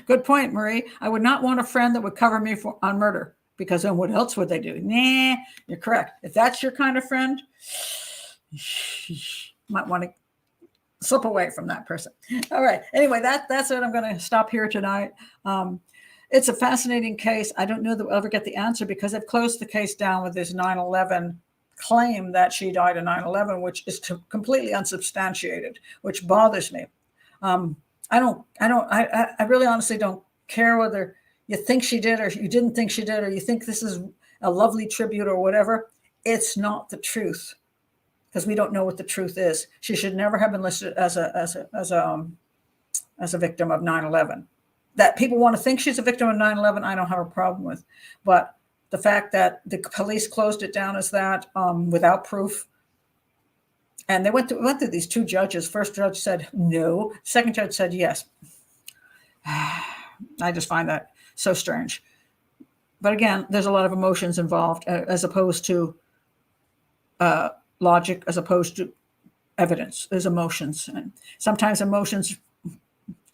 Good point, Marie. I would not want a friend that would cover me on murder, because then what else would they do? Nah, you're correct. If that's your kind of friend, you might want to slip away from that person. All right. Anyway, that's it. I'm going to stop here tonight. It's a fascinating case. I don't know that we'll ever get the answer, because they've closed the case down with this 9/11 claim that she died in 9/11, which is completely unsubstantiated, which bothers me. I really honestly don't care whether you think she did or you didn't think she did, or you think this is a lovely tribute or whatever. It's not the truth, because we don't know what the truth is. She should never have been listed as a victim of 9/11. That people want to think she's a victim of 9/11, I don't have a problem with. But the fact that the police closed it down as that without proof, and they went through these 2 judges. First judge said no. Second judge said yes. I just find that so strange. But again, there's a lot of emotions involved, as opposed to logic, as opposed to evidence. There's emotions, and sometimes emotions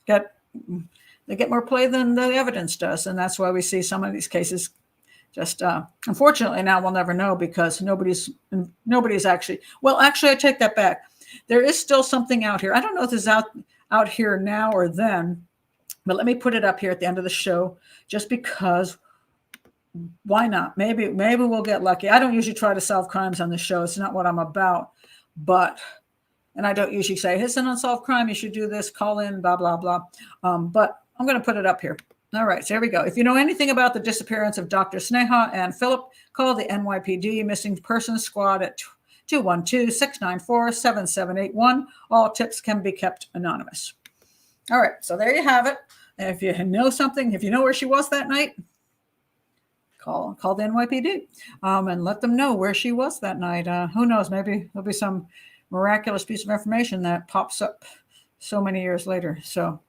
get more play than the evidence does. And that's why we see some of these cases just, unfortunately, now we'll never know, because nobody's actually, I take that back. There is still something out here. I don't know if this is out here now or then, but let me put it up here at the end of the show, just because, why not? Maybe we'll get lucky. I don't usually try to solve crimes on the show. It's not what I'm about, and I don't usually say, it's an unsolved crime, you should do this, call in, blah, blah, blah. But I'm going to put it up here. All right, so here we go. If you know anything about the disappearance of Dr. Sneha Anne Philip, call the NYPD Missing Persons Squad at 212-694-7781. All tips can be kept anonymous. All right, so there you have it. If you know something, if you know where she was that night, call the NYPD and let them know where she was that night. Who knows? Maybe there'll be some miraculous piece of information that pops up so many years later. So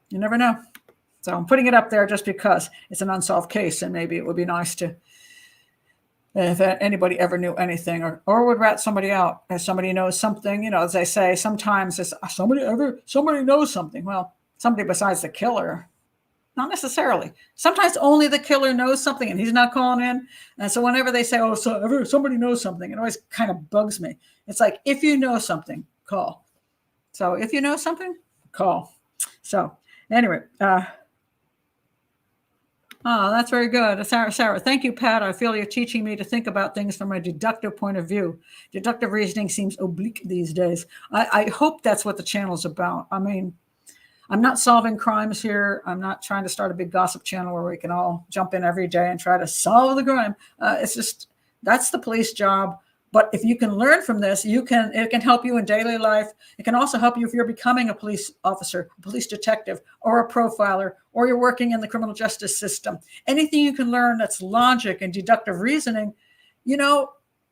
you never know. So I'm putting it up there just because it's an unsolved case, and maybe it would be nice to, if anybody ever knew anything or would rat somebody out, if somebody knows something, as they say, sometimes it's somebody knows something. Well, somebody besides the killer. Not necessarily. Sometimes only the killer knows something and he's not calling in. And so whenever they say, oh, so somebody knows something, it always kind of bugs me. It's like, if you know something, call. So if you know something, call. So anyway, that's very good. Sarah, thank you, Pat. I feel you're teaching me to think about things from a deductive point of view. Deductive reasoning seems oblique these days. I hope that's what the channel's about. I mean, I'm not solving crimes here. I'm not trying to start a big gossip channel where we can all jump in every day and try to solve the crime. It's just, that's the police job. But if you can learn from this, it can help you in daily life. It can also help you if you're becoming a police officer, a police detective, or a profiler, or you're working in the criminal justice system. Anything you can learn that's logic and deductive reasoning,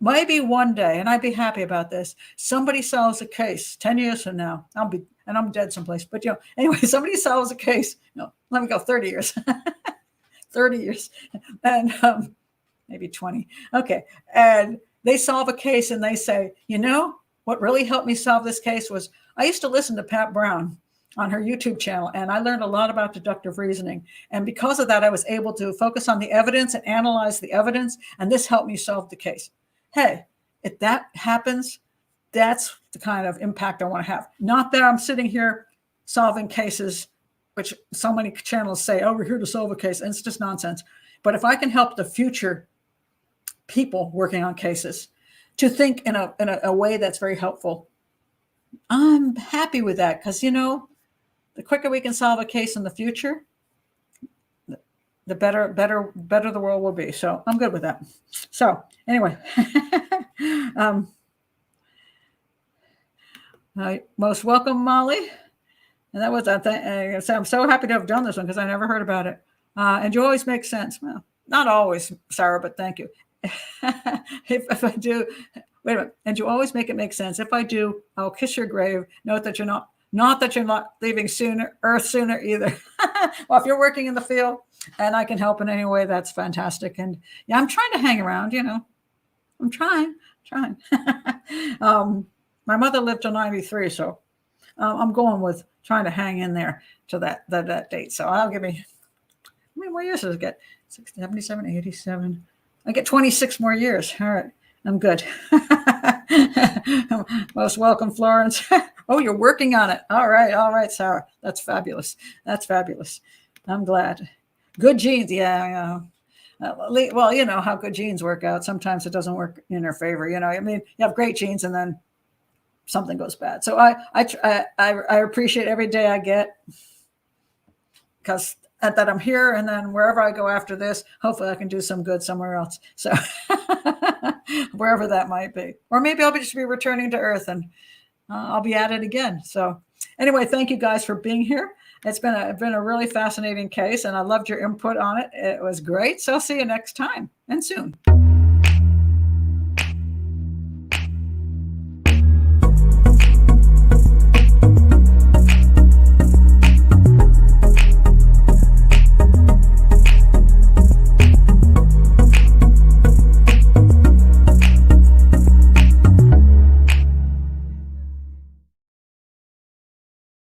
maybe one day, and I'd be happy about this, somebody solves a case 10 years from now. I'm dead someplace. But, anyway, somebody solves a case. Let me go 30 years. 30 years. And maybe 20. Okay. And they solve a case and they say, what really helped me solve this case was I used to listen to Pat Brown on her YouTube channel, and I learned a lot about deductive reasoning. And because of that, I was able to focus on the evidence and analyze the evidence, and this helped me solve the case. Hey, if that happens, that's the kind of impact I want to have. Not that I'm sitting here solving cases, which so many channels say, oh, we're here to solve a case. And it's just nonsense. But if I can help the future people working on cases to think in a way that's very helpful, I'm happy with that. Because, the quicker we can solve a case in the future, the better the world will be. So I'm good with that. So anyway, most welcome, Molly. And that was, I'm so happy to have done this one because I never heard about it. And you always make sense. Well, not always, Sarah, but thank you. if I do, wait a minute. And you always make it make sense. If I do, I'll kiss your grave. Note that you're not leaving Earth sooner either. Well, if you're working in the field and I can help in any way, that's fantastic. And yeah, I'm trying to hang around, I'm trying. My mother lived till 93, so I'm going with trying to hang in there to that date. So I'll give me, how many more years does it get? 60, 77, 87. I get 26 more years. All right, I'm good. Most welcome, Florence. Oh, you're working on it. All right, Sarah. That's fabulous. I'm glad. Good genes. Yeah. Well, you know how good genes work out. Sometimes it doesn't work in their favor. I mean, you have great genes and then something goes bad. So I appreciate every day I get because that I'm here, and then wherever I go after this, hopefully I can do some good somewhere else. So wherever that might be, or maybe I'll just be returning to Earth and I'll be at it again. So anyway, thank you guys for being here. It's been a really fascinating case, and I loved your input on it. It was great. So see you next time and soon.